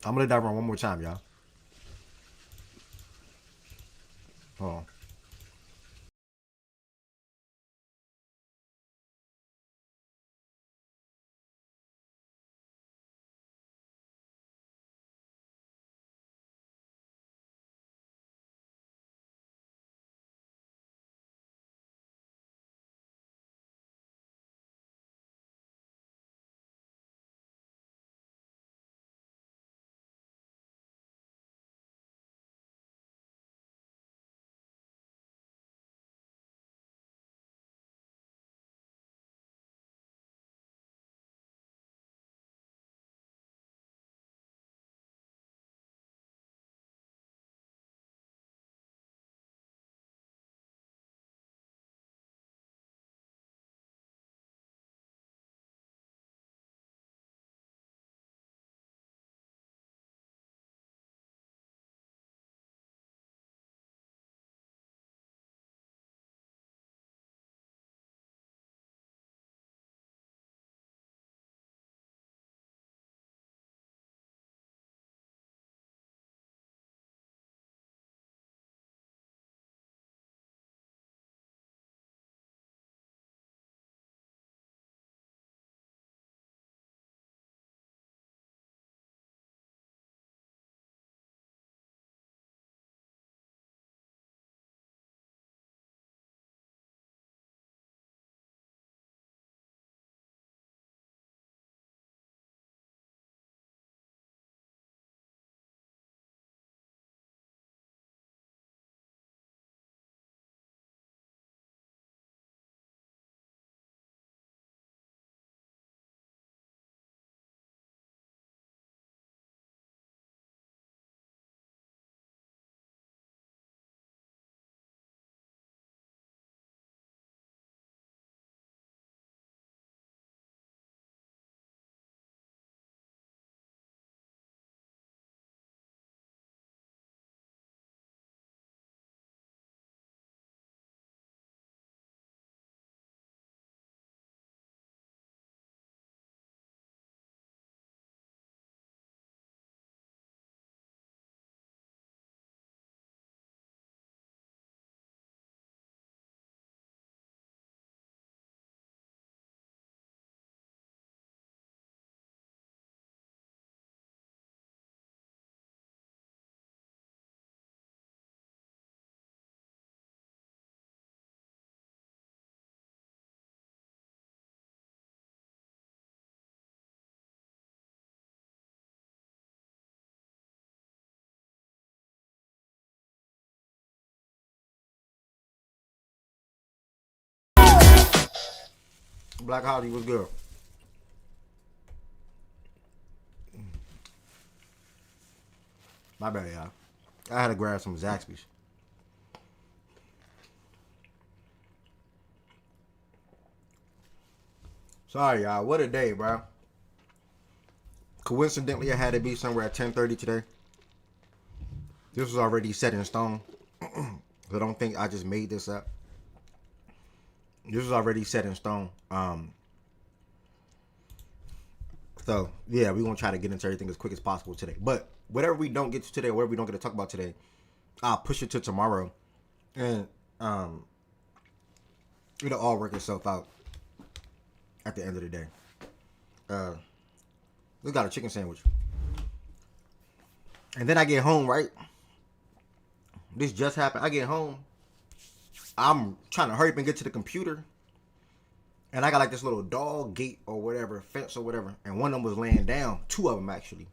I'm gonna let that run one more time, y'all. Hold on. Black Holly was good. My bad, y'all. I had to grab some Zaxby's. Sorry, y'all. What a day, bro. Coincidentally, I had to be somewhere at 10:30 today. This was already set in stone. I don't think I just made this up. This was already set in stone. So yeah, we're gonna try to get into everything as quick as possible today. But whatever we don't get to today, whatever we don't get to talk about today, I'll push it to tomorrow, and um, it'll all work itself out at the end of the day. Uh, we got a chicken sandwich, and then I get home. Right, this just happened. I get home. I'm trying to hurry up and get to the computer, and I got like this little dog gate or whatever, fence or whatever, and one of them was laying down. Two of them actually.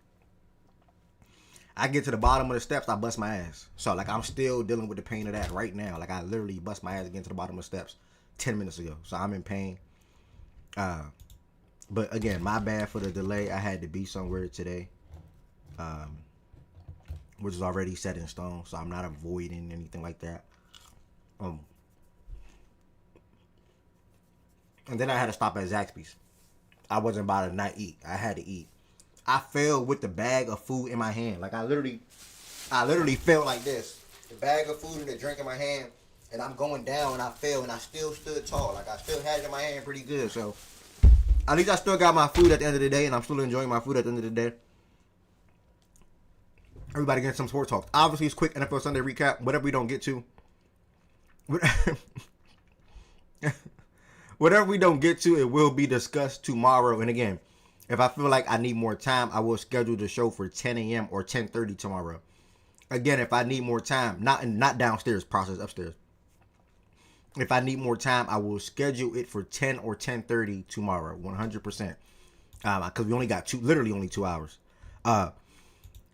I get to the bottom of the steps, I bust my ass. So like I'm still dealing with the pain of that right now. Like I literally bust my ass again to the bottom of the steps 10 minutes ago. So I'm in pain. Uh, but again, my bad for the delay. I had to be somewhere today, um, which is already set in stone. So I'm not avoiding anything like that. Um, and then I had to stop at Zaxby's. I wasn't about to not eat. I had to eat. I fell with the bag of food in my hand. Like I literally fell like this. The bag of food and the drink in my hand, and I'm going down, and I fell, and I still stood tall. Like I still had it in my hand pretty good. So at least I still got my food at the end of the day, and I'm still enjoying my food at the end of the day. Everybody getting some sports talk. Obviously, it's quick NFL Sunday recap. Whatever we don't get to, whatever we don't get to, it will be discussed tomorrow. And again, if I feel like I need more time, I will schedule the show for 10 a.m. or 10:30 tomorrow. Again, if I need more time, not downstairs, process upstairs. If I need more time, I will schedule it for 10 or 10:30 tomorrow, 100%. Because we only got literally only 2 hours.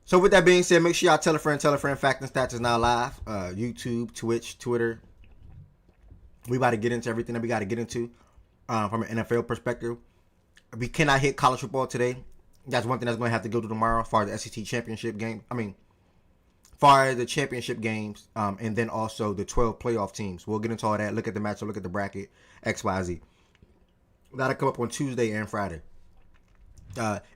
So with that being said, make sure y'all tell a friend. Fact and Stats is now live. YouTube, Twitch, Twitter. We about to get into everything that we got to get into from an NFL perspective. We cannot hit college football today. That's one thing that's going to have to go to tomorrow as far as the SEC championship game. Far as the championship games, and then also the 12 playoff teams. We'll get into all that. Look at the matchup. Look at the bracket. X, Y, Z. That'll come up on Tuesday and Friday.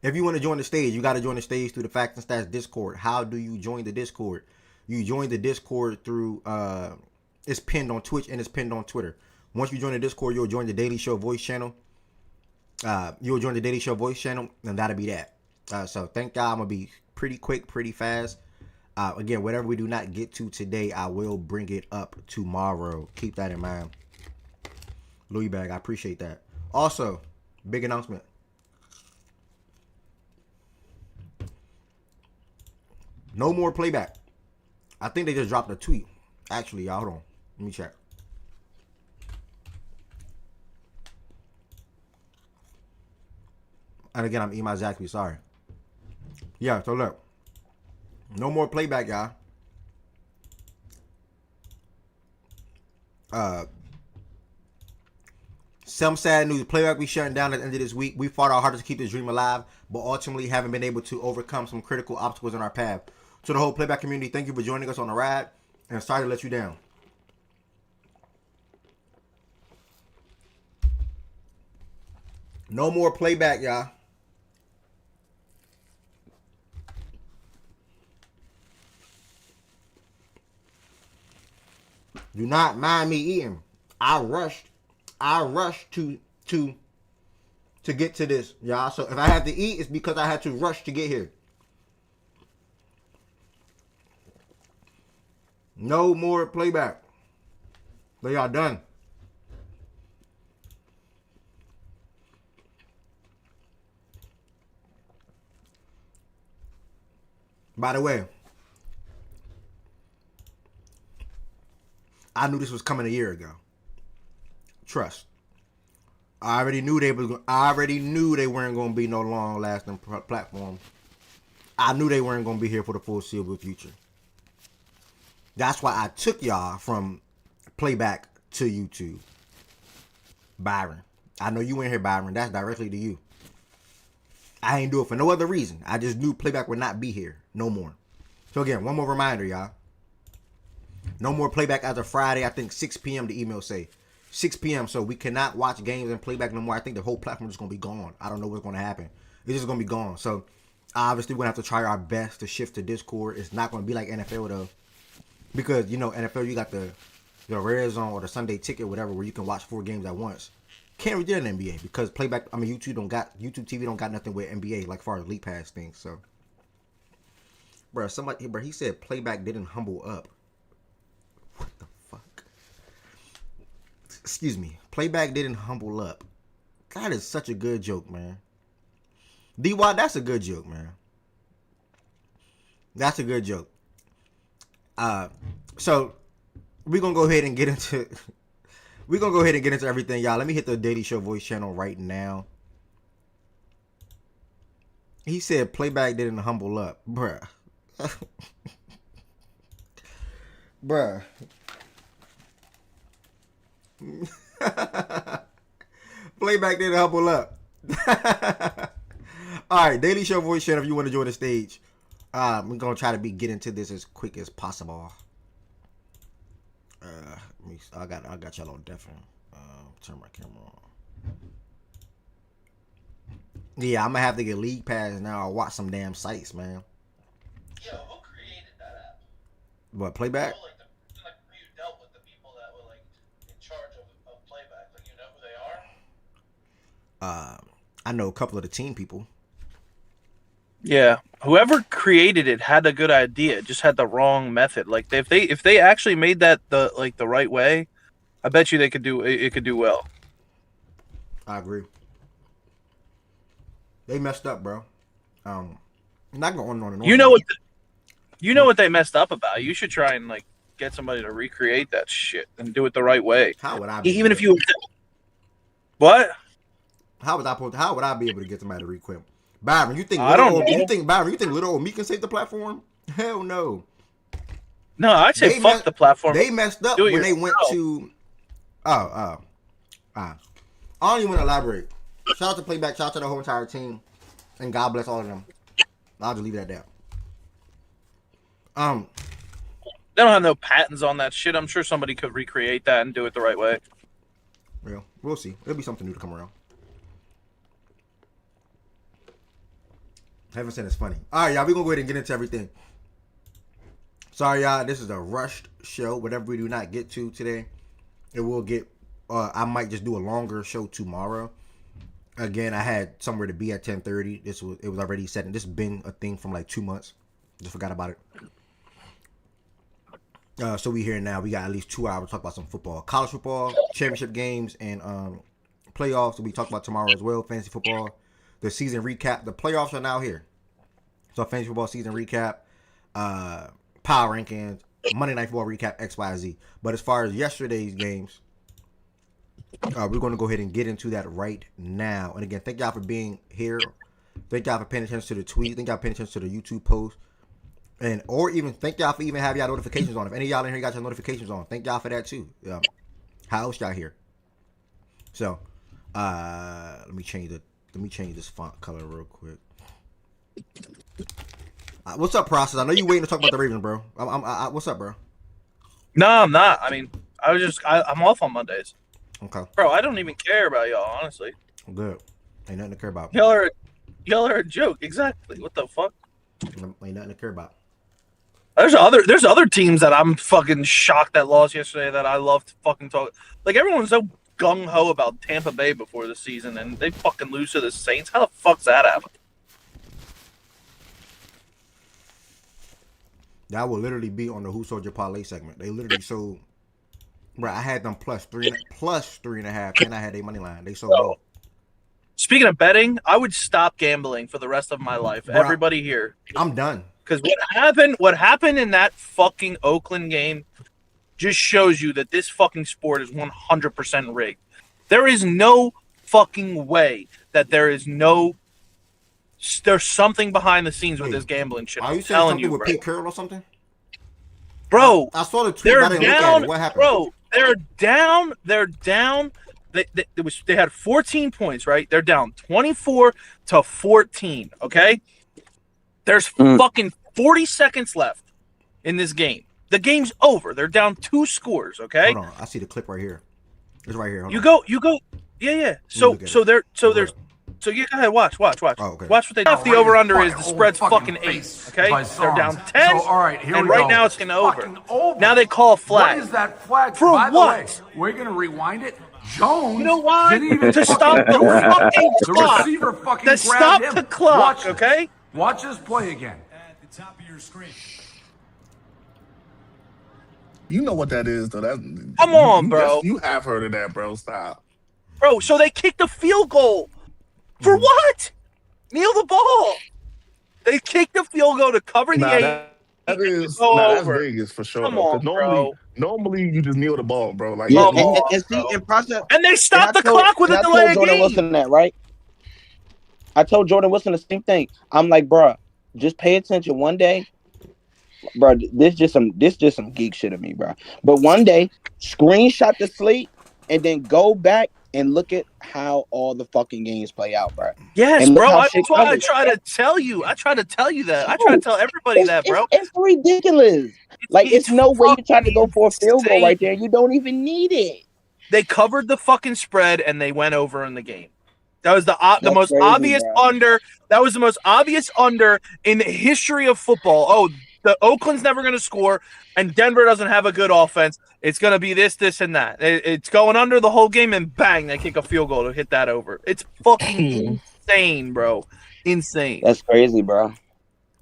If you want to join the stage, you got to join the stage through the Facts and Stats Discord. How do you join the Discord? You join the Discord through, it's pinned on Twitch and it's pinned on Twitter. Once you join the Discord, you'll join the Daily Show voice channel. You'll join the Daily Show voice channel, and that'll be that. So thank y'all. I'm going to be pretty quick, pretty fast. Again, whatever we do not get to today, I will bring it up tomorrow. Keep that in mind. Louis Bag, I appreciate that. Also, big announcement. No more playback. I think they just dropped a tweet. Actually, y'all, hold on. Let me check. And again, I'm Ema Zaxby. Sorry. Yeah, so look. No more playback, y'all. Some sad news. Playback be shutting down at the end of this week. We fought our hardest to keep this dream alive, but ultimately haven't been able to overcome some critical obstacles in our path. To the whole playback community, thank you for joining us on the ride, and sorry to let you down. No more playback, y'all. Do not mind me eating. I rushed to get to this, y'all. So if I have to eat, it's because I had to rush to get here. No more playback. They are done. By the way, I knew this was coming a year ago. Trust. I already knew they weren't going to be no long-lasting platform. I knew they weren't going to be here for the foreseeable future. That's why I took y'all from playback to YouTube. Byron. I know you ain't here, Byron. That's directly to you. I ain't do it for no other reason. I just knew playback would not be here no more. So again, one more reminder, y'all. No more playback as of Friday. I think 6 p.m. the email say. 6 p.m. So we cannot watch games and playback no more. I think the whole platform is going to be gone. I don't know what's going to happen. It's just going to be gone. So obviously we're going to have to try our best to shift to Discord. It's not going to be like NFL though. Because, you know, NFL, you got the Red Zone or the Sunday Ticket, whatever, where you can watch 4 games at once. Can't really do it in NBA because playback, YouTube TV don't got nothing with NBA like far as League Pass things. So, bro, he said playback didn't humble up. What the fuck? Excuse me. Playback didn't humble up. That is such a good joke, man. D-Y, that's a good joke, man. That's a good joke. So we're gonna go ahead and get into everything, y'all. Let me hit the Daily Show voice channel right now. He said playback didn't humble up, bruh. Bruh. Playback didn't humble up. All right, Daily Show voice channel. If you want to join the stage, we're gonna try to get into this as quick as possible. I got y'all on deafening. Turn my camera on. Yeah, I'm gonna have to get League Pass now or watch some damn sites, man. Yo, who created that app? What, playback? Who, you dealt with the people that were in charge of playback. You know who they are? I know a couple of the team people. Yeah, whoever created it had a good idea, just had the wrong method. Like if they actually made that the right way, I bet you they could do it could do well. I agree. They messed up, bro. Not going on and on. You know what? You know what they messed up about. You should try and like get somebody to recreate that shit and do it the right way. How would I? Be Even if you what? How would I be able to get somebody to requip? Byron, you think I don't know. You think little old me can save the platform? Hell no. No, I'd say fuck the platform. They messed up when they went to. I don't even want to elaborate. Shout out to Playback. Shout out to the whole entire team, and God bless all of them. I'll just leave it at that. They don't have no patents on that shit. I'm sure somebody could recreate that and do it the right way. Well, we'll see. It'll be something new to come around. Heaven said it's funny. All right, y'all. We're going to go ahead and get into everything. Sorry, y'all. This is a rushed show. Whatever we do not get to today, it will get... I might just do a longer show tomorrow. Again, I had somewhere to be at 10:30. It was already set. And this has been a thing from like 2 months. Just forgot about it. So we here now. We got at least 2 hours to talk about some football. College football, championship games, and playoffs. So we talk about tomorrow as well. Fantasy football. The season recap. The playoffs are now here. So fantasy football season recap. Power rankings. Monday Night Football recap. XYZ. But as far as yesterday's games, we're going to go ahead and get into that right now. And again, thank y'all for being here. Thank y'all for paying attention to the tweet. Thank y'all for paying attention to the YouTube post. Or even thank y'all for even having y'all notifications on. If any of y'all in here got your notifications on, thank y'all for that too. How else y'all here? So, let me change this font color real quick. What's up, Process? I know you waiting to talk about the Ravens, bro. What's up, bro? No, I'm not. I mean, I'm off on Mondays. Okay. Bro, I don't even care about y'all, honestly. Good. Ain't nothing to care about. Y'all are a joke. Exactly. What the fuck? Ain't nothing to care about. There's other teams that I'm fucking shocked that lost yesterday that I love to fucking talk. Like everyone's so gung ho about Tampa Bay before the season, and they fucking lose to the Saints. How the fuck's that happen? That will literally be on the Who Sold Your Parlay segment. They literally sold. Bro, I had them plus 3.5, and I had a money line. They sold both. Speaking of betting, I would stop gambling for the rest of my life. Bro, everybody here. I'm done. Because what happened in that fucking Oakland game just shows you that this fucking sport is 100% rigged. There is no fucking way that there's something behind the scenes with this gambling shit. Are I'm you saying telling something you, with bro. Pete Carroll or something? Bro, I saw the tweet, but I didn't look at it. What happened? Bro, they're down. They had 14 points, right? They're down 24-14. Okay, there's fucking 40 seconds left in this game. The game's over. They're down 2 scores. Okay. Hold on, I see the clip right here. It's right here. Hold you on. go. Yeah. So go ahead. Watch. Oh, okay. Watch what they do. If the over under is the spread's fucking 8. Okay, they're down 10. So, all right, here and we right go. now it's gonna over. Over. Now they call a flag. What is that flag For By what? The way, we're gonna rewind it. Jones. You know why? Didn't even To stop the fucking The clock. receiver fucking To stop grabbed him. the clock. Watch this. Okay. Watch this play again. At the top of your screen. You know what that is, though. Come on, bro. You have heard of that, bro. Stop. Bro, so they kicked a field goal. For what? Kneel the ball. They kicked a field goal to cover the 8. That is Go that's over. Vegas for sure. Come though, 'cause on, normally you just kneel the ball, bro. Like Yeah, Come on, and see, bro. in process, And they stopped the and I told- clock with a and I delay told of Jordan game. Wilson that, right? I told Jordan Wilson the same thing. I'm like, bro, just pay attention. One day, bro, this just some geek shit of me, bro. But one day, screenshot the slate and then go back and look at how all the fucking games play out, bro. Yes, And look bro. how That's shit why I covered. try to tell you. I try to tell you that. I try to tell everybody that, bro. It's ridiculous. Like, it's no way you try to go for a field goal insane. right there. You don't even need it. They covered the fucking spread and they went over in the game. That was the That's most crazy, obvious bro. under. That was the most obvious under in the history of football. Oh, the Oakland's never going to score, and Denver doesn't have a good offense. It's going to be this, and that. It's going under the whole game, and bang, they kick a field goal to hit that over. It's fucking insane, bro. Insane. That's crazy, bro.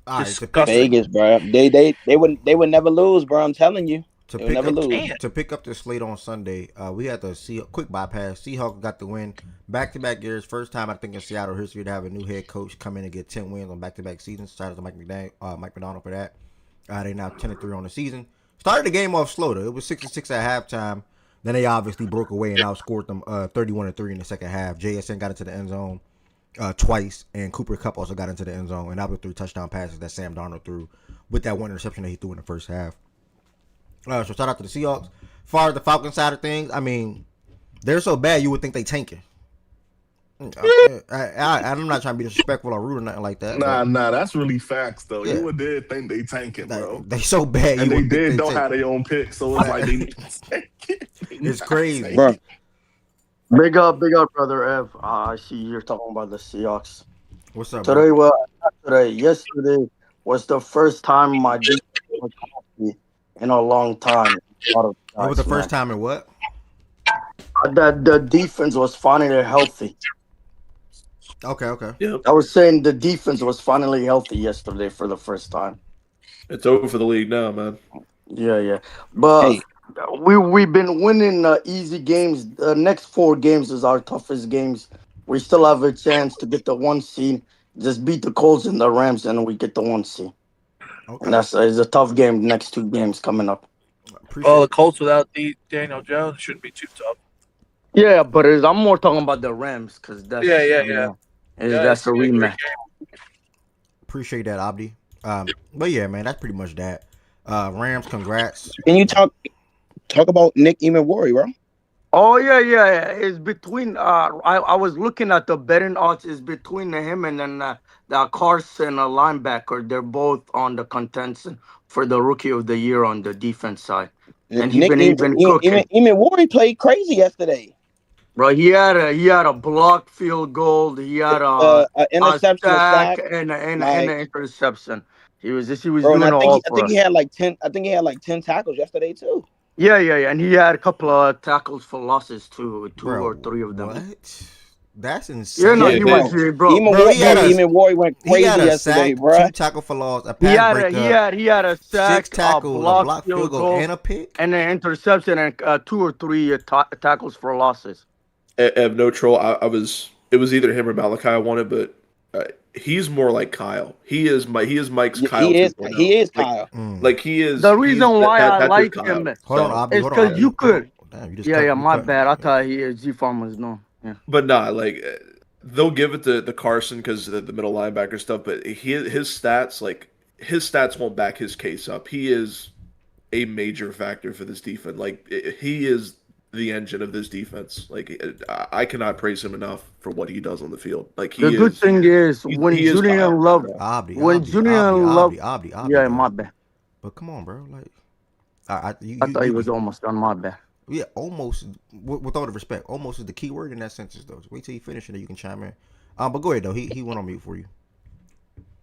All right, Disgusting. Vegas, bro. They would never lose, bro. I'm telling you. to They would pick never up lose. to pick up the slate on Sunday, we had to see a quick bypass. Seahawks got the win, back-to-back years. First time I think in Seattle history to have a new head coach come in and get 10 wins on back-to-back seasons. Shout out to Mike McDonald for that. They now 10-3 on the season. Started the game off slow though. It was 6-6 at halftime. Then they obviously broke away and outscored them 31-3 in the second half. JSN got into the end zone twice, and Cooper Kupp also got into the end zone, and that was 3 touchdown passes that Sam Darnold threw with that one interception that he threw in the first half. So shout out to the Seahawks. As far as the Falcons side of things, I mean, they're so bad you would think they tanking. I'm not trying to be disrespectful or rude or nothing like that. Nah, that's really facts though. Yeah. You would did think they tanking, bro. They so bad, And you they would think don't tanking. have their own pick, so it's like they It's crazy. Bro. Big up, brother Ev. I see you're talking about the Seahawks. What's up, Today, bro? yesterday was the first time my defense was healthy in a long time. It was the first time in what? That the defense was finally healthy. Okay. I was saying the defense was finally healthy yesterday for the first time. It's over for the league now, man. Yeah. But Hey. we've been winning easy games. The next 4 games is our toughest games. We still have a chance to get the 1 seed. Just beat the Colts and the Rams, and we get the 1 seed. Okay. And it's a tough game. Next 2 games coming up. Well, the Colts without Daniel Jones shouldn't be too tough. Yeah, but I'm more talking about the Rams because that's that's a rematch. Appreciate that, Abdi. But yeah, man, that's pretty much that. Rams, congrats. Can you talk about Nick Emmanwori, bro? Oh yeah. It's between. I was looking at the betting odds. It's between him and then the Carson linebacker. They're both on the contention for the Rookie of the Year on the defense side. And he been even cooking. Emmanwori played crazy yesterday. Bro, he had a blocked field goal. He had An interception, a a sack, sack. and an interception. He was Bro, doing and it all I for think us. he had like 10. I think he had like 10 tackles yesterday too. Yeah, and he had a couple of tackles for losses too, 2 Bro, or 3 of them. What? That's insane. Yeah, no, he Yeah, was bro. Emmanwori went He crazy had a yesterday, sack, bro. 2 tackle for loss, a He pass had breakup, he had a sack, 6 tackles, a blocked field goal, and a pick. and an interception, and 2 or 3 tackles for losses. Ev, no troll. It was either him or Malachi I wanted, but he's more like Kyle. He is Mike's Kyle. He is 2.0. Kyle. Like he is. The reason why I that's like his him Kyle. Hold on, So- Abdi. is Hold on, because you could. Damn, you just Yeah, cut- my you cut- bad. I thought Z-Farm was known. Yeah. But nah, like they'll give it to the Carson because the middle linebacker stuff. But his stats won't back his case up. He is a major factor for this defense. Like he is the engine of this defense. Like I cannot praise him enough for what he does on the field. Like The good thing is he- when he is Julian Kyle. Love, Abdi, when Abdi, Julian Abdi, Love, Abdi, yeah, bro. my bad. But come on, bro. Like, I thought he was almost on my bad. Yeah, almost. With all the respect, almost is the key word in that sentence, though. Just wait till you finish it, and you can chime in. But go ahead though. He went on mute for you.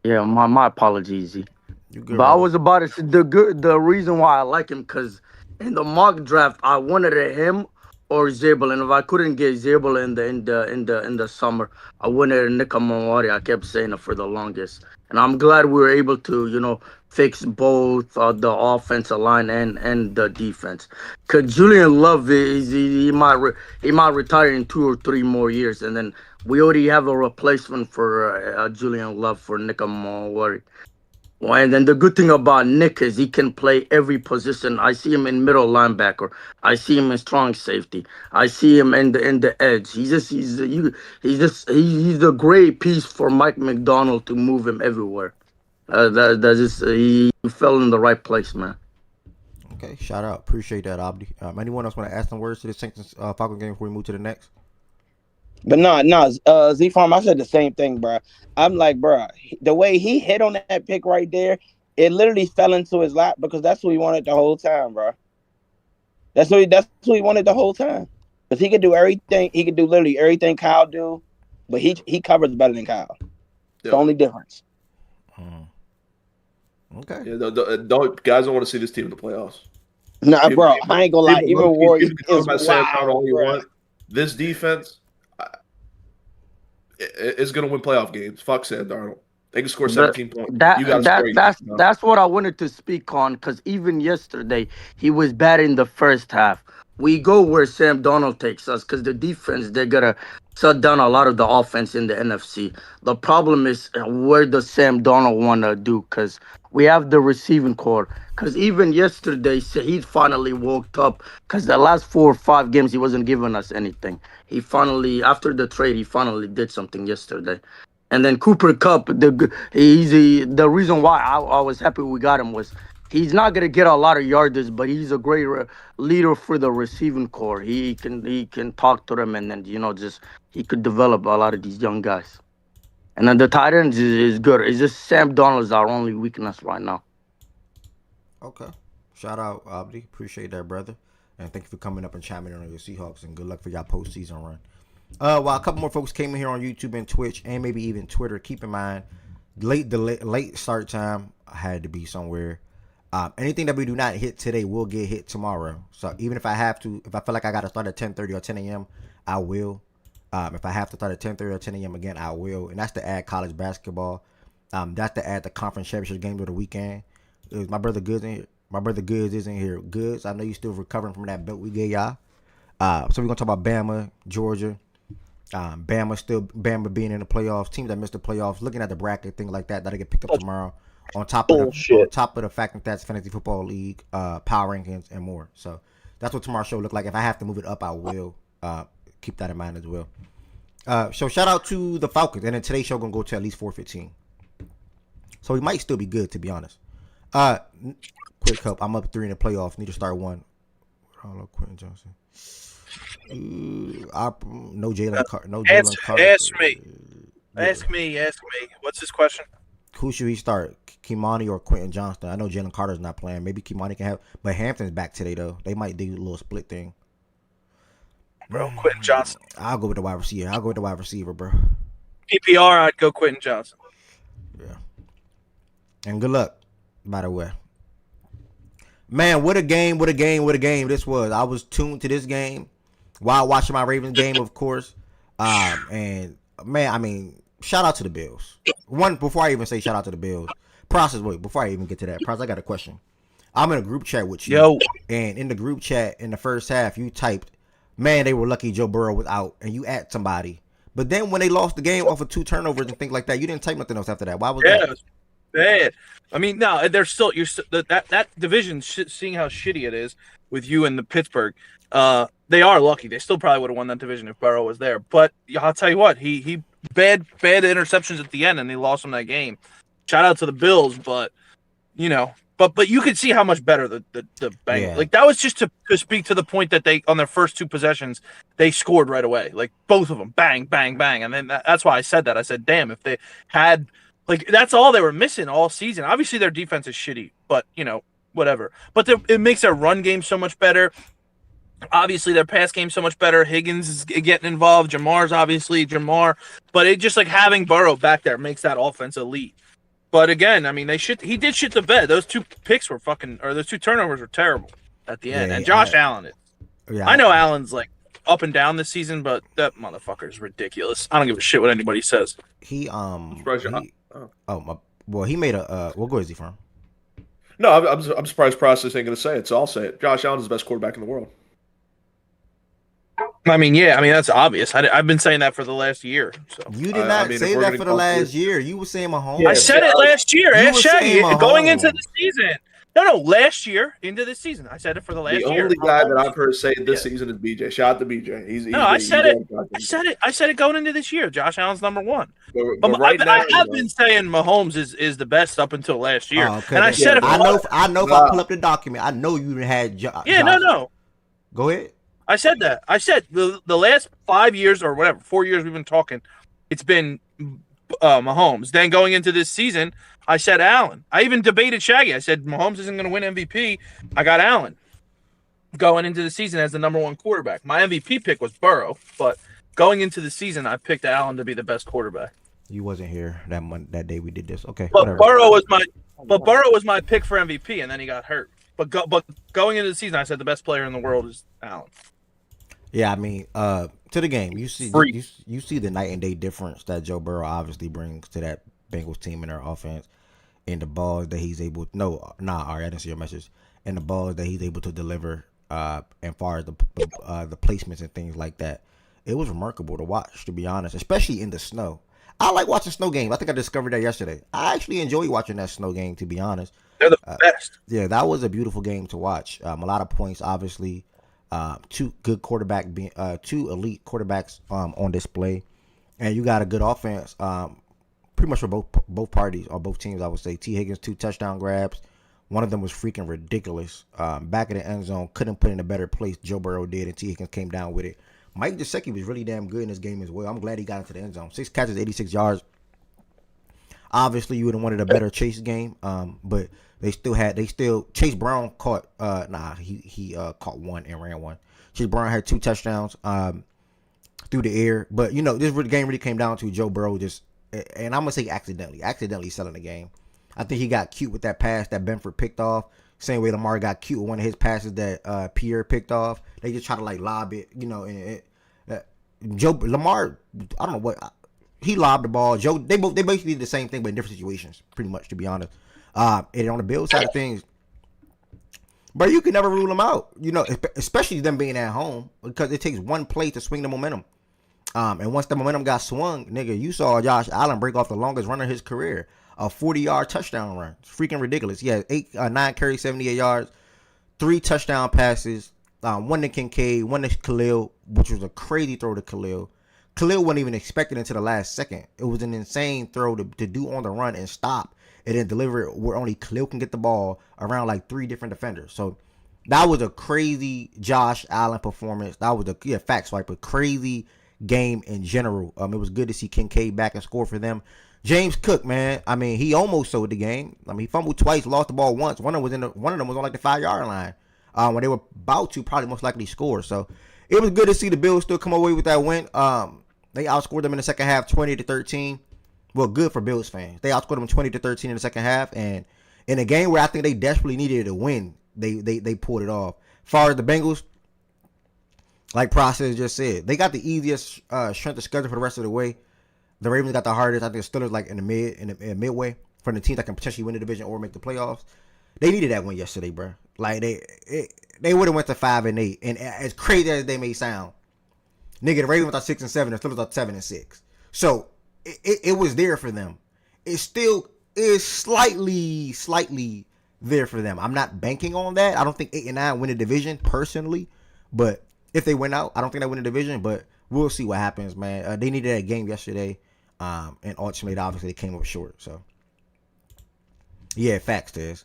Yeah, my apologies, Z. You good? But I bro. was about to say the reason why I like him because in the mock draft I wanted him or Zabel, and if I couldn't get Zabel in the summer, I wanted Nick Emmanwori. I kept saying it for the longest, and I'm glad we were able to fix both the offensive line and the defense. Cause Julian Love he might retire in 2 or 3 more years, and then we already have a replacement for Julian Love for Nick Emmanwori. Well, and then the good thing about Nick is he can play every position. I see him in middle linebacker. I see him in strong safety. I see him in the edge. He's a great piece for Mike McDonald to move him everywhere. He fell in the right place, man. Okay, shout out. Appreciate that, Abdi. Anyone else want to add some words to the Saints Falcon game before we move to the next? But no, Z-Farm, I said the same thing, bro. I'm like, bro, the way he hit on that pick right there, it literally fell into his lap because that's what he wanted the whole time, bro. That's what he wanted the whole time. Because he could do everything. He could do literally everything Kyle do, but he covers better than Kyle. Yeah. The only difference. Okay. Yeah, guys don't want to see this team in the playoffs. Nah, bro, I ain't gonna lie. People Even Warriors can talk is about Sam Darnold all wild, you bro. want. This defense, is going to win playoff games. Fuck Sam Darnold. They can score The- 17 points. You got to score 18. That's what I wanted to speak on because even yesterday he was bad in the first half. We go where Sam Donald takes us because the defense they're gonna shut down a lot of the offense in the NFC. The problem is where does Sam Donald want to do because we have the receiving core. Because even yesterday he finally woke up because the last 4 or 5 games he wasn't giving us anything. He finally after the trade he finally did something yesterday. And then Cooper Cup, the reason why I was happy we got him was he's not gonna get a lot of yardage, but he's a great leader for the receiving core. He can talk to them, and then just he could develop a lot of these young guys. And then the tight ends is good. It's just Sam Donald is our only weakness right now. Okay. Shout out, Abdi. Appreciate that, brother. And thank you for coming up and chiming in on your Seahawks. And good luck for y'all postseason run. While a couple more folks came in here on YouTube and Twitch and maybe even Twitter, keep in mind, late start time, I had to be somewhere. Anything that we do not hit today will get hit tomorrow. So even if I feel like I got to start at 10:30 or 10 a.m., I will. If I have to start at 10:30 or 10 a.m. again, I will. And that's to add college basketball. That's to add the conference championship game of the weekend. My brother Goods in here. My brother Goods isn't here. Goods, I know you still recovering from that belt we gave y'all. So we're going to talk about Bama, Georgia. Bama being in the playoffs, teams that missed the playoffs, looking at the bracket, things like that, that'll get picked up tomorrow. On top of the fact that that's Fantasy Football League, power rankings, and more. So that's what tomorrow's show look like. If I have to move it up, I will. Keep that in mind as well. So shout out to the Falcons, and then today's show gonna go to at least 4:15. So we might still be good, to be honest. Quick help. I'm up 3 in the playoffs. Need to start 1. Hello, Quentin Johnson. No Jalen Carter. No Jalen Carter. Ask me. What's his question? Who should he start? Kimani or Quentin Johnston? I know Jalen Carter's not playing. Maybe Kimani can have, but Hampton's back today though. They might do a little split thing. Bro, Quentin Johnson. I'll go with the wide receiver. Bro. PPR, I'd go Quentin Johnson. Yeah. And good luck, by the way. Man, what a game this was. I was tuned to this game while watching my Ravens game, of course. And man, I mean, shout out to the Bills. Before I even say shout out to the Bills, before I even get to that, I got a question. I'm in a group chat with you. Yo. And in the group chat in the first half, you typed, man, they were lucky Joe Burrow was out, and you at somebody. But then when they lost the game off of 2 turnovers and things like that, you didn't type nothing else after that. Why was that? It was bad. I mean, no, they're still that division. Seeing how shitty it is with you and the Pittsburgh, they are lucky. They still probably would have won that division if Burrow was there. But I'll tell you what, he bad interceptions at the end, and they lost him that game. Shout out to the Bills, but but you could see how much better the Bengals. Like that was just to speak to the point that they on their first 2 possessions they scored right away, like both of them, bang, bang, bang, and then that's why I said that. I said, damn, if they had. Like, that's all they were missing all season. Obviously, their defense is shitty, but, whatever. But it makes their run game so much better. Obviously, their pass game so much better. Higgins is getting involved. Jamar's obviously Jamar. But it just, like, having Burrow back there makes that offense elite. But, again, I mean, he did shit the bed. Those 2 picks were those 2 turnovers were terrible at the end. And Josh Allen is. Yeah, I know Allen's, like, up and down this season, but that motherfucker is ridiculous. I don't give a shit what anybody says. He made a what goal is he from? No, I'm surprised Process ain't gonna say it, so I'll say it. Josh Allen is the best quarterback in the world. I mean, that's obvious. I've been saying that for the last year. So you did not say that for the last year. You were saying Mahomes. I said it last year. Ask Shaggy going into the season. No, last year into this season. I said it for the last year. The only guy that I've heard say it this season is BJ. Shout out to BJ. I said it going into this year. Josh Allen's number 1. But right now, I have been saying Mahomes is the best up until last year. Okay. And I said it. I know if I pull up the document, I know you had Josh. No. Go ahead. I said that. I said the last 5 years or whatever, 4 years we've been talking, it's been Mahomes. Then going into this season, I said Allen. I even debated Shaggy. I said Mahomes isn't going to win MVP. I got Allen going into the season as the number 1 quarterback. My MVP pick was Burrow, but going into the season, I picked Allen to be the best quarterback. You wasn't here that day we did this. Okay, but whatever. Burrow was my pick for MVP, and then he got hurt. But going into the season, I said the best player in the world is Allen. Yeah, I mean, to the game, you see, Free. you see the night and day difference that Joe Burrow obviously brings to that Bengals team and their offense, and the balls that he's able. No, nah, Ari, I didn't see your message. And the balls that he's able to deliver, and far as the placements and things like that, it was remarkable to watch. To be honest, especially in the snow. I like watching snow games. I think I discovered that yesterday. I actually enjoy watching that snow game. To be honest, They're the best. yeah, that was a beautiful game to watch. A lot of points, obviously. Two good two elite quarterbacks on display, and you got a good offense. Pretty much for both parties or both teams, I would say. T. Higgins 2 touchdown grabs. One of them was freaking ridiculous. Back in the end zone, couldn't put in a better place. Joe Burrow did, and T. Higgins came down with it. Mike Gesicki was really damn good in this game as well. I'm glad he got into the end zone. 6 catches, 86 yards. Obviously, you would have wanted a better Chase game, but they still Chase Brown caught he caught one and ran one. Chase Brown had 2 touchdowns through the air, but this game really came down to Joe Burrow just, and I'm gonna say accidentally selling the game. I think he got cute with that pass that Benford picked off. Same way Lamar got cute with one of his passes that Pierre picked off. They just try to like lob it, and Lamar, I don't know what. He lobbed the ball. Joe, they basically did the same thing, but in different situations, pretty much, to be honest. And on the Bills side of things, but you can never rule them out, especially them being at home, because it takes one play to swing the momentum. And once the momentum got swung, nigga, you saw Josh Allen break off the longest run of his career, a 40-yard touchdown run. It's freaking ridiculous. He had 9 carries, 78 yards, 3 touchdown passes, one to Kincaid, one to Khalil, which was a crazy throw to Khalil. Khalil wasn't even expected until the last second. It was an insane throw to do on the run and stop and then deliver it where only Khalil can get the ball around like 3 different defenders. So that was a crazy Josh Allen performance. That was a fact swipe, a crazy game in general. It was good to see Kincaid back and score for them. James Cook, man, I mean, he almost sold the game. I mean, he fumbled twice, lost the ball once. One of them was on like the 5-yard line when they were about to probably most likely score. So it was good to see the Bills still come away with that win. They outscored them in the second half 20-13. Well, good for Bills fans. They outscored them 20-13 in the second half, and in a game where I think they desperately needed a win, they pulled it off. As far as the Bengals, like Process just said, they got the easiest strength of schedule for the rest of the way. The Ravens got the hardest. I think the Steelers like in the midway from the teams that can potentially win the division or make the playoffs. They needed that win yesterday, bro. Like they would have went to 5-8, and as crazy as they may sound, nigga, the Ravens are 6-7, the Steelers are 7-6. So it was there for them. It still is slightly there for them. I'm not banking on that. I don't think 8-9 win the division personally, but if they win out, I don't think they win the division. But we'll see what happens, man. They needed that game yesterday, and ultimately, obviously, they came up short. So yeah, facts, Tez.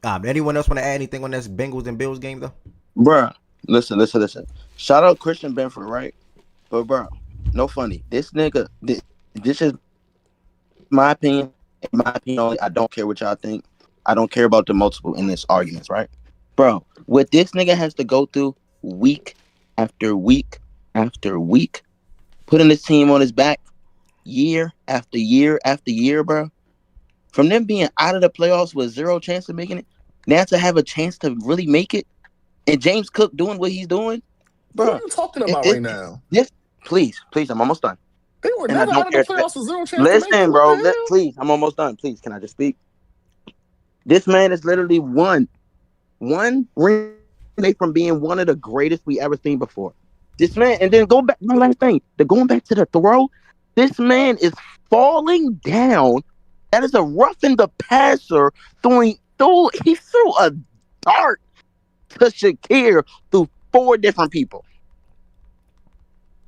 Anyone else want to add anything on this Bengals and Bills game though? Bruh, listen. Shout out Christian Benford, right? But bro, no funny. This nigga, this is my opinion. In my opinion only, I don't care what y'all think. I don't care about the multiple in this arguments, right? Bro, what this nigga has to go through week after week after week, putting this team on his back year after year after year, bro. From them being out of the playoffs with 0 chance of making it, now to have a chance to really make it, and James Cook doing what he's doing, bro. What are you talking about right now? Please, I'm almost done. They were And never I out don't of care. the playoffs with 0 chance. to Listen, make it. bro. What the hell? Please, I'm almost done. Please, can I just speak? This man is literally one ring away from being one of the greatest we ever seen before. This man, and then go back. My last thing, going back to the throw. This man is falling down. That is a roughing the passer he threw a dart to Shakir through 4 different people.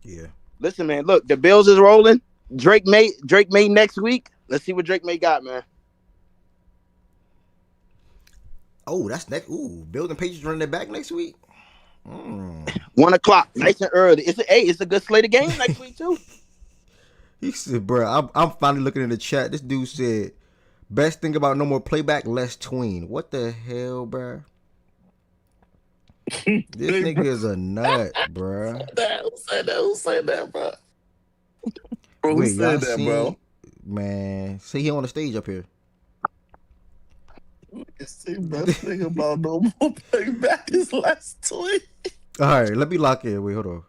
Yeah. Listen, man. Look, the Bills is rolling. Drake May next week. Let's see what Drake May got, man. Oh, that's next. Ooh, Bills and Patriots running it back next week. 1 o'clock, nice and early. It's a good slate of games next week too. He said, bro, I'm finally looking in the chat. This dude said, best thing about no more playback, less tween. What the hell, bro? This nigga is a nut, bro. Who said that, bro? Who Wait, y'all said that, seen, bro? man, see he on the stage up here. It's the best thing about no more playback is last tweet. All right, let me lock in. Wait, hold on.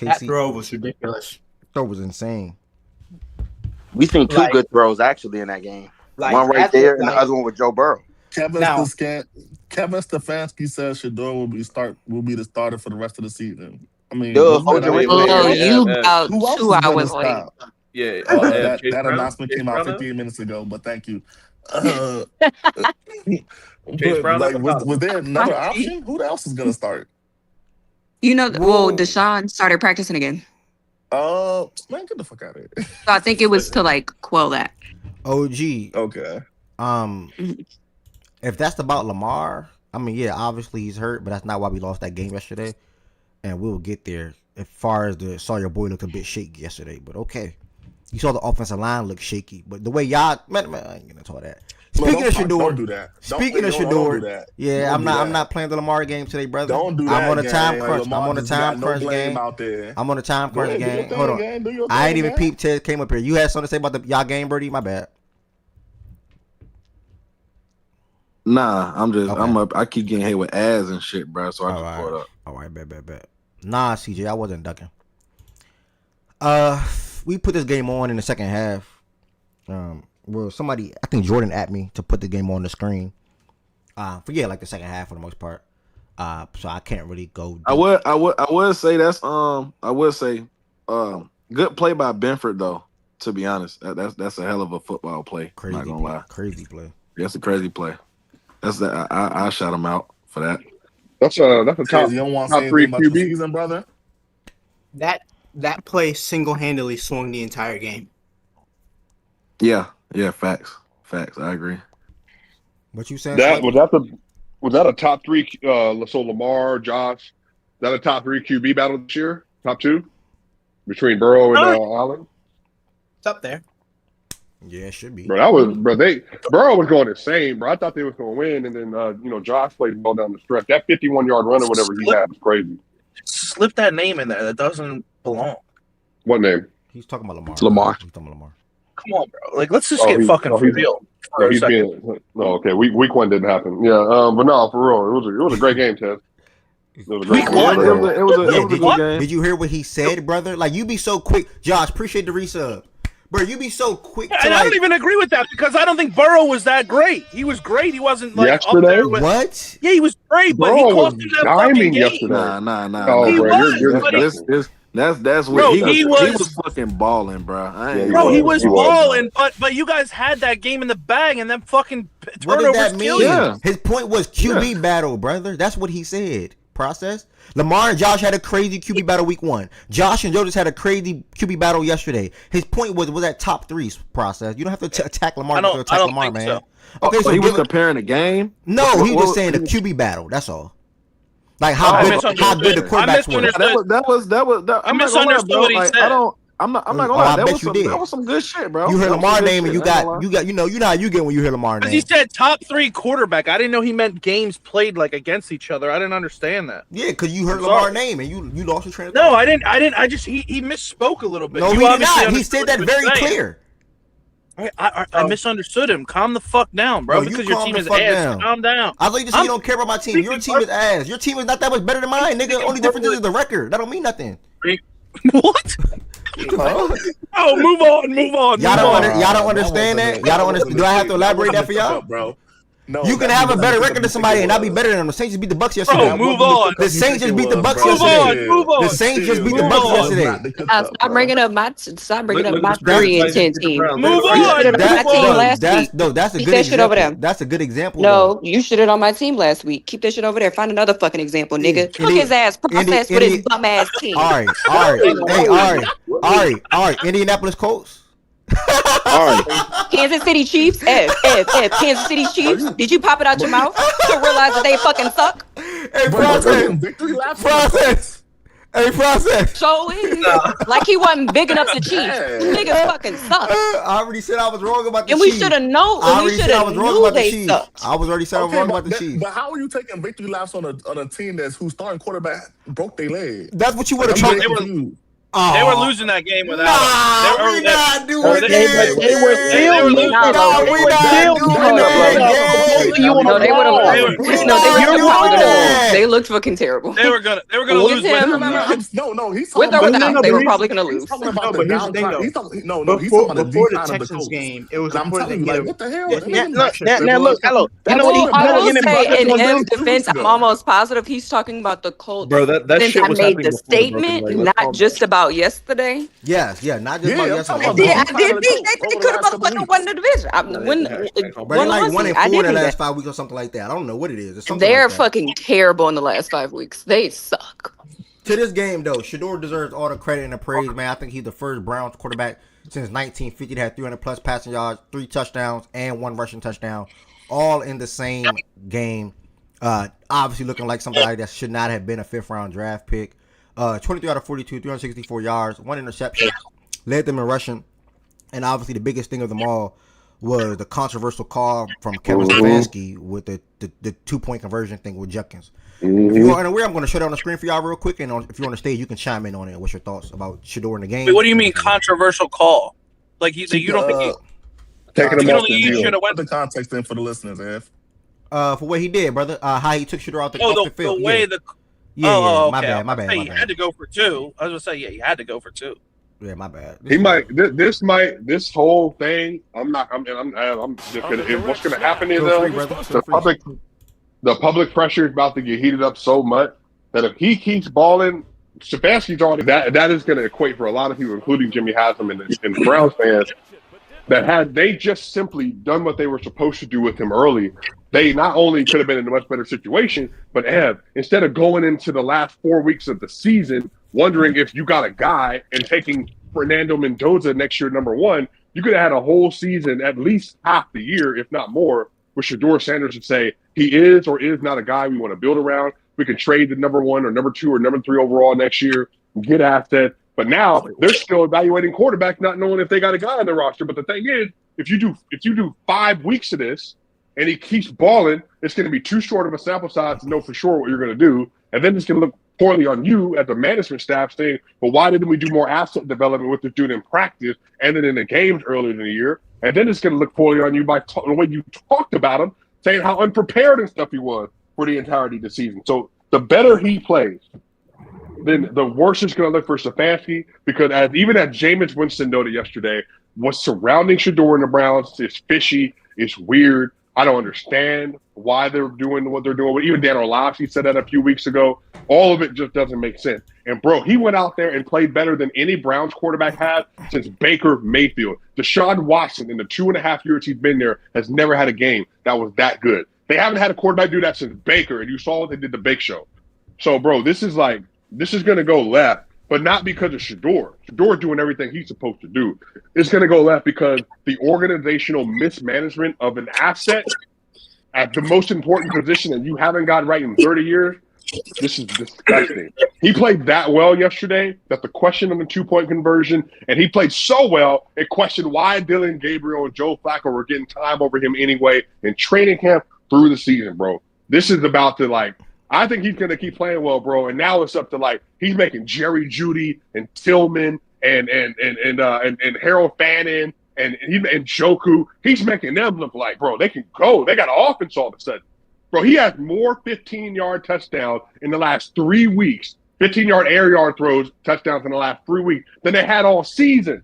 That KC throw was ridiculous. throw was insane. We seen two Like- good throws actually in that game. Like, one right that's there, what, and the like, other one with Joe Burrow. Kevin Now- Stefanski says Shador will be the starter for the rest of the season. I mean, Duh, wasn't that hold your out wait, there? wait, Oh, you yeah. about Who else 2 is gonna hours late. stop? Yeah, That Chase Brown? announcement Chase came out Brown? 15 minutes ago, but thank you. Chase Brown? Was there another option? Who else is gonna start? You know, Whoa. well, Deshaun started practicing again. Man, get the fuck out of here. So I think it was to like quell that. OG. Okay. If that's about Lamar, I mean, yeah, obviously he's hurt, but that's not why we lost that game yesterday. And we'll get there. As far as the Sawyer boy looked a bit shaky yesterday, but okay. You saw the offensive line look shaky, but the way y'all, man, I ain't gonna talk that. Speaking of don't Shador, do that. speaking of Don't do Shador, that. yeah, Don't do I'm that. not playing the Lamar game today, brother. Don't do that. I'm on a time gang. crunch. Lamar I'm on a just got time no crunch blame game. out there. I'm on a time Go crunch ahead, do your game. thing, Hold on. gang. Do your I ain't thing, even gang. peeped Ted came up here. You had something to say about the y'all game, Birdie? My bad. Nah, I'm just Okay. I'm up. I keep getting hit with ads and shit, bro. So I just pulled up. All right, bet. Nah, CJ, I wasn't ducking. We put this game on in the second half. Well, somebody, I think Jordan at me to put the game on the screen. Forget like the second half for the most part. So I can't really go. Deep. I would say good play by Benford though. To be honest, that's a hell of a football play. Crazy, I'm not gonna lie. Crazy play. That's a crazy play. That's that. I shot him out for that. That's a top, You don't want to top say three anything about the QB. season, brother? That play single-handedly swung the entire game. Yeah, facts. I agree. What you saying? That Slick? was that a top three? So Lamar, Josh, is that a top three QB battle this year? Top two between Burrow and Allen. It's up there. Yeah, it should be. Bro, Burrow was going insane, bro. I thought they was going to win, and then Josh played well down the stretch. That 51-yard run or whatever he had was crazy. Slip that name in there. That doesn't belong. What name? He's talking about Lamar. It's Lamar. He's talking about Lamar. Come on, bro. Like, let's just get fucking for real. For a He's second. being okay. Week one didn't happen. Yeah, but no, for real, it was a great game, Ted. It was a great Week game. one? It was a did, good game. Did you hear what he said, brother? Like, you be so quick. Josh, appreciate the resub. Bro, you be so quick to And I like, don't even agree with that because I don't think Burrow was that great. He was great. He wasn't like up Yesterday? there with, what? Yeah, he was great, but Bro he was cost him that fucking diming game. yesterday. Nah. Oh, He bro, was, you're but disgusting. That's Bro, what he he was- was fucking balling, bro. I ain't Bro, he He was was. balling, but you guys had that game in the bag, and then fucking What did turnovers that kill mean? you. Yeah. His point was QB battle, brother. That's what he said. Process. Lamar and Josh had a crazy QB battle week one. Josh and Joe just had a crazy QB battle yesterday. His point was that top three process. You don't have to attack Lamar. I don't- to attack I don't Lamar, think man. so. Okay, so he was give it- comparing the game. no, he was What- saying the QB battle. That's all. Like I how good misunderstood. the quarterbacks were. misunderstood. That was. I I'm not gonna lie, misunderstood bro. what he Like, said. I'm not Oh, gonna I lie. bet you did. That was some good shit, bro. You heard That was Lamar some good name and shit, you I ain't gonna lie. got you know how you get when you hear Lamar Because name. he said top three quarterback. I didn't know he meant games played like against each other. I didn't understand that. Yeah, because you heard I'm Lamar sorry. name and you lost your train of No, thought. I didn't. I just he misspoke a little bit. No, You he did obviously not. He understood said that what he was very saying. clear. I misunderstood him. Calm the fuck down, bro. No, you because your calm team the is fuck ass. down. Calm down. I thought you just said you don't care about my team. Your team is ass. Your team is not that much better than mine, nigga. Only difference is the record. That don't mean nothing. What? Oh, move on. Y'all don't understand that? Y'all don't understand? Do I have to elaborate that for y'all? bro? No, You can have a better record than somebody and not be better than them. The Saints just beat the Bucks yesterday. Bro, move on. The Saints just beat the Bucks Move yesterday. on. Move on. The Saints just beat the Move Bucks on. yesterday. Stop bringing up my 3-10 team. Move You on. shit on my team last week. That's a Keep good that shit over example. there. That's a good example. No, you shitted on my team last week. Keep that shit over there. Find another fucking example, nigga. Took his ass process with his bum ass team. All right. Hey, all right. Indianapolis Colts. All right. Kansas City Chiefs. F. Kansas City Chiefs. Did you pop it out your mouth to realize that they fucking suck? Hey, process. Hey, process. So is. Like he wasn't big enough to Chiefs. Niggas fucking suck. I already said I was wrong about the And we Chiefs. should have known. I We already should said I have was wrong knew about the they Chiefs. sucked. I was already said I was wrong about the Chiefs. But how are you taking victory laps on a team whose starting quarterback broke their leg? That's what you would have I'm told. very confused. They were losing that game without Nah, him. we not doing They that. were still Nah, we not doing that game. you They on they the would wall. have. were- No, they You're looked fucking wrong. terrible. They looked fucking terrible. They were gonna With lose him, No, he's with talking or about without, they were he's- probably gonna he's lose. talking about No, the but here's the thing, downtime. though. He's talking about the Before the decline of the Texans coach. game, it was And I'm reported telling you, that like, Gil- what the hell? that- Now, that- now look, hello. You know what? Well, I will Milligan and say, Butler in gonna M's do? defense, I'm almost positive he's talking about the Colts. Bro, that Since shit I was made happening the before the broken statement, leg. Let's not calm just about yesterday. Yes, yeah, not just Yeah, about I'm yesterday. talking about I the did decline of think the they coach could over have the last couple motherfucking won the division. Bro, they like 1 and 4 I in did the think last that. 5 weeks or something like that. I don't know what it is. It's something They're like that. fucking terrible in the last 5 weeks. They suck. To this game, though, Shador deserves all the credit and the praise, man. I think he's the first Browns quarterback since 1950 to have 300-plus passing yards, 3 touchdowns, and 1 rushing touchdown, all in the same game. Obviously looking like somebody that should not have been a 5th-round draft pick. 23 out of 42, 364 yards, 1 interception, led them in rushing. And obviously the biggest thing of them all was the controversial call from Kevin Stefanski with the 2-point conversion thing with Judkins. If you are unaware, I'm going to show that on the screen for y'all real quick, and if you're on the stage, you can chime in on it. What's your thoughts about Shador in the game? Wait, what do you mean controversial call? Like you don't think he taking you him don't off think the he deal. should have went? Put the context in for the listeners, F. For what he did, brother. How he took Shador off the Oh, field. the way the yeah, my okay. bad, my bad. He had to go for 2. I was gonna say you had to go for 2. Yeah, my bad. This whole thing. I'm just gonna. What's gonna happen is Feel free, brother. Feel free. the public pressure is about to get heated up so much that if he keeps balling, Stefanski's already that is going to equate for a lot of people, including Jimmy Haslam and the Browns fans, that had they just simply done what they were supposed to do with him early, they not only could have been in a much better situation, but instead of going into the last 4 weeks of the season wondering if you got a guy and taking Fernando Mendoza next year number 1, you could have had a whole season, at least half the year, if not more, with Shador Sanders to say he is or is not a guy we want to build around. We can trade the number 1 or number 2 or number 3 overall next year, get assets. But now they're still evaluating quarterback, not knowing if they got a guy on the roster. But the thing is, if you do 5 weeks of this and he keeps balling, it's going to be too short of a sample size to know for sure what you're going to do. And then it's going to look poorly on you as the management staff saying, well, why didn't we do more asset development with this dude in practice and then in the games earlier in the year? And then it's going to look poorly on you by the way you talked about him, saying how unprepared and stuff he was for the entirety of the season. So the better he plays, then the worse it's going to look for Stefanski, because even as Jameis Winston noted yesterday, what's surrounding Shador and the Browns is fishy, it's weird. I don't understand why they're doing what they're doing. But even Dan Orlovsky said that a few weeks ago. All of it just doesn't make sense. And, bro, he went out there and played better than any Browns quarterback had since Baker Mayfield. Deshaun Watson, in the 2.5 years he's been there, has never had a game that was that good. They haven't had a quarterback do that since Baker, and you saw what they did to Bake Show. So, bro, this is going to go left, but not because of Shador. Shador's doing everything he's supposed to do. It's going to go left because the organizational mismanagement of an asset at the most important position that you haven't got right in 30 years, this is disgusting. He played that well yesterday that the question on the 2-point conversion, and he played so well, it questioned why Dylan Gabriel and Joe Flacco were getting time over him anyway in training camp through the season, bro. This is about to, I think he's going to keep playing well, bro. And now it's up to, he's making Jerry Jeudy and Tillman and Harold Fannin and Joku. He's making them look like, bro, they can go. They got an offense all of a sudden. Bro, he has more 15-yard touchdowns in the last 3 weeks, 15-yard air yard throws, touchdowns in the last 3 weeks than they had all season.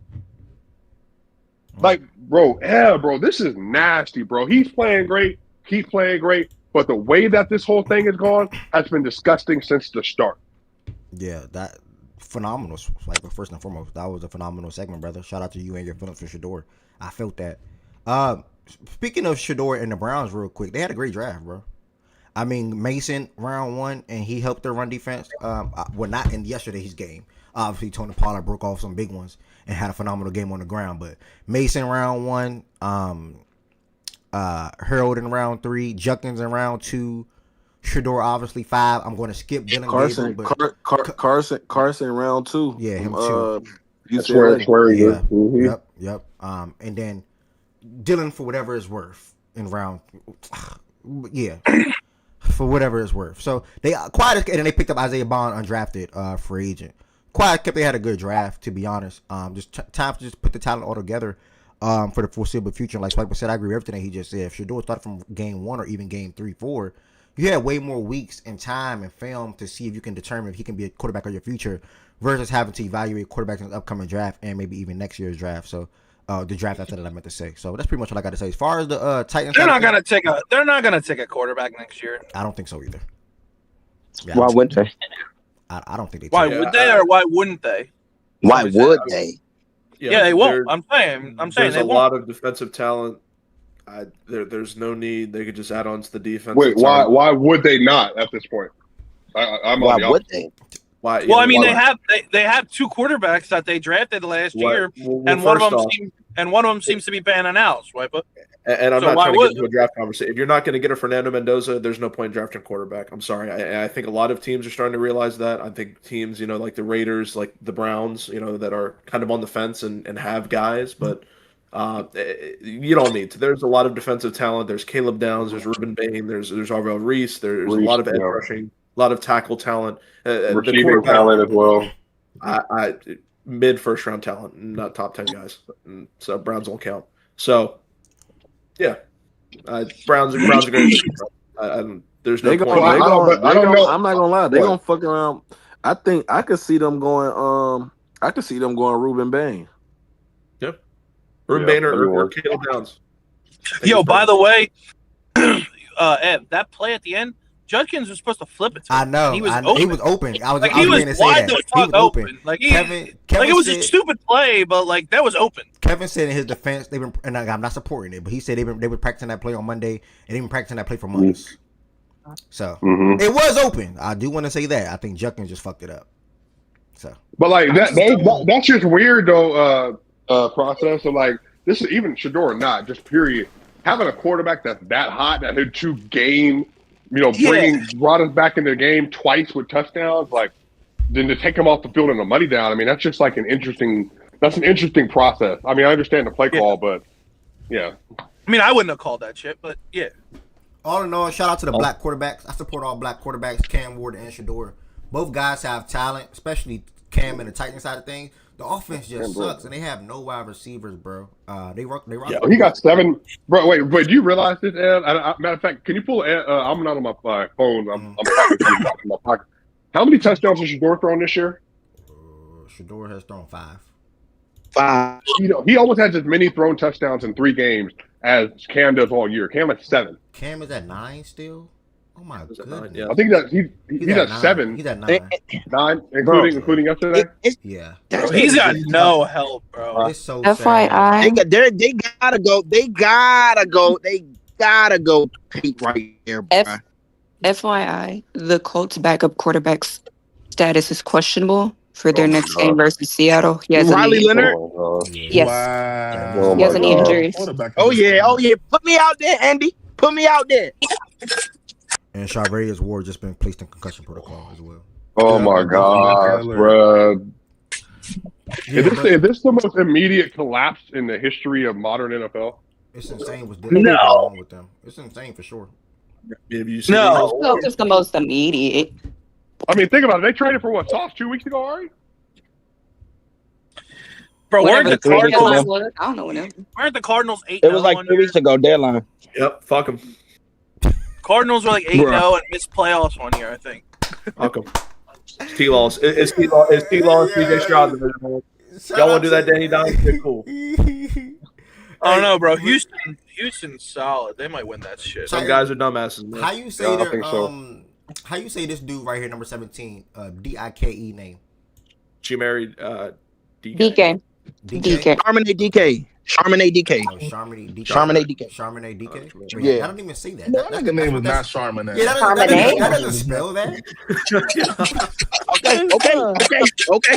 Bro, this is nasty, bro. He's playing great. He's playing great. But the way that this whole thing has gone has been disgusting since the start. Yeah, that phenomenal. First and foremost, that was a phenomenal segment, brother. Shout out to you and your feelings for Shador. I felt that. Speaking of Shador and the Browns, real quick, they had a great draft, bro. I mean, Mason round 1, and he helped their run defense. Not in yesterday's game. Obviously, Tony Pollard broke off some big ones and had a phenomenal game on the ground. But Mason round 1, Harold in round 3, Judkins in round 2, Shador obviously 5. I'm going to skip Dylan Carson, Gabriel, but Carson round 2. Yeah, him too. UCLA. Yep. And then Dylan for whatever it's worth in round. Yeah. For whatever it's worth. So they and then they picked up Isaiah Bond, undrafted free agent. Quiet kept. They had a good draft, to be honest. Just time to just put the talent all together. for the foreseeable future. Like Swiper said, I agree with everything that he just said. If Shador started from game 1 or even game 3, 4, you have way more weeks and time and film to see if you can determine if he can be a quarterback of your future versus having to evaluate quarterbacks in the upcoming draft and maybe even next year's draft. So the draft after that I meant to say. So that's pretty much what I got to say. As far as the Titans, they're not gonna take a quarterback next year. I don't think so either. Yeah, Why wouldn't they? I don't think they. Why would they, or why wouldn't they? Why would they? Yeah, they won't. I'm saying there's they a won't. lot of defensive talent. There's no need. They could just add on to the defense. Wait, why would they not at this point? I'm Why on the would opposite. they? Why? Well, I mean, they have 2 quarterbacks that they drafted last year, and one of them seems to be panning out. Swiper. And I'm So not why trying to would- get into a draft conversation. If you're not going to get a Fernando Mendoza, there's no point in drafting a quarterback. I'm sorry. I think a lot of teams are starting to realize that. I think teams, like the Raiders, like the Browns, that are kind of on the fence and have guys, but you don't need to. There's a lot of defensive talent. There's Caleb Downs. There's Ruben Bain. There's Arvell Reese. There's a lot of edge rushing, a lot of tackle talent. Receiving talent as well. I mid first round talent, not top 10 guys. So Browns won't count. So yeah, Browns are going to. There's no They point. gonna, I don't know. I'm not gonna lie. They What? gonna fuck around. I think I could see them going. I could see them going Ruben Bain. Yep. Ruben Bain or Caleb Downs. Yo, by the way, Ed, that play at the end, Judkins was supposed to flip it. I know. He was He open. was open. I was He going to was say wide that. the He fuck was open. open. Like Kevin it was a said- stupid play, but like that was open. Kevin said in his defense, they've been, and I'm not supporting it, but he said they were practicing that play on Monday, and they've been practicing that play for months. So it was open. I do want to say that. I think Judkins just fucked it up. So, But like that's just weird though. Process. So like this is even Shador or not, just period. Having a quarterback that's that hot that had 2 game, brought us back into the game twice with touchdowns, like then to take him off the field and the money down. I mean, that's just like an interesting process. I mean, I understand the play call, but yeah. I mean, I wouldn't have called that shit, but yeah. all in all, shout out to the black quarterbacks. I support all black quarterbacks, Cam Ward and Shador. Both guys have talent, especially Cam and the Titans side of things. The offense just sucks, and they have no wide receivers, bro. They rock. Yeah, he got 7. Bro, wait, do you realize this, Ed? Matter of fact, can you pull? I'm not on my phone. I'm talking to you in my pocket. How many touchdowns has Shador thrown this year? Shador has thrown 5. 5. He almost has as many thrown touchdowns in 3 games as Cam does all year. Cam has 7. Cam is at 9 still. Oh my goodness. Yeah. I think that he's at 9. 7. He's at 9. 9, including yesterday. Yeah. He's got no help, bro. It's so FYI. They gotta go. They gotta go Pete right there, bro. FYI, the Colts' backup quarterback's status is questionable for their next game versus Seattle. He has Riley Leonard. Yes. Wow. He has any injuries. Oh yeah. Put me out there, Andy. Put me out there. And Charvarius Ward just been placed in concussion protocol as well. Oh my gosh, bro. Is this the most immediate collapse in the history of modern NFL? It's insane what's going on with them. It's insane for sure. No. No, it's the most immediate. I mean, think about it. They traded for what? Sauce 2 weeks ago already? Bro, Whatever weren't the the deadline Cardinals? was, I don't know when Weren't the Cardinals 8-0? It was like 3 weeks ago, deadline. Yep, fuck them. Cardinals were like 8-0 and missed playoffs one year, I think. Fuck them. T-Law. It's T-Law and CJ Stroud. Y'all want to do that, Danny Dimes? They're cool. I don't know, bro. Houston's solid. They might win that shit. Some guys are dumbasses, man. How you say how you say this dude right here, number 17, DIKE name? She married DK. Charmaine DK. Charmaine DK. Oh, Charmaine DK. Charmaine DK. Charmaine DK? Yeah. I don't even see that. That nigga name is not Charmaine. Yeah, that doesn't spell that. Okay.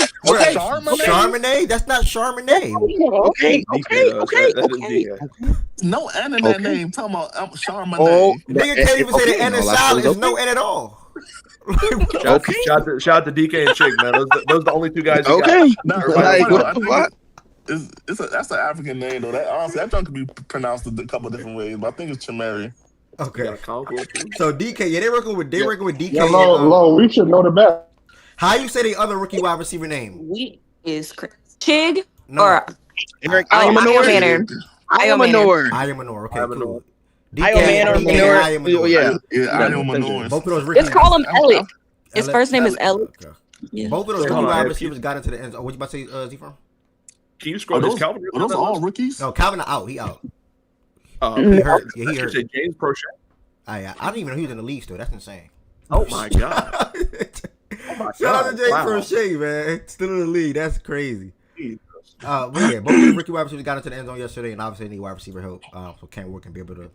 Charmaine? That's not Charmaine. Okay. No N in that name. Talking about Charmaine. Oh, nigga can't even say the N is silent. There's no N at all. Shout out to DK and Chick, man. Those are the only 2 guys. Okay. That's an African name though. Honestly, that junk can be pronounced a couple different ways, but I think it's Chamari. Okay. So DK, yeah, they're working with DK. Yeah, Lo, we should know the best. How you say the other rookie wide receiver name? Chig or Eric Oh, Aymanor. Manor. Aymanor. Aymanor. Okay, cool. Manor. Yeah. Both of those Let's rookies. call him Elliot. His first name is Elliot. Okay. Yeah. Both of those Hold rookie on, wide Eric. receivers got into the end zone. What you about to say, Z from? Can you scroll? Is Calvin Are those all rookies? No, Calvin out. He out. He hurt. Yeah, he hurt. Say James Prochet. I don't even know he was in the league still. That's insane. Oh my god. Shout out to James Wow. Prochet, man. Still in the league. That's crazy. But yeah, both of the rookie wide receivers got into the end zone yesterday, and obviously they need wide receiver help. So Cam Ward can be able to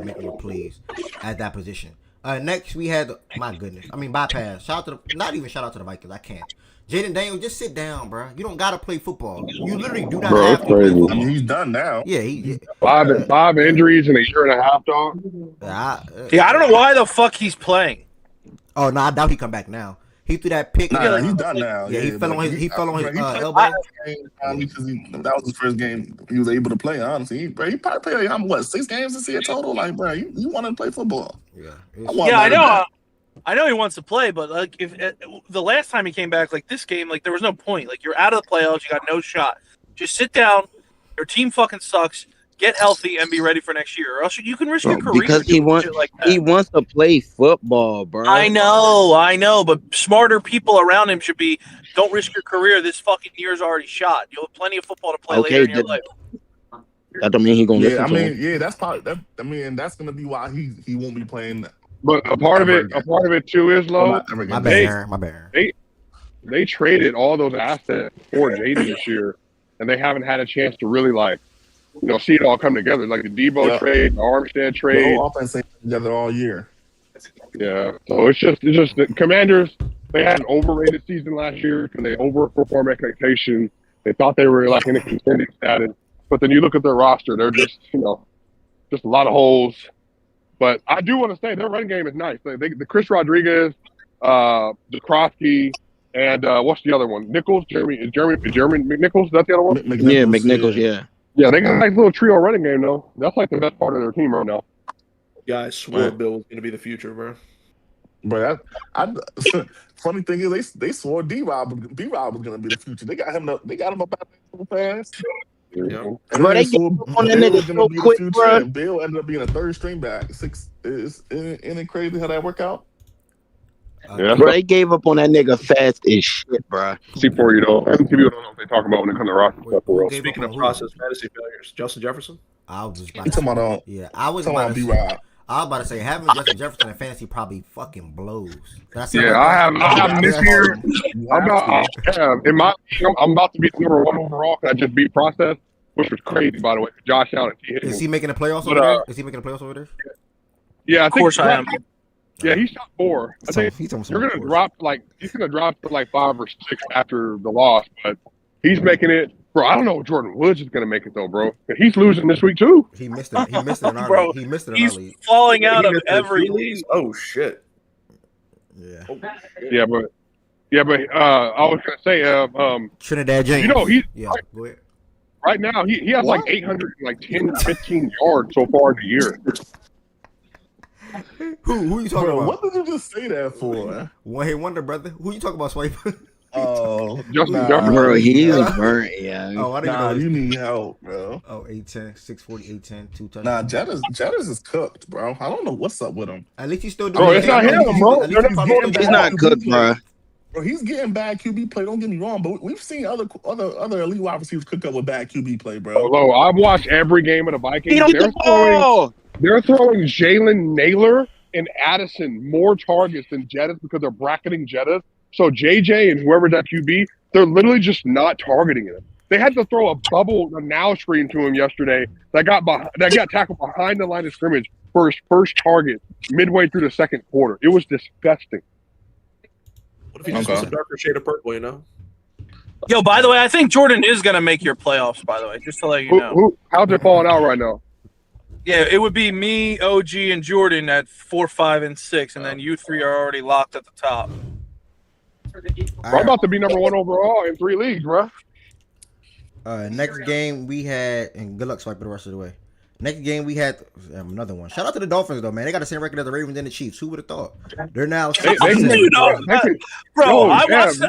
make more plays at that position. Next we had my goodness. I mean bypass. Shout out to not even shout out to the Vikings. I can't. Jaden Daniels, just sit down, bro. You don't gotta play football. You literally do not have to play football. I mean, he's done now. Yeah, Five injuries in a year and a half, dog. Yeah, I don't know why the fuck he's playing. Oh no, I doubt he come back now. He threw that pick. Nah, he's done now. Yeah, he fell on his played elbow. because that was his first game he was able to play. Honestly, he probably played 6 games this year total. Like, bro, you want to play football? Yeah, I know. I know he wants to play, but like if the last time he came back, like this game, like there was no point. Like you're out of the playoffs, you got no shot. Just sit down. Your team fucking sucks. Get healthy and be ready for next year, or else you can risk your career. Because he wants to play football, bro. I know, but smarter people around him should be. Don't risk your career. This fucking year's already shot. You'll have plenty of football to play later in your life. That don't mean he gonna listen I to mean, him. yeah, that's probably that. I mean, that's gonna be why he won't be playing. But a part of it too is low. My bad. They traded all those assets for Jaden this year, and they haven't had a chance to really see it all come together. Like the Debo trade, the Armstead The trade. whole offense ain't together all year. Yeah, so it's just the Commanders. They had an overrated season last year because they overperformed expectations. They thought they were like in a contending status, but then you look at their roster, they're just just a lot of holes. But I do want to say their running game is nice. The Chris Rodriguez, Jakrowski, and what's the other one? Nichols, Jeremy McNichols. Is that the other one? Yeah, McNichols. Yeah. Yeah, they got a nice little trio running game though. That's like the best part of their team right now. Yeah, I swear Bill was gonna be the future, bro. But funny thing is, they swore B-Rob was gonna be the future. They got him up so fast. Yeah. And Bro, they they gave swore up on that Bill nigga was gonna so be the quick, future, bro. and Bill ended up being a third string back. Isn't it crazy how that worked out? Yeah, Bro, they gave up on that nigga fast as shit, bro. C4, people don't know what they talk about when it comes to roster stuff for real. Speaking of process fantasy failures, Justin Jefferson. I was just You talking about I was talking about about to say, B-Rob. I was about to say having Justin Jefferson in fantasy probably fucking blows. Yeah, I have him this year. I'm about to be number 1 overall because I just beat process, which was crazy, by the way. Josh Allen. Is he making the playoffs over there? Is he making the playoffs over there? Yeah, I think. Of course I am. Yeah, he shot 4. I think he's you're gonna drop he's gonna drop to 5 or 6 after the loss, but he's making it. Bro, I don't know if Jordan Woods is gonna make it though, bro. He's losing this week too. He missed it. He missed it in our Bro, league. He missed it in our He's league. falling out He of missed every the league. Oh shit. Yeah. Yeah, but I was gonna say, Trinidad James. he's yeah. Go ahead. right now he has 810, 15 yards so far in the year. Who you talking Bro, about? what did you just say that for? One hit wonder, brother. Who you talking about, Swipe? Oh, Justin Jefferson. Bro, he's burnt, yeah. Oh, I didn't nah, know. you need help, bro. Oh, 810, 640, 810, 2 touchdowns. Nah, Jettis is cooked, bro. I don't know what's up with him. At least he's still doing Bro, it's not him, bro. He's not cooked, bro. Bro, he's getting bad QB play. Don't get me wrong, but we've seen other elite wide receivers cook up with bad QB play, bro. Although I've watched every game of the Vikings. He don't get the ball. They're throwing Jalen Naylor and Addison more targets than Jettis because they're bracketing Jettis. So JJ and whoever's at QB, they're literally just not targeting him. They had to throw a now screen to him yesterday that got tackled behind the line of scrimmage for his first target midway through the second quarter. It was disgusting. What if he just wants a darker shade of purple? Yo, by the way, I think Jordan is gonna make your playoffs. By the way, just to let you know. How's it falling out right now? Yeah, it would be me, OG, and Jordan at 4, 5, and 6, and then you 3 are already locked at the top. I'm about to be number 1 overall in 3 leagues, bro. Next game we had, and good luck swiping the rest of the way. Next game we had another one. Shout out to the Dolphins though, man. They got the same record as the Ravens and the Chiefs. Who would have thought? They're now. Bro, I watched.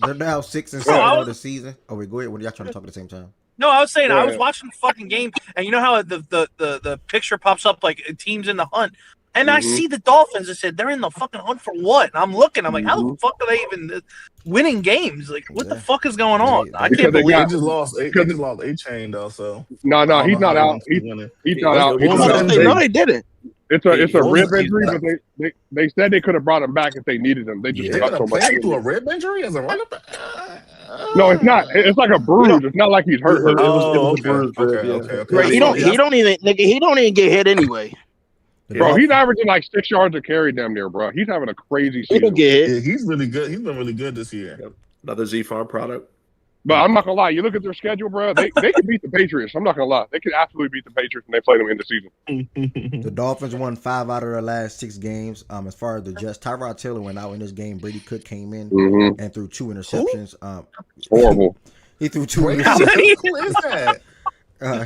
They're now 6-7 I of the season. Oh wait, go ahead. What are y'all trying to talk at the same time? No, I was saying I was Yeah. watching the fucking game, and you know how the picture pops up like teams in the hunt, and I Mhm. see the Dolphins. I said they're in the fucking hunt for what? And I'm looking. I'm like, how the fuck are they even winning games? Like, what the Yeah. fuck is going on? I Because can't they believe They it. just lost. They just lost A-Chain though. So No, I don't he's know how not they out. gonna keep winning. He's not out. What He's was not the out. injury? No, they didn't. It's a What was rib the injury, injury? but they said they could have brought him back if they needed him. They just They're got gonna so much. play him through a rib injury as a running back. No, it's not. It's like a bruise. It's not like he's hurt. It was Oh, a okay, bruised rib, okay, yeah. okay. Right, he don't even get hit anyway. The Bro, Dolphins- he's averaging like 6 yards a carry damn near, bro. He's having a crazy He don't season. get hit. Yeah, he's really good. He's been really good this year. Another Z Farm product. But I'm not gonna lie. You look at their schedule, bro. They can beat the Patriots. I'm not gonna lie. They can absolutely beat the Patriots when they play them in the season. The Dolphins won 5 out of their last 6 games. As far as the Jets, Tyrod Taylor went out in this game. Brady Cook came in Mhm. and threw 2 interceptions. Horrible. He threw 2 Wait, How interceptions. many? Who is that?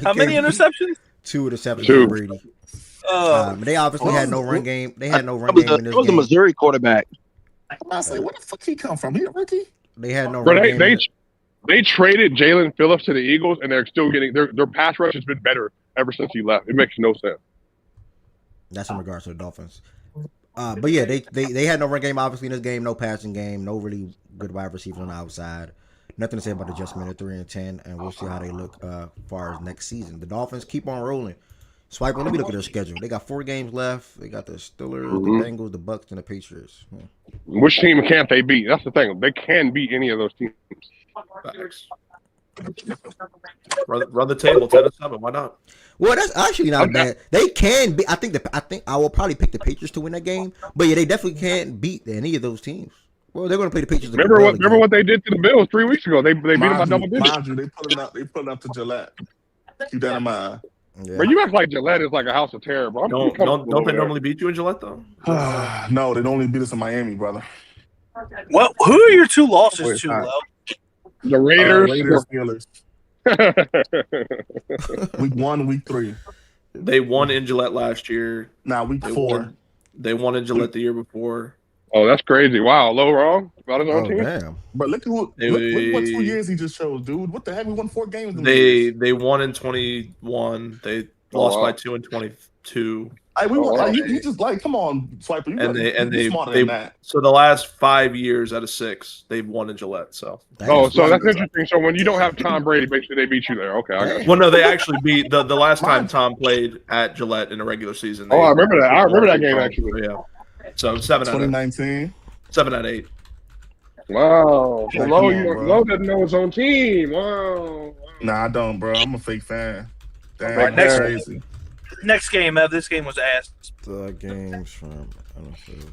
How many interceptions? 2 interceptions Two. from Brady. They obviously had no run game. They had no run That was game the, in this that was the game. Missouri quarterback. I say, where the fuck he come from? He a rookie? They had no Bro, run they game. they, they traded Jalen Phillips to the Eagles, and they're still getting their pass rush has been better ever since he left. It makes no sense. That's in regards to the Dolphins. But yeah, they had no run game obviously in this game, no passing game, no really good wide receivers on the outside. Nothing to say about the adjustment at 3-10, and we'll see how they look as far as next season. The Dolphins keep on rolling. Swipe. Let me look at their schedule. They got 4 games left. They got the Steelers, Mhm. the Bengals, the Bucks, and the Patriots. Which team can't they beat? That's the thing. They can beat any of those teams. Facts. Run the table 10-7. Why not? Well, that's actually not bad. They can be. I think I will probably pick the Patriots to win that game. But yeah, they definitely can't beat any of those teams. Well, they're going to play the Patriots. Remember what they did to the Bills 3 weeks ago? They beat them by double digits. Mind you, they put it up to Gillette. Keep that in mind. Yeah. But you act like Gillette is like a house of terror, bro. Don't they normally beat you in Gillette though? No, they only beat us in Miami, brother. What? Who are your 2 losses Wait, to, hi. Lo? The Raiders. Steelers. Week 1, week 3. They won in Gillette last year. Nah, week They 4. They won in Gillette the year before. Oh, that's crazy. Wow, low wrong about his own Oh team. damn! But look at what 2 years he just chose, dude. What the heck? We won 4 games. They won in 21. They lost wow. by 2 in 22. We won. You just like, come on, Swiper. You smarter than that. So the last 5 years out of 6, they've won in Gillette. So Oh, so that's interesting. So when you don't have Tom Brady, basically they beat you there. Okay, I got you. well, no, they actually beat the last time Tom played at Gillette in a regular season. Oh, I remember that. I remember that game actually. Yeah. So 7 out of 2019. 7 out of 8. Wow. So Come Low, on, bro. Low doesn't know his own team. Wow. Nah, I don't, bro. I'm a fake fan. Damn, Right, that's next- crazy. Next game, this game was ass. The games from.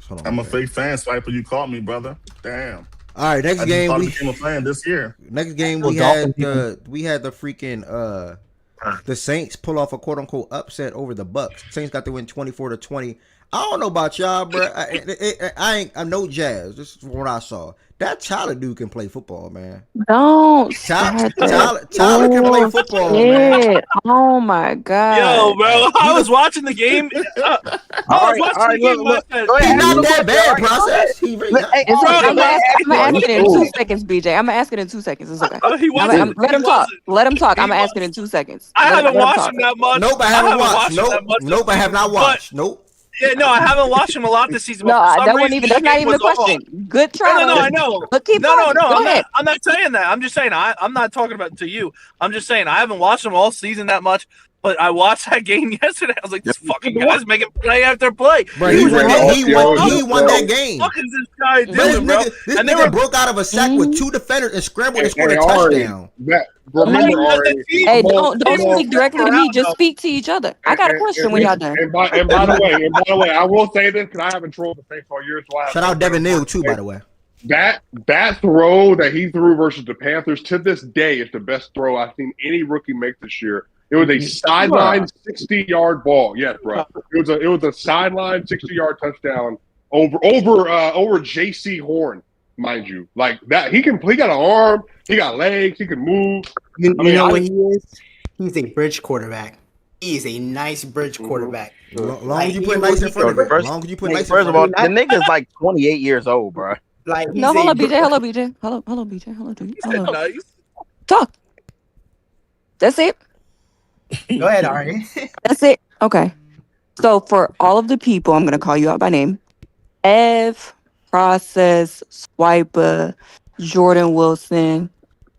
Hold on, I'm a man. fake fan, Swiper. You caught me, brother. Damn. All right, next I just game thought I we became a fan this year. next game Well, we had Dolphins we had the freaking the Saints pull off a quote unquote upset over the Bucks. Saints got to win 24-20. I don't know about y'all, bro. I'm no Jazz. This is what I saw. That Tyler dude can play football, man. Don't Tyler start that can play football, man. bullshit. Oh my god. Yo, bro, I was watching the game. I was watching the game. look. I said, Go ahead, He's not look, that bad, all right, process. He really not. Hey, It's all right, okay. I'm gonna ask it in Ooh. 2 seconds, BJ. I'm gonna ask it in 2 seconds. It's okay. he wasn't. Let him he talk. wasn't. Let him talk. I'm He gonna ask it in 2 seconds. I Let haven't him watched talk. him that much. Nope, I haven't watched. watched him that Nope, much nope, I have not but- watched. Nope. Yeah, no, I haven't watched him a lot this season. No, but for some that wasn't reason, even. That's that not game even the was off. question. Good try. No, I know. But keep No, talking. Go I'm ahead. not saying that. I'm just saying I'm not talking about to you. I'm just saying I haven't watched him all season that much. But I watched that game yesterday. I was like, this fucking guy's making play after play. Bro, he won that game. What is this guy Bro, doing, bro? This And nigga broke out of a sack with 2 defenders and scrambled and scored a touchdown. Hey, don't speak directly to me. Just speak to each other. I got a question when y'all done. And by the way, I will say this because I haven't trolled the Saints all year. So I have Shout out Devin Neal too, by the way. That throw that he threw versus the Panthers to this day is the best throw I've seen any rookie make this year. It was a sideline 60-yard ball. Yes, bro. It was a sideline 60-yard touchdown over J.C. Horn, mind you. Like that, he got an arm, he got legs, he can move. You know what he is? He's a bridge quarterback. He is a nice bridge quarterback. Long as you put nice in front of it. Long as you put nice in First front of all, of the nigga's like 28 years old, bro. Like he's No, hello, a BJ. Hello, BJ. Hello, BJ. Hello, dude. He said Hello. nice. Talk. That's it. Go ahead, Ari. That's it. Okay. So for all of the people, I'm gonna call you out by name. Ev, Process, Swiper, Jordan Wilson.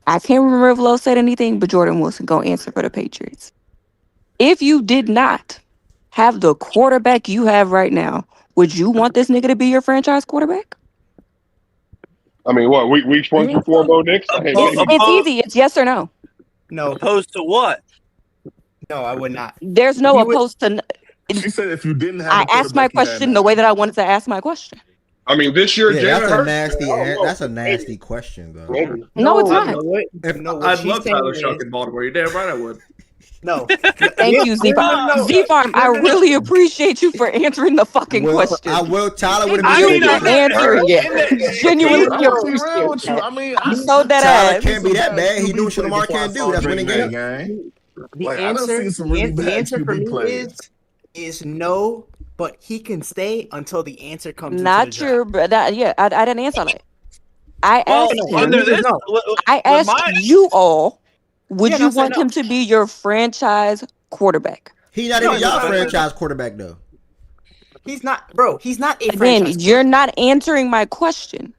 I can't remember if Lo said anything, but Jordan Wilson go answer for the Patriots. If you did not have the quarterback you have right now, would you want this nigga to be your franchise quarterback? I mean, what week 1 through 4, Bo Nix? It's easy. It's yes or no. No, Opposed to what? no, I would not. There's no He would- opposed to. She said if you didn't have, I the asked my quarterback you had question now. the way that I wanted to ask my question. I mean, this year, Yeah, Jalen that's a Hurts. nasty. I don't know. That's a nasty question, though. Maybe. No, it's not. I'd love Tyler Shuck in Baltimore. You're damn right I would. No. Thank you, Z Farm. No. Z Farm, I really appreciate you for answering the fucking Well, question. I will. Tyler would Thank have you been. for answering it. Genuinely I'm gonna be real appreciate with you. that. I mean, You know that Tyler ass. can't be that bad. He doing shit Lamar can't do. That's winning games. The Like, I done answer, seen some really the bad answer for QB me players. is no, but he can stay until the answer comes. Not into the your, but that, yeah, I didn't answer that. I Well, asked him. under this, I with asked my- you all, would Yeah, you no, say want no. him to be your franchise quarterback? He not No, even y'all no, no. franchise quarterback though. He's not, bro. He's not a Again, franchise. you're not answering my question.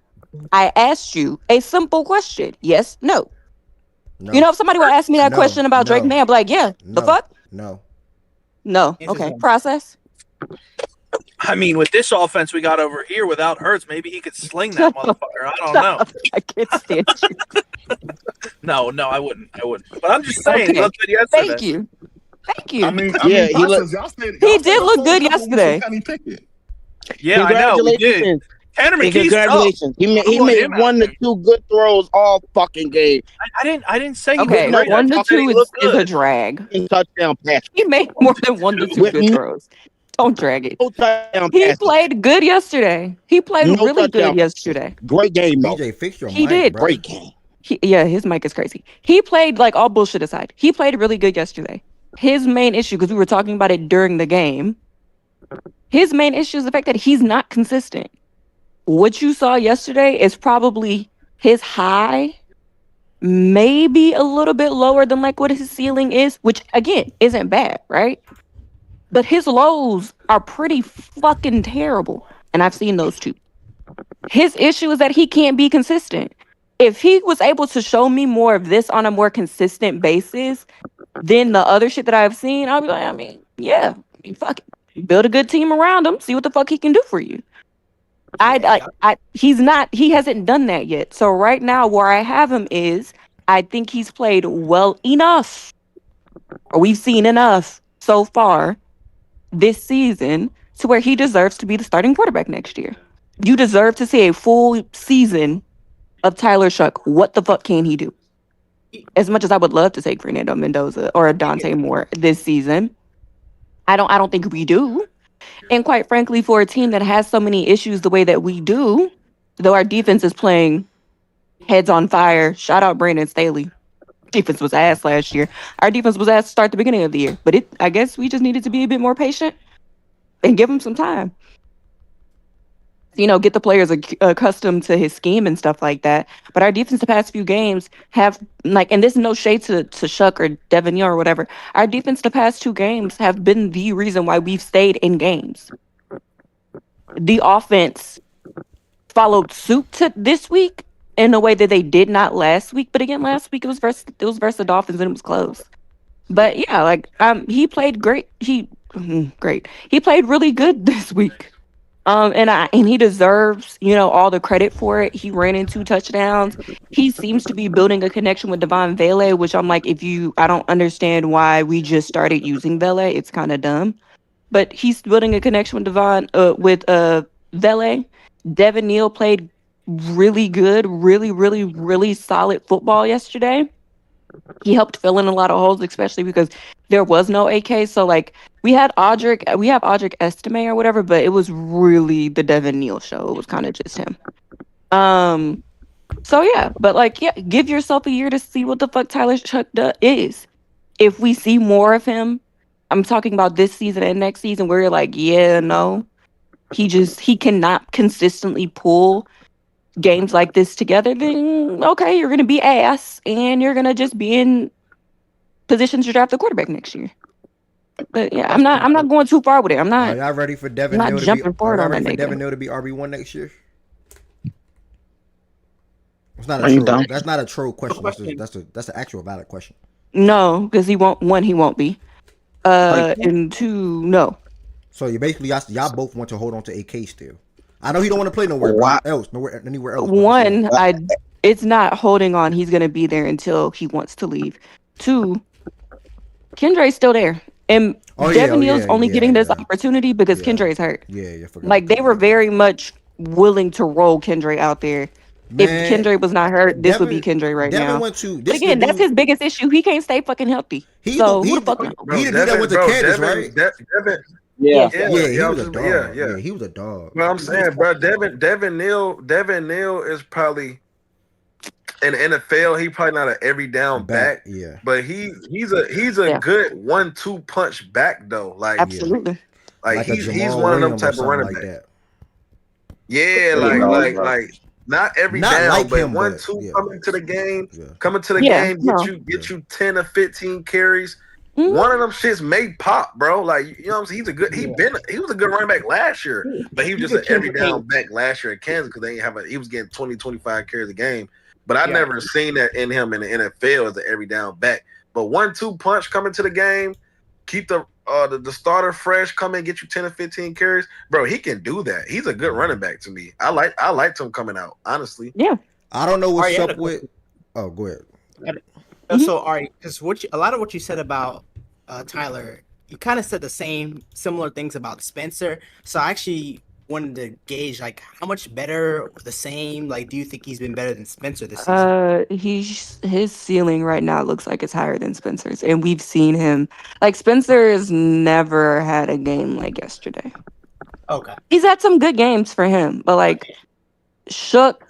I asked you a simple question. Yes, no. No. You know, if somebody would ask me that No, question about Drake no. May, I'd be like, yeah, the No. fuck? No. No. Answer's Okay, no. process. I mean, with this offense we got over here without Hurts, maybe he could sling that motherfucker. I don't know. I can't stand you. No, I wouldn't. But I'm just saying, Okay. he looked good yesterday. Thank you. Thank you. I mean, Yeah, he process, y'all said, He y'all did said look y'all good said y'all wanted yesterday. Kenny Pickett. Yeah, I know. We did. Congratulations. Tanner Hey, McKee's congratulations. He I want made him out 1 to 2 good throws all fucking game. I didn't say he Okay, was great. I 1 to just said 2 he is, looked is a good. drag. Touchdown pass. He made more than 1 to 2 With good no- throws. Don't drag it. No touchdown He passes. played good yesterday. He played No really touchdown. good yesterday. Great game, though. DJ, fix your He mic, did. bro. Great game. Yeah, his mic is crazy. He played, like, all bullshit aside. He played really good yesterday. His main issue, because we were talking about it during the game, his main issue is the fact that he's not consistent. What you saw yesterday is probably his high, maybe a little bit lower than like what his ceiling is, which again isn't bad, right? But his lows are pretty fucking terrible. And I've seen those too. His issue is that he can't be consistent. If he was able to show me more of this on a more consistent basis than the other shit that I've seen, I'll be like, I mean, yeah, fuck it. Build a good team around him, see what the fuck he can do for you. He hasn't done that yet. So right now where I have him is I think he's played well enough, or we've seen enough so far this season to where he deserves to be the starting quarterback next year. You deserve to see a full season of Tyler Shuck. What the fuck can he do? As much as I would love to take Fernando Mendoza or Dante Moore this season, I don't think we do. And quite frankly, for a team that has so many issues the way that we do, though our defense is playing heads on fire, shout out Brandon Staley. Defense was ass last year. Our defense was ass to start the beginning of the year. But I guess we just needed to be a bit more patient and give him some time. You know, get the players accustomed to his scheme and stuff like that. But our defense the past few games have, like, and this is no shade to Shuck or Devin Young or whatever. Our defense the past 2 games have been the reason why we've stayed in games. The offense followed suit to this week in a way that they did not last week. But again, last week it was versus the Dolphins and it was close. But yeah, like he played great. He played really good this week. And he deserves, all the credit for it. He ran in 2 touchdowns. He seems to be building a connection with Devon Vele, which I'm like, I don't understand why we just started using Vele. It's kind of dumb. But he's building a connection with Vele. Devin Neal played really good, really, really, really solid football yesterday. He helped fill in a lot of holes, especially because there was no AK. So like we have Audric Estime or whatever, but it was really the Devin Neal show. It was kind of just him. So yeah, but like, yeah, give yourself a year to see what the fuck Tyler Shuck is. If we see more of him, I'm talking about this season and next season where you're like, yeah, no, he cannot consistently pull games like this together, then okay, you're gonna be ass and you're gonna just be in positions to draft the quarterback next year. But yeah, I'm not going too far with it. I'm Are not y'all ready for Devin not Neal to be? jumping Are forward y'all on ready that for Devin nigga. Neal to be RB1 next year? It's not Are a you troll. dumb? That's not a troll question. Question. That's an actual valid question. No, because he won't be. Like, And two, no. So you basically y'all both want to hold on to AK still. I know he don't want to play nowhere why? else, anywhere else. But I'm saying, One, it's not holding on. He's gonna be there until he wants to leave. Two, Kendre's still there. And Devin Neal's only getting this opportunity because Kendre's hurt. Yeah, forgot. Like they were very much willing to roll Kendra out there. If Man, Kendra was not hurt, this would be Kendra right Devin now. went to But this. again, that's his biggest issue. He can't stay fucking healthy. So who the fuck knows? Bro, He the dude that went to Kansas, right? Devin, Yeah. He was a yeah, dog. yeah. He was a dog. Well, I'm saying, bro, Devin Neal is probably in the NFL. He probably not an every down back. Yeah, but he's a good 1-2 punch back though. Like absolutely. Like a he's Jamal one of them Williams type or of something running like back. that. Yeah, like not every Not down, like but him, 1-2 yeah. coming to the game, Yeah, get no. you 10 or 15 carries. Mhm. One of them shits may pop, bro. Like you know what I'm saying? He's a good he was a good running back last year, but he was just an every down back last year at Kansas because they ain't he was getting 20-25 carries a game. But I never seen that in him in the NFL as an every down back. But 1-2 punch coming to the game, keep the starter fresh, come and get you 10 or 15 carries. Bro, he can do that. He's a good running back to me. I liked him coming out, honestly. Yeah. I don't know what's Alright, up with. Oh, go ahead. So, Ari, because a lot of what you said about Tyler, you kind of said the similar things about Spencer. So I actually wanted to gauge like how much better or the same. Like, do you think he's been better than Spencer this season? His ceiling right now looks like it's higher than Spencer's, and we've seen him. Like Spencer's never had a game like yesterday. Okay. He's had some good games for him, but like Shook,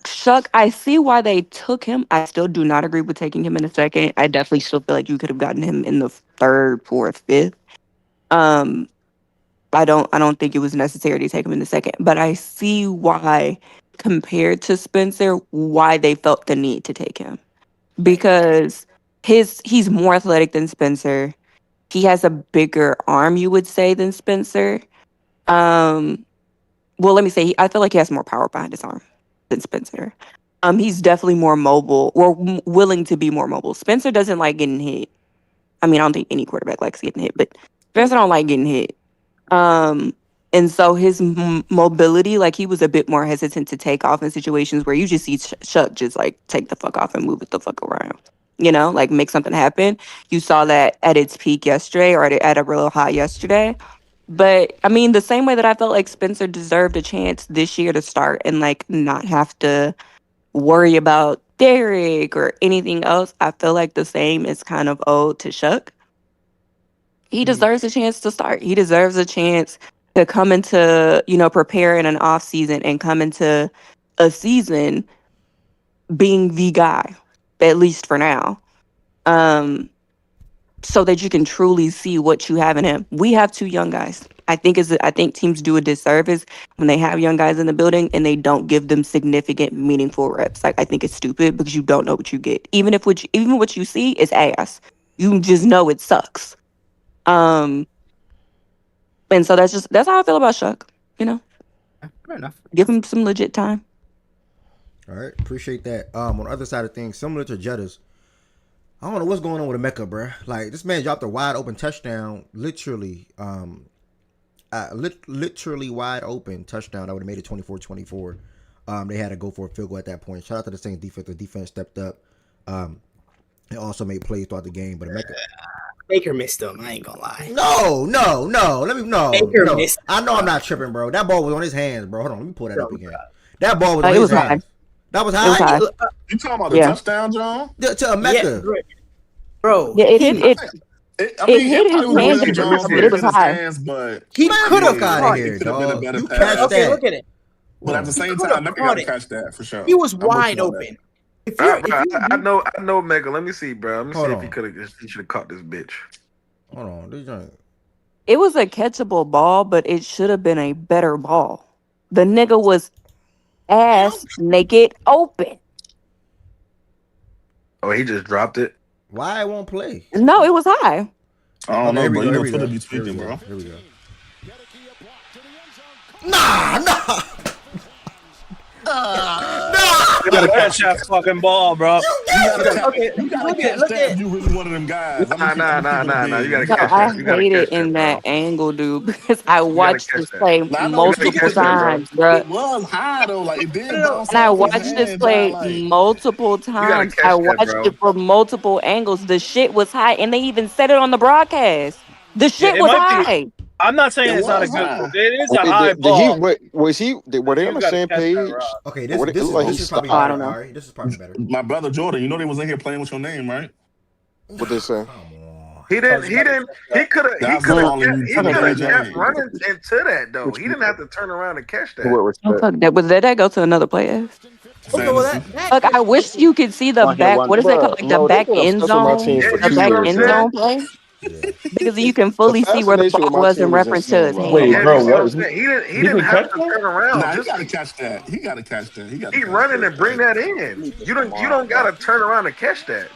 I see why they took him. I still do not agree with taking him in the second. I definitely still feel like you could have gotten him in the third, fourth, fifth. I don't think it was necessary to take him in the second, but I see why, compared to Spencer, why they felt the need to take him. Because he's more athletic than Spencer. He has a bigger arm, you would say, than Spencer. Well, let me say, I feel like he has more power behind his arm than Spencer. He's definitely more mobile, or willing to be more mobile. Spencer doesn't like getting hit. I mean, I don't think any quarterback likes getting hit, but Spencer don't like getting hit. And so his mobility, like he was a bit more hesitant to take off in situations where you just see Chuck just like take the fuck off and move it the fuck around, you know, like make something happen. You saw that at its peak yesterday, or at a real high yesterday. But I mean, the same way that I felt like Spencer deserved a chance this year to start and like not have to worry about Derek or anything else, I feel like the same is kind of owed to Chuck. He deserves a chance to start. He deserves a chance to come into, prepare in an off season and come into a season being the guy, at least for now. So that you can truly see what you have in him. We have two young guys. I think teams do a disservice when they have young guys in the building and they don't give them significant, meaningful reps. Like I think it's stupid because you don't know what you get. Even what you see is ass. You just know it sucks. And so that's how I feel about Chuck. Fair enough. Give him some legit time. All right, appreciate that. On the other side of things, similar to Jettas, I don't know what's going on with Emeka, bro. Like this man dropped a wide open touchdown, literally wide open touchdown that would have made it 24-24. They had to go for a field goal at that point. Shout out to the Saints defense. The defense stepped up. They also made plays throughout the game, but Emeka. Baker missed him. I ain't gonna lie. No. Baker missed. I know I'm not tripping, bro. That ball was on his hands, bro. Hold on, let me pull that up again. That ball was on It his was hands. high. That was It was high. high. You talking about the Yeah. touchdown, John? To Emeka. Yeah, bro. Yeah, it hit. I It mean, hit it his probably hands, was Jones, but it was his high. hands, but He could have Fuck caught out of it. here, It could have been a dog. better You pass. catch Okay, that. look at it. But at the same could've time, Mecca got caught to it. catch that for sure. He was I'm with wide you on that. open. If you're, I know Mega. Let me see, bro. Let me Hold see on. if he should have caught this bitch. Hold on. This joint. It was a catchable ball, but it should have been a better ball. The nigga was ass naked open. Oh, he just dropped it. Why it won't play? No, it was high. I don't know, Here we bro. go, You here know we Twitter go, be here we tweaking, go, bro. Here we go. Nah. You gotta catch that fucking ball, bro. Okay, you gotta catch that if you really one of them guys. Nah. You gotta No, catch I that. You gotta hate catch it in that bro. angle, dude, because I watched catch this that. play Nah, I know, multiple catch that, bro. times, bro. It was high though, like it did bounce And I off his watched this hand, play dog, like. multiple times. catch I that, watched bro. it from multiple angles. The shit was high, and they even said it on the broadcast. The shit it was might be- high. I'm not saying It it's not a was good. high. It is a high Did he? ball. Were they on You the gotta same catch that page? rock. Okay, What this it looked like is he probably stopped. I better. don't know. Ari. This is probably better. My brother Jordan, you know they was in here playing with your name, right? What they say? Come on. He could have That's all you kept did. running into that though. He didn't have to turn around and catch that. What Oh, respect? fuck that. Did that go to another player? Okay, well, Look, I wish you could see the One hit back. wonder. What is that called? Bruh, Like the no, back they've been end obsessed with my zone? team Yeah, for The you back see what I'm end saying? zone play? Yeah. Because you can The fully see where the fascination ball with my was in team is reference to his insane, bro. hand. Wait, Yeah, bro, you see what I'm what? saying? He didn't can have catch to that? turn around. Nah, he Just gotta catch that. He gotta catch that. He gotta keep catch running that. and bring that in. You don't gotta turn around and catch that.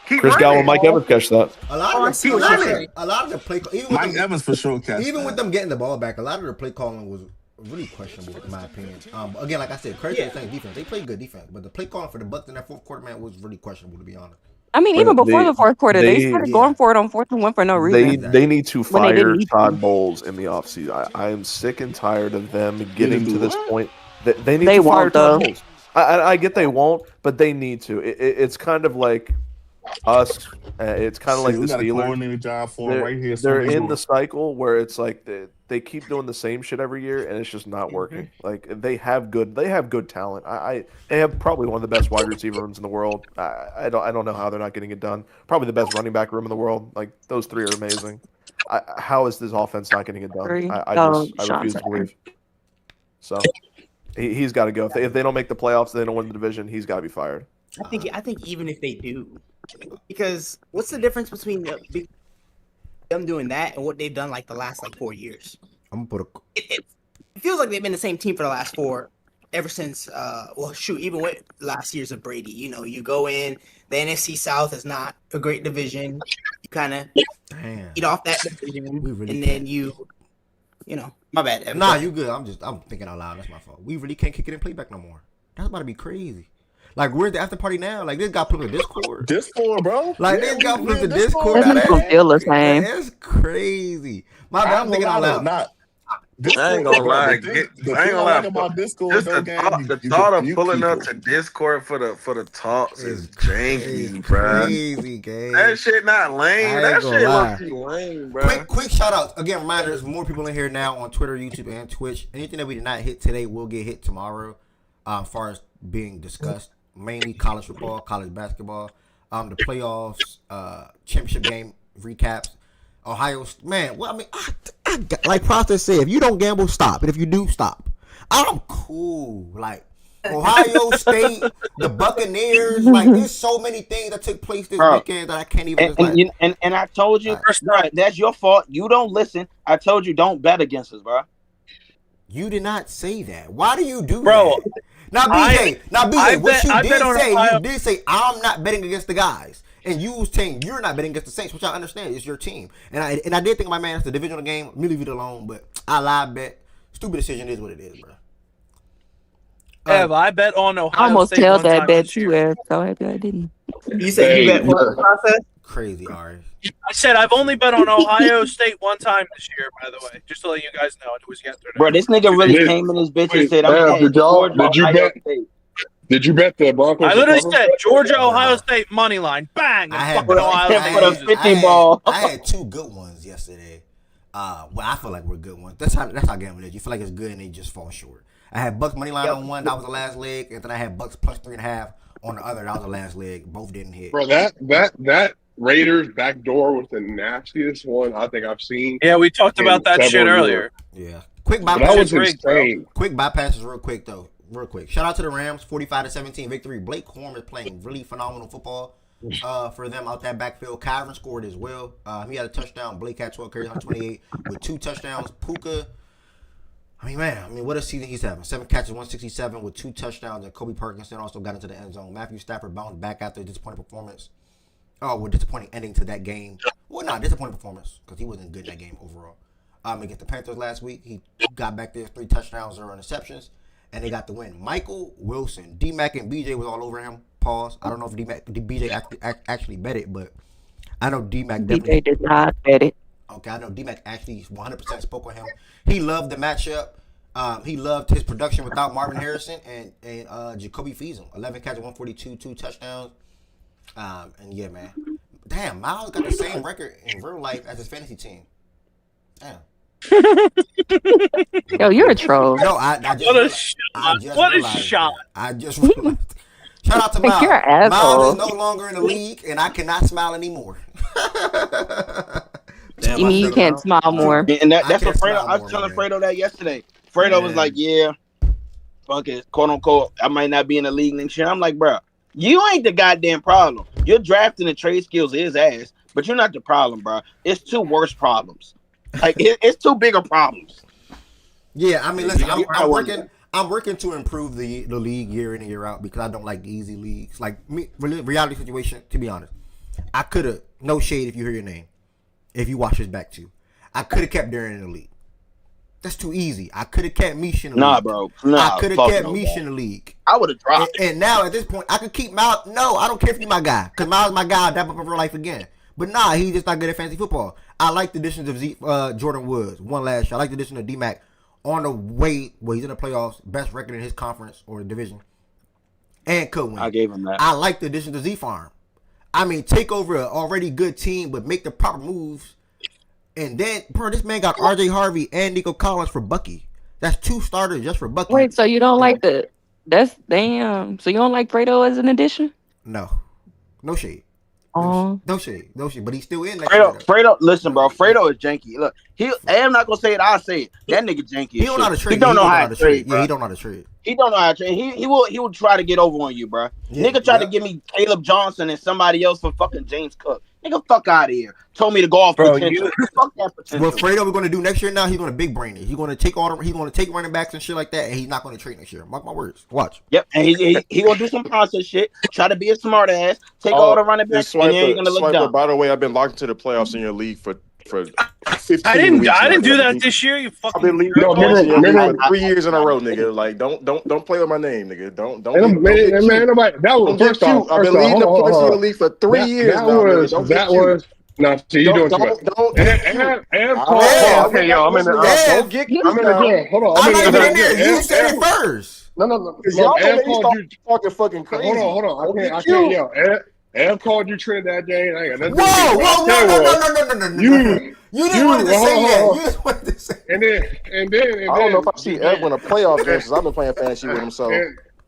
Keep Chris running. Gallo, Mike Evans catch that. A lot Oh, I of see the, a what lot you're of, saying. a lot of the play, even with Mike them, Evans for sure catch even that. with them getting the ball back, a lot of the play calling was really questionable in my opinion. Again, like I said, credit to the Saints defense. They played good defense, but the play calling for the Bucks in that fourth quarter, man, was really questionable to be honest. I mean, even before the fourth quarter, they started going for it on 4th and 1 for no reason. They need to When they didn't fire need Todd to. Bowles in the offseason. I am sick and tired of them Need getting to to do this what? point. They need They to fire won't, Todd though. Bowles. I get they won't, but they need to. It's kind of like us. It's kind of like Shit, the we got a Steelers. coordinated job for him They're, right here. they're so in the cycle where it's like they keep doing the same shit every year, and it's just not working. Like they have good talent. They have probably one of the best wide receiver rooms in the world. I don't know how they're not getting it done. Probably the best running back room in the world. Like those three are amazing. How is this offense not getting it done? Three. I Oh, refuse to Sean, believe. So he's got to go. If they don't make the playoffs, they don't win the division. He's got to be fired. I think even if they do, because what's the difference between them doing that and what they've done like the last 4 years? I'm gonna put It feels like they've been the same team for the last 4, ever since. Even with last year's of Brady. You know, you go in, the NFC South is not a great division. You kind of eat off that division, really and then you know, my bad. Evan. Nah, you good. I'm thinking out loud. That's my fault. We really can't kick it in playback no more. That's about to be crazy. Like, where's the after party now? Like, this got put in Discord. Discord, bro. Like, Yeah, this got we put in in Discord. Discord. Doesn't even feel the same. That's crazy. My bad. I'm thinking out loud. I ain't gonna lie. I ain't gonna lie. About Discord, Just though, the gang, thought of you pulling up people. to Discord for the talks is janky, It's bro. crazy, gang. That shit not lame. I ain't That gonna shit lie. look lame, bro. Quick shout outs. Again, reminder, there's more people in here now on Twitter, YouTube, and Twitch. Anything that we did not hit today will get hit tomorrow. As far as being discussed, mainly college football, college basketball, the playoffs, championship game recaps. Ohio, man, well, I mean, I like Process said, if you don't gamble, stop. And if you do, stop. I'm cool. Like, Ohio State, the Buccaneers, like, there's so many things that took place this weekend that I can't even. And I told you, bro, that's your fault. You don't listen. I told you, don't bet against us, bro. You did not say that. Why do you do Bro, that? Now, BJ, what you did say, I'm not betting against the guys. And you was saying you're not betting against the Saints, which I understand. It's your team. And I did think, my man, it's the divisional game. Let me leave it alone. But I live bet. Stupid decision is what it is, bro. Ev, I bet on Ohio I almost State held one that time bet this too, year. Ev. So happy I didn't. You said you bet for the process? Crazy, Ari. I said I've only bet on Ohio State one time this year, by the way, just to let you guys know. It was yesterday. Bro, this nigga really came in this bitch and said, I'm Did you bet the Broncos? I literally said Georgia, Ohio State money line, bang, and fucking Ohio State. I had two good ones yesterday. Well, I feel like we're good ones. That's how gambling is. You feel like it's good and they just fall short. I had Bucks money line on one, that was the last leg, and then I had Bucks plus 3.5 on the other, that was the last leg. Both didn't hit. Bro, that Raiders backdoor was the nastiest one I think I've seen. Yeah, we talked about that shit several earlier. Yeah. Quick That bypass. was insane. Quick bypasses real quick, though. Real quick. Shout out to the Rams, 45-17 victory. Blake Corum is playing really phenomenal football for them out that backfield. Kyron scored as well. He had a touchdown. Blake had 12 carries on 28 with 2 touchdowns. Puka, I mean, man, what a season he's having. 7 catches, 167 with 2 touchdowns, and Kobe Parkinson also got into the end zone. Matthew Stafford bounced back after a disappointing performance. Oh, well, disappointing ending to that game. Well, not disappointing performance because he wasn't good in that game overall. Against the Panthers last week, he got back there 3 touchdowns, 0 interceptions, and they got the win. Michael Wilson, D-Mac and BJ was all over him. Pause. I don't know if BJ actually bet it, but I know D-Mac definitely BJ did not bet it. Okay, I know D-Mac actually 100% spoke on him. He loved the matchup. He loved his production without Marvin Harrison and Jacoby Feasel. 11 catches, 142, 2 touchdowns. And yeah, man. Damn, Miles got the same record in real life as his fantasy team. Damn. Yo, you're a troll. No, I just What a realized shot. that. I just realized. Shout out to Like, Miles. you're an Miles asshole. is no longer in the league, and I cannot smile anymore. Damn, You I mean you feel can't it, smile more? And I that's what can't Fredo. smile I was more, telling man. Fredo that yesterday. Fredo was like, "Yeah, fuck it, quote unquote. I might not be in the league next year." I'm like, bro, you ain't the goddamn problem. Your drafting and trade skills is ass, but you're not the problem, bro. It's 2 worse problems. Like it's 2 bigger problems. Yeah, I mean, listen, You I'm want working. I'm working to improve the league year in and year out because I don't like the easy leagues. Like me, reality situation. To be honest, I could have no shade if you hear your name, if you watch this back too. I could have kept Darren in the league. That's too easy. I could have kept Mish in the Nah, league. bro. Nah, I could have fuck kept no, Mish bro. in the league. I would have dropped. And now at this point, I could keep Miles. No, I don't care if he's my guy because Miles is my guy. I'll dap up in real life again. But nah, he's just not good at fantasy football. I like the additions of Jordan Woods. One last shot. I like the addition of D-Mac on the way where he's in the playoffs, best record in his conference or division, and could win. I gave him that. I like the addition to Z-Farm. I mean, take over an already good team, but make the proper moves. And then, bro, this man got R.J. Harvey and Nico Collins for Bucky. That's 2 starters just for Bucky. Wait, so you don't like the? That's damn. So you don't like Fredo as an addition? No. No shade. Oh, No shade. No shade. But he's still in next year. Fredo, listen, bro. Fredo is janky. Look, I'm not gonna say it. I'll say it. That nigga janky. He don't know how to trade. He don't know how to trade. Yeah, he don't know how to trade. He don't know how to trade. He will try to get over on you, bro. Yeah, Nigga tried to give me Caleb Johnson and somebody else for fucking James Cook. Nigga, fuck out of here. Told me to go off potential. Fuck that potential. What Fredo we're gonna do next year now, he's gonna big brain it. He's gonna take running backs and shit like that, and he's not gonna trade next year. Mark my words. Watch. Yep, and he gonna do some process shit. Try to be a smart ass. Take all the running backs, and then you're gonna look dumb. By the way, I've been locked into the playoffs in your league for 15 I didn't weeks do now. that this year. You I've fucking. been leading No, for 3 years in a row, nigga. Like, don't play with my name, nigga. Don't get cute. That was Don't get cute. I've been leading the points in your league for 3 years now. nigga. Don't get cute. No, see, you doing too much. And Paul, okay, yo, I'm in the. Don't get cute. I'm in the game. Hold on, I'm not even in game. there. You said it first. No. Y'all Ed niggas called you. fucking crazy. Hold on. I can't yell. Ed called you Trinidad Jane. I ain't got nothing to do with it. No. You didn't want to say that. You just wanted to say. And then. I don't know if I see Ed win a playoff game because I've been playing fantasy with him. So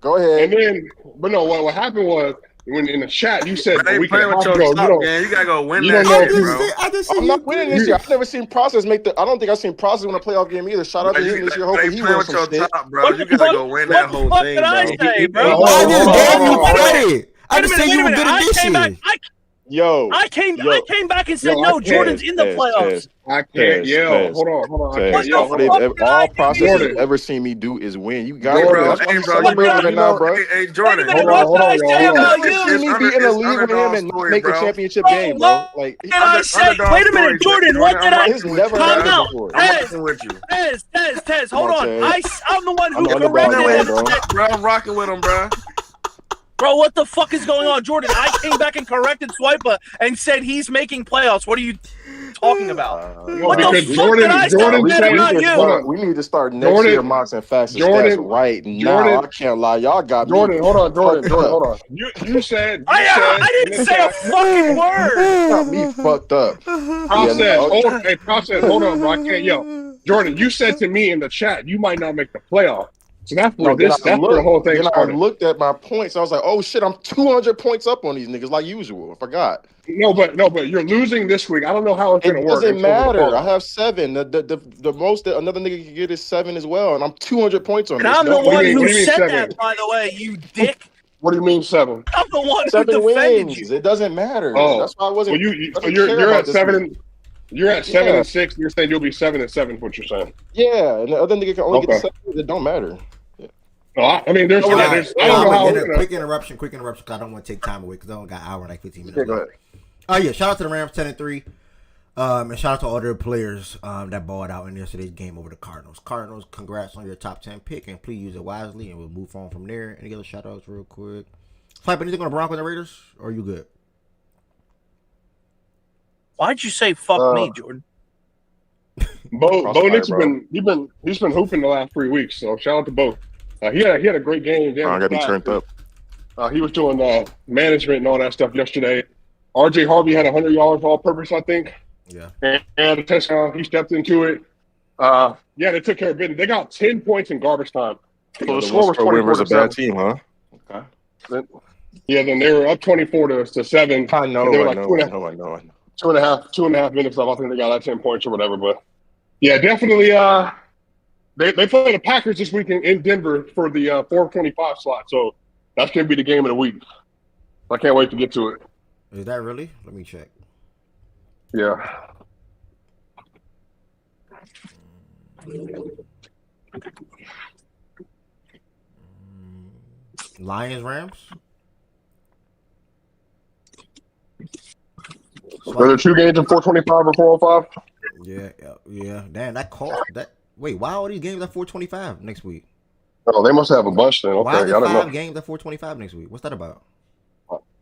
go ahead. And then, but no, what happened was when in the chat you said I ain't playing with your stuff, man. You gotta go win that shit, bro. I'm not winning this year. I've never seen Process make the. I don't think I've seen Process win a playoff game either. Shout out to him this year. Hopefully he wins some shit. Bro, you gotta go win that whole thing, bro. I say, bro? I just gave you credit. I just said you were good addition. I came back and said, no, Jordan's in the playoffs. I can't yell. Hold on. I can't yell. All Process has ever seen me do is win. You got Hey, it, bro, right now, bro. Hey, Jordan. Hold on. You see me be in the league with him and not make a championship game, bro. Like, Wait a minute, Jordan. What did I? It's never Time happened out. before. Tez, hold on. I'm the one who I'm the underdog, corrected bro. it. Bro, I'm rocking with him, bro. Bro, what the fuck is going on, Jordan? I came back and corrected Swiper and said he's making playoffs. What are you talking about? What the fuck did I say about you? We need to start next year mocks and facts and stats right now. I can't lie. Y'all got me. Jordan, hold on. You said I didn't say a fucking word. Got me fucked up. Process, hold on, bro. I can't yell. Jordan, you said to me in the chat you might not make the playoff. So that's where where the whole thing started. I looked at my points. I was like, oh shit, I'm 200 points up on these niggas like usual. I forgot. No, but you're losing this week. I don't know how it's going to work. It doesn't matter. I have 7. The most that another nigga can get is 7 as well, and I'm 200 points on and this. I'm the one who said 7? that, by the way, you dick. What do you mean 7? I'm the one 7 who defended wins. you. It doesn't matter. Oh, That's why I wasn't. Well, you're at 7. You're at 7-6. You're saying you'll be 7-7. What you're saying? Yeah, and the other nigga can only get Okay. the 7. It don't matter. No, I mean, there's. All Yeah, right, there's I don't know how. quick interruption, because I don't want to take time away because I only got an hour and like 15 minutes. Go ahead. Oh yeah, shout out to the Rams 10-3. And shout out to all their players that balled out in yesterday's game over the Cardinals. Cardinals, congrats on your top 10 pick, and please use it wisely, and we'll move on from there. Any other shout outs real quick? Swipe, anything on the Broncos and Raiders, or are you good? Why'd you say fuck me, Jordan? Bo Nix has been hooping the last 3 weeks. So shout out to Bo. He had a great game. I got me turned up. He was doing management and all that stuff yesterday. RJ Harvey had 100 yards all purpose, I think. Yeah. And a touchdown. He stepped into it. Yeah, they took care of business. They got 10 points in garbage time. So the score was 24 a bad team, huh? Okay. Yeah, then they were up 24 to 7. I know. They were I like know. 2.5 minutes left. I think they got that 10 points or whatever. But yeah, definitely. They play the Packers this weekend in Denver for the 4:25 slot. So that's gonna be the game of the week. I can't wait to get to it. Is that really? Let me check. Yeah. Lions, Rams. Are there 2 games in 4:25 or 4:05? Yeah. Damn, that cost that. Wait, why are all these games at 4:25 next week? Oh, they must have a bunch then. Okay, Why is I it don't know. 5 games at 4:25 next week? What's that about?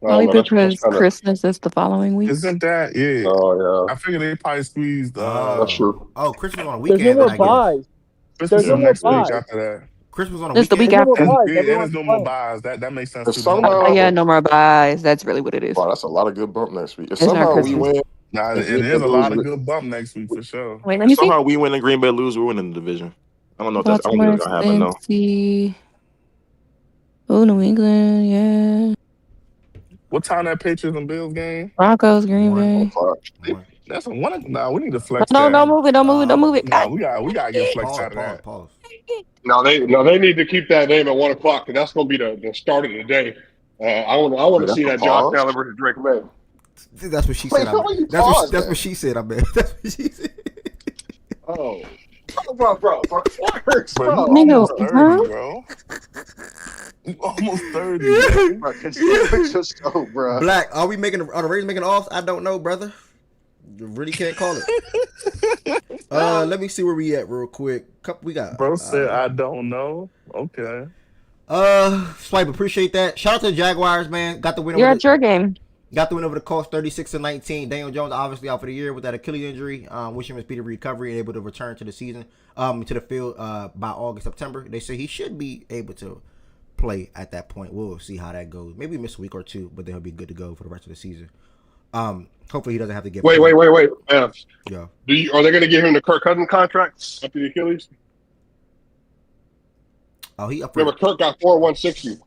Probably because Christmas is the following week. Isn't that? Yeah. Oh yeah. I figured they probably squeezed. That's true. Oh, Christmas on a There's weekend. no then, more I guess. buys. Christmas There's no is more next week buys. after that. Christmas on a It's the weekend. week after. Buys. Yeah, and Everyone's there's no more buys. buys. That makes sense If too. somehow, Oh, yeah, no more buys. That's really what it is. wow, that's a lot of good bump next week. If It's not somehow we Christmas. win, Nah, if it Green Bay is a lot of lose, good bump next week for sure. Wait, let me see. somehow we win and Green Bay lose, we're winning the division. I don't know if that's. I don't think Baltimore, that's gonna happen. No. Cincy. Oh, New England, yeah. What time that Patriots and Bills game? Broncos, Green One. Bay. One. That's a one. Nah, we need to flex No, that. don't move it, don't move it, don't move it. Nah, we gotta get flex out of Pause. that. Pause. No, they need to keep that name at 1 o'clock, and that's going to be the start of the day. I want to see that Josh Allen versus Drake May. That's what she Wait, said. how are you That's paused, what man? she said. I bet. That's what she said. Oh, bro. Works, Bro, bro. you Nigga, almost 30, huh? bro. You almost 30. Bro, continue with your show, bro. Black, are the Raiders making offs? I don't know, brother. You really can't call it. Let me see where we at real quick. We got. Bro said, I don't know. Okay. Swipe, appreciate that. Shout out to the Jaguars, man. Got the win. You're over at your game. Got the win over the Colts, 36-19. Daniel Jones obviously out for the year with that Achilles injury. Wish him a speedy recovery and able to return to the season, to the field by August, September. They say he should be able to play at that point. We'll see how that goes. Maybe miss a week or two, but then he'll be good to go for the rest of the season. Hopefully he doesn't have to get. Wait. Yeah. Yeah. Are they going to give him the Kirk Cousins contract after the Achilles? Oh, he up for. Remember, Kirk got 4/160.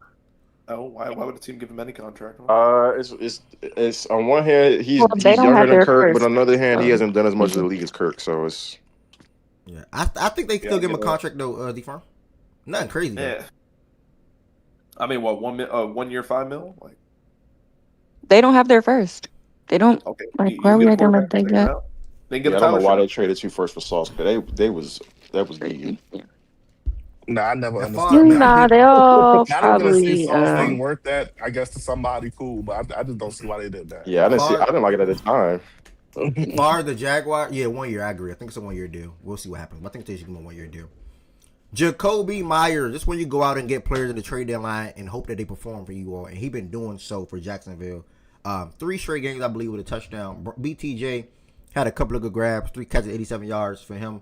Oh, why would the team give him any contract? It's on one hand he's they don't younger have than their Kirk, first. but on the other hand he hasn't done as much as the league as Kirk. So it's Yeah, I think they still give him a give contract though. The firm, nothing crazy. Though. Yeah. I mean, what 1 year, $5 million? Like, They don't have their first. They don't. okay, Like, why are we acting like they got? They I get a don't know why Tyler they traded 2 firsts for Sauce, but that was vegan. Nah, I never That understood that. Nah, they all Now they're gonna see probably. something worth that. I guess to somebody cool, but I just don't see why they did that. Yeah, I didn't like it at the time. Far the Jaguar, 1 year. I agree. I think it's a 1 year deal. We'll see what happens. I think they should give him a 1 year deal. Jacoby Myers. This is when you go out and get players at the trade deadline and hope that they perform for you all. And he's been doing so for Jacksonville. 3 straight games, I believe, with a touchdown. BTJ had a couple of good grabs. 3 catches, 87 yards for him.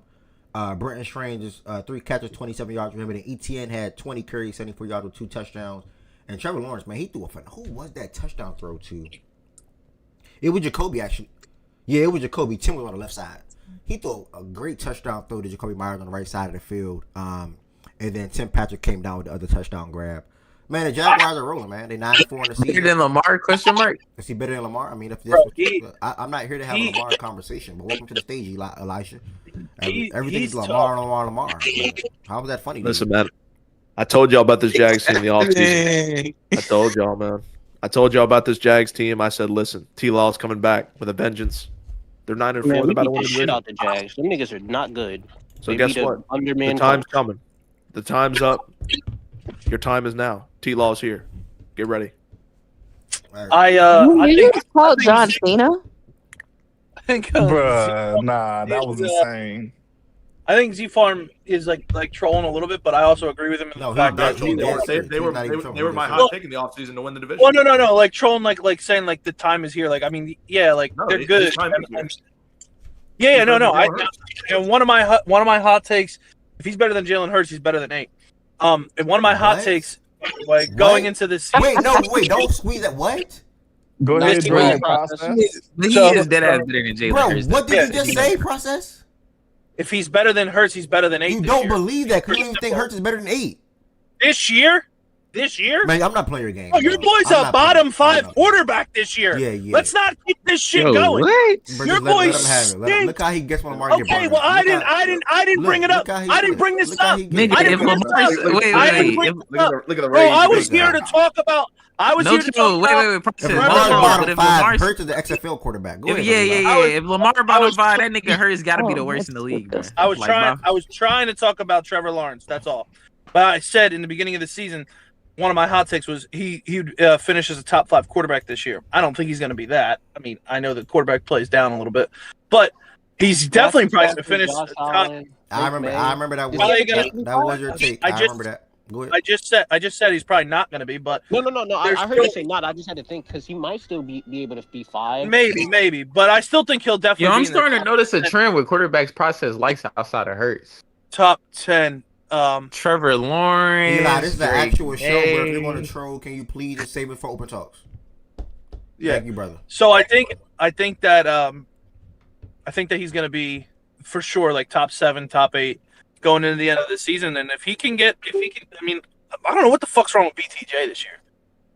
Brenton Strange, 3 catches, 27 yards for him. And ETN had 20 carries, 74 yards with 2 touchdowns. And Trevor Lawrence, man, he threw a fun. Who was that touchdown throw to? It was Jacoby, actually. Yeah, it was Jacoby. Tim was on the left side. He threw a great touchdown throw to Jacoby Myers on the right side of the field. And then Tim Patrick came down with the other touchdown grab. Man, the Jaguars are rolling, man. They 9-4 in the season. Better than Lamar? Question mark. Is he better than Lamar? I mean, if this, I'm not here to have a Lamar conversation, but welcome to the stage, Elisha. Everything is Lamar. Like, how was that funny? Listen, man. I told y'all about this Jags team in the offseason. I told y'all, man. I told y'all about this Jags team. I said, listen, T-Law's coming back with a vengeance. They're 9-4. Man, They're we about to beat win the the shit division. out the Jags. Them niggas are not good. So They guess beat a what? The undermanned time's Colts. coming. The time's up. Your time is now. T-Law's here. Get ready. You I just think called John Cena? I think Bruh, nah, that was insane. I think Z Farm is like trolling a little bit, but I also agree with him in the fact that They were my hot Well, pick in the offseason to win the division. well, no, like trolling, like saying like the time is here. Like I mean, yeah, like No, they're his good. time is here. Yeah, no. Jalen Hurts. And one of my hot takes, if he's better than Jalen Hurts, he's better than 8. And one of my hot takes, like going into this. Wait, don't squeeze that. What? Go Nice ahead, to Dre. meet you. Process. He So- is dead ass better than Jalen Bro, Hurts. what did you just say, Process? If he's better than Hurts, he's better than 8. You don't believe that because you don't even think Hurts is better than 8. This year? Man, I'm not playing your game. Oh, your bro. boy's I'm a not bottom playing. 5 quarterback this year. Yeah. Let's not keep this shit Yo, going. what? Bro, Your just let boy him have it. stinks. Look how he gets when Lamar get Okay, burned. well, I Look didn't how- bring it up. look how he I didn't get- bring this look how up. he get- Nigga, I didn't if bring this Lamar, up. wait, I didn't wait, bring if, this up. Look at the Bro, ratings. I was here to talk about. I was no, here to talk wait, about. process. If Lamar's Hold on, but bottom if 5, Lamar's, Hurts is the XFL quarterback. Go ahead. yeah. everybody. If Lamar bottom 5, that nigga Hurts got to be the worst in the league, bro. I was Like, trying. bro. I was trying to talk about Trevor Lawrence. That's all. But I said in the beginning of the season, one of my hot takes was he'd finish as a top 5 quarterback this year. I don't think he's going to be that. I mean, I know the quarterback plays down a little bit, but he's definitely probably going to finish. I remember that was Probably that was your take. I remember that. Go ahead. I just said he's probably not going to be, but No. There's I heard still- you say not. I just had to think because he might still be able to be 5. maybe. But I still think he'll definitely. Yo, I'm be in the starting to top notice a 10. trend with quarterbacks process likes outside of Hurts. Top 10. Trevor Lawrence. Eli, this is the Drake actual show where if May. you're going to troll, can you please just save it for open talks? Yeah. Thank you, brother. So I think that he's going to be for sure like top 7, top 8 going into the end of the season. And if he can, I mean, I don't know what the fuck's wrong with BTJ this year.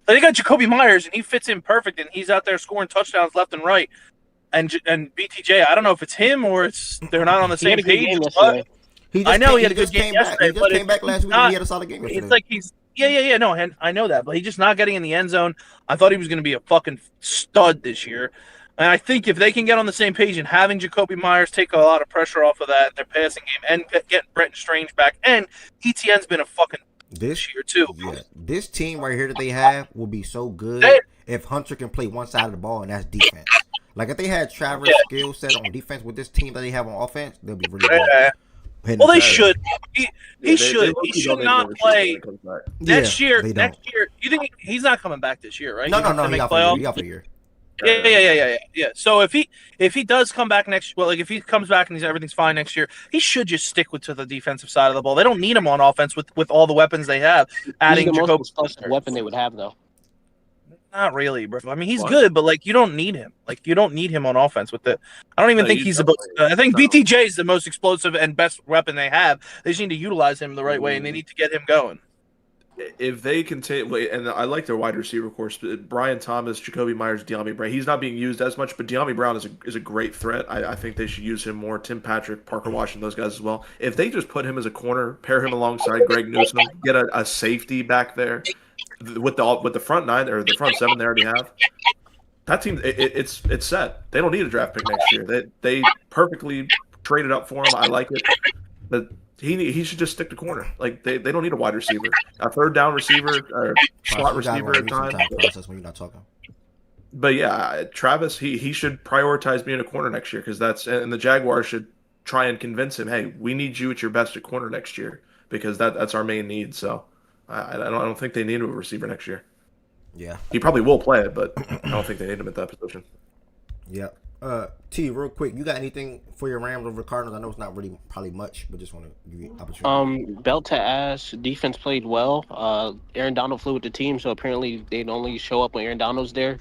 They got Jacoby Myers and he fits in perfect and he's out there scoring touchdowns left and right. And BTJ, I don't know if it's him or it's they're not on the He had same a good page. game But yesterday. I know he had a just good game came back. yesterday, He just but came back last week and he had a solid game yesterday. It's like he's no, and I know that, but he's just not getting in the end zone. I thought he was going to be a fucking stud this year, and I think if they can get on the same page and having Jacoby Myers take a lot of pressure off of that, their passing game, and getting Brenton Strange back, and ETN's been a fucking this year too. Yeah, this team right here that they have will be so good if Hunter can play one side of the ball, and that's defense. Like if they had Travis' skill set on defense with this team that they have on offense, they'll be really good. Well, they should. He They should. low-key He should don't not make play when it comes back. next year. they don't. Next year, you think he's not coming back this year, right? No, He has to he make out for a year. playoffs? He out for a year. Yeah. So if he does come back next, well, like if he comes back and everything's fine next year, he should just stick to the defensive side of the ball. They don't need him on offense with all the weapons they have. Adding He's the most Jacoby, explosive weapon they would have, though. not really, bro. I mean, he's What? good, but like you don't need him. Like you don't need him on offense with the. I don't even No, think you he's don't. about. I think No. BTJ is the most explosive and best weapon they have. They just need to utilize him the right way, and they need to get him going. If they continue, and I like their wide receiver course, but Brian Thomas, Jacoby Myers, De'Ami Brown. He's not being used as much, but De'Ami Brown is a great threat. I think they should use him more. Tim Patrick, Parker Washington, those guys as well. If they just put him as a corner, pair him alongside Greg Newsome, get a safety back there with the front 9 or the front 7 they already have. That team, it's set. They don't need a draft pick next year. They perfectly traded up for him. I like it, but. He should just stick to corner. Like they don't need a wide receiver, a third down receiver or slot receiver at times. Process when you're not talking. But yeah, Travis he should prioritize being a corner next year because and the Jaguars should try and convince him, hey, we need you at your best at corner next year because that's our main need. So I don't think they need a receiver next year. Yeah, he probably will play it, but I don't think they need him at that position. Yeah. T, real quick, you got anything for your Rams over Cardinals? I know it's not really probably much, but just want to give you an opportunity. Belt to ass. Defense played well. Aaron Donald flew with the team, so apparently they'd only show up when Aaron Donald's there.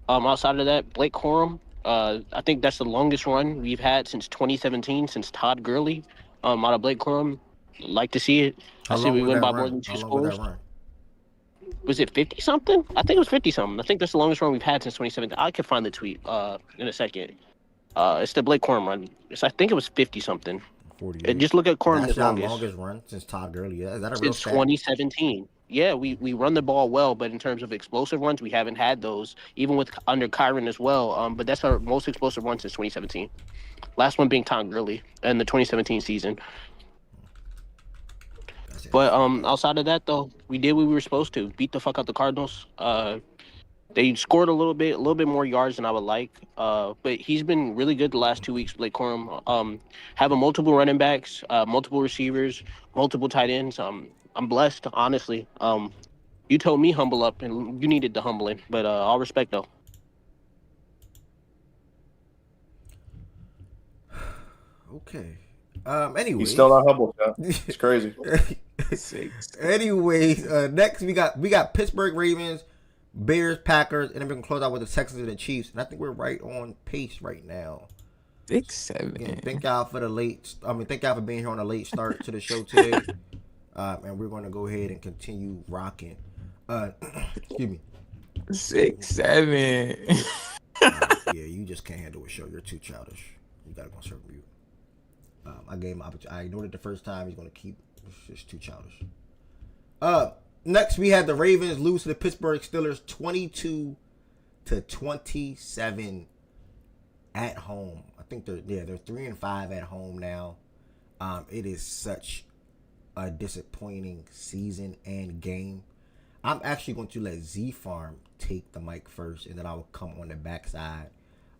Outside of that, Blake Corum. I think that's the longest run we've had since 2017, since Todd Gurley. Out of Blake Corum, like to see it. I see we win by more than 2 scores. Was it 50 something? I think it was 50 something. I think that's the longest run we've had since 2017. I can find the tweet in a second. It's the Blake Corum run. I think it was 50 something. Just look at Corum. That's the our longest run since Todd Gurley. Is that a real since stat? 2017. yeah, we run the ball well, but in terms of explosive runs, we haven't had those, even with under Kyron as well. But that's our most explosive run since 2017. Last one being Tom Gurley in the 2017 season. But outside of that, though, we did what we were supposed to. Beat the fuck out the Cardinals. They scored a little bit more yards than I would like. But he's been really good the last 2 weeks, Blake Corum. Having multiple running backs, multiple receivers, multiple tight ends. I'm blessed, honestly. You told me humble up, and you needed the humbling. But all respect, though. Okay. Anyway, He's still not humble. It's crazy. Anyways, next we got Pittsburgh Ravens, Bears, Packers, and then we're gonna close out with the Texans and the Chiefs. And I think we're right on pace right now. 6-7. Again, thank y'all for the late. Thank y'all for being here on a late start to the show today. And we're gonna go ahead and continue rocking. Excuse me. 6-7. Yeah, you just can't handle a show. You're too childish. You gotta go serve mute. I gave him opportunity. I ignored it the first time. He's gonna keep. It's just too childish. Next we had the Ravens lose to the Pittsburgh Steelers 22-27 at home. I think they're 3-5 at home now. It is such a disappointing season and game. I'm actually going to let Z Farm take the mic first, and then I will come on the backside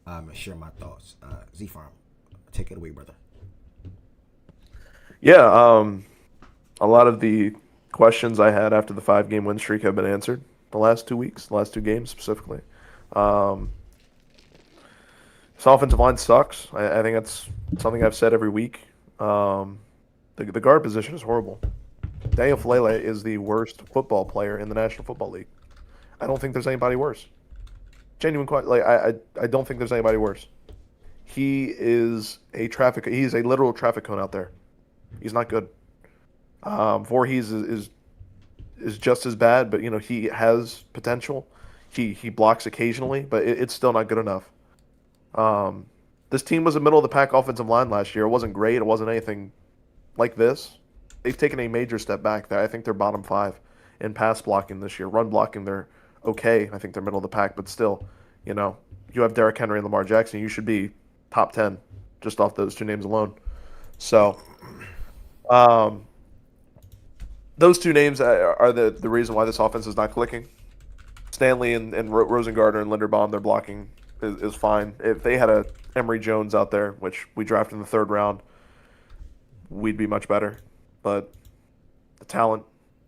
and share my thoughts. Z Farm, take it away, brother. Yeah, a lot of the questions I had after the 5-game win streak have been answered the last 2 weeks, the last 2 games specifically. This offensive line sucks. I think that's something I've said every week. The guard position is horrible. Daniel Falele is the worst football player in the National Football League. I don't think there's anybody worse. I don't think there's anybody worse. He is a literal traffic cone out there. He's not good. Voorhees is just as bad, but he has potential. He blocks occasionally, but it's still not good enough. This team was a middle of the pack offensive line last year. It wasn't great. It wasn't anything like this. They've taken a major step back there. I think they're bottom 5 in pass blocking this year. Run blocking, they're okay. I think they're middle of the pack, but still, you have Derrick Henry and Lamar Jackson. You should be top 10 just off those 2 names alone. So, those 2 names are the reason why this offense is not clicking. Stanley and Rosengardner and Linderbaum, their blocking is fine. If they had a Emory Jones out there, which we drafted in the 3rd round, we'd be much better. But the talent,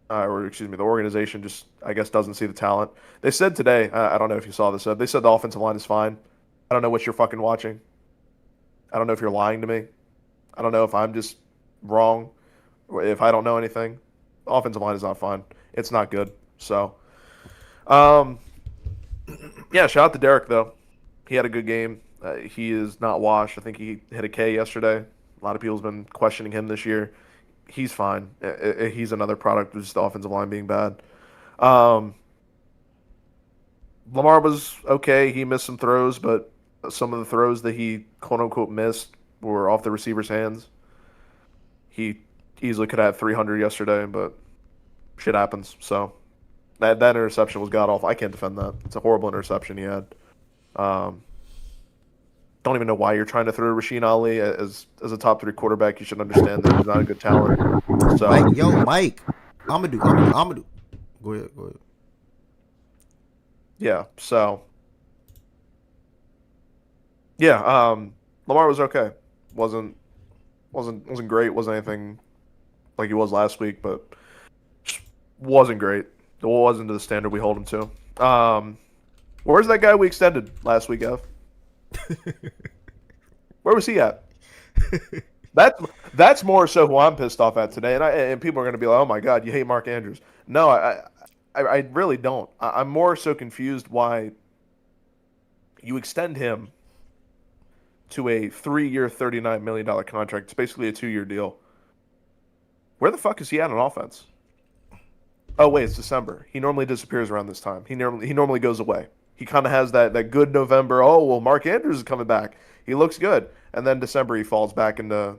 the organization just, I guess, doesn't see the talent. They said today, I don't know if you saw this, they said the offensive line is fine. I don't know what you're fucking watching. I don't know if you're lying to me. I don't know if I'm just wrong or if I don't know anything. The offensive line is not fine. It's not good. So, yeah, shout out to Derek, though. He had a good game. He is not washed. I think he hit a K yesterday. A lot of people have been questioning him this year. He's fine. He's another product of just the offensive line being bad. Lamar was okay. He missed some throws, but some of the throws that he quote-unquote missed were off the receiver's hands. He easily could have had 300 yesterday, but shit happens. So that interception was god-awful. I can't defend that. It's a horrible interception he had. Don't even know why you're trying to throw Rasheen Ali as a top 3 quarterback. You should understand that he's not a good talent. So, Mike, Amadou. Go ahead. Yeah. So, yeah. Lamar was okay. wasn't great. Wasn't anything like he was last week, but just wasn't great. It wasn't to the standard we hold him to. Where's that guy we extended last week, Ev? Where was he at? That's more so who I'm pissed off at today, and people are going to be like, "Oh my God, you hate Mark Andrews." No, I really don't. I'm more so confused why you extend him to a 3-year, $39 million contract. It's basically a 2-year deal. Where the fuck is he at on offense? Oh wait, it's December. He normally disappears around this time. He normally goes away. He kind of has that good November, oh, well, Mark Andrews is coming back. He looks good. And then December he falls back into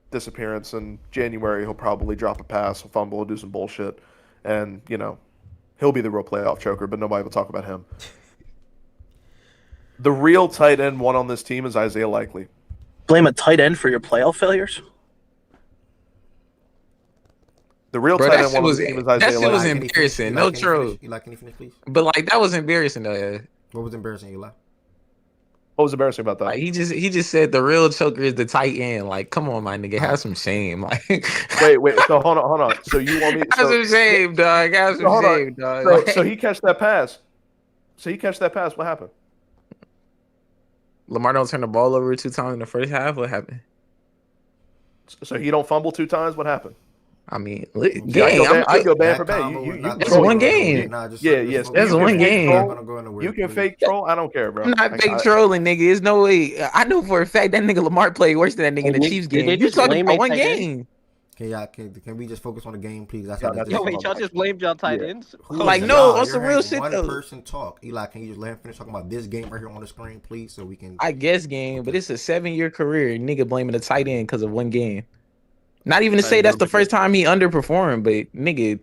disappearance. And January he'll probably drop a pass, he'll fumble, do some bullshit. and he'll be the real playoff choker, but nobody will talk about him. The real tight end one on this team is Isaiah Likely. Blame a tight end for your playoff failures? The real Bro, tight that end shit one on was the team is that Isaiah shit was Likely. embarrassing. No troll. Eli, can you finish, please? But like that was embarrassing though. Yeah. What was embarrassing, Eli? What was embarrassing about that? Like he just said the real choker is the tight end. Like, come on, my nigga, have some shame. Like, Wait. So hold on. So you want me? have some shame, dog. Have some shame, dog. So he catch that pass. What happened? Lamar don't turn the ball over 2 times in the first half. What happened? So he don't fumble 2 times. What happened? I mean, I go band for band. It's one game. Yes. That's one game. You can fake troll. I don't care, bro. I'm not fake trolling, nigga. There's no way. I know for a fact that nigga Lamar played worse than that nigga in the Chiefs game. You talking about one game? Can we just focus on the game, please? That's wait, y'all just blamed y'all tight ends? Like, no, on some real shit one though. person talk. Eli, can you just let him finish talking about this game right here on the screen, please, so we can? I guess game, but it's a 7-year career. Nigga blaming the tight end because of one game. Not even to say that's the first time he underperformed, but nigga,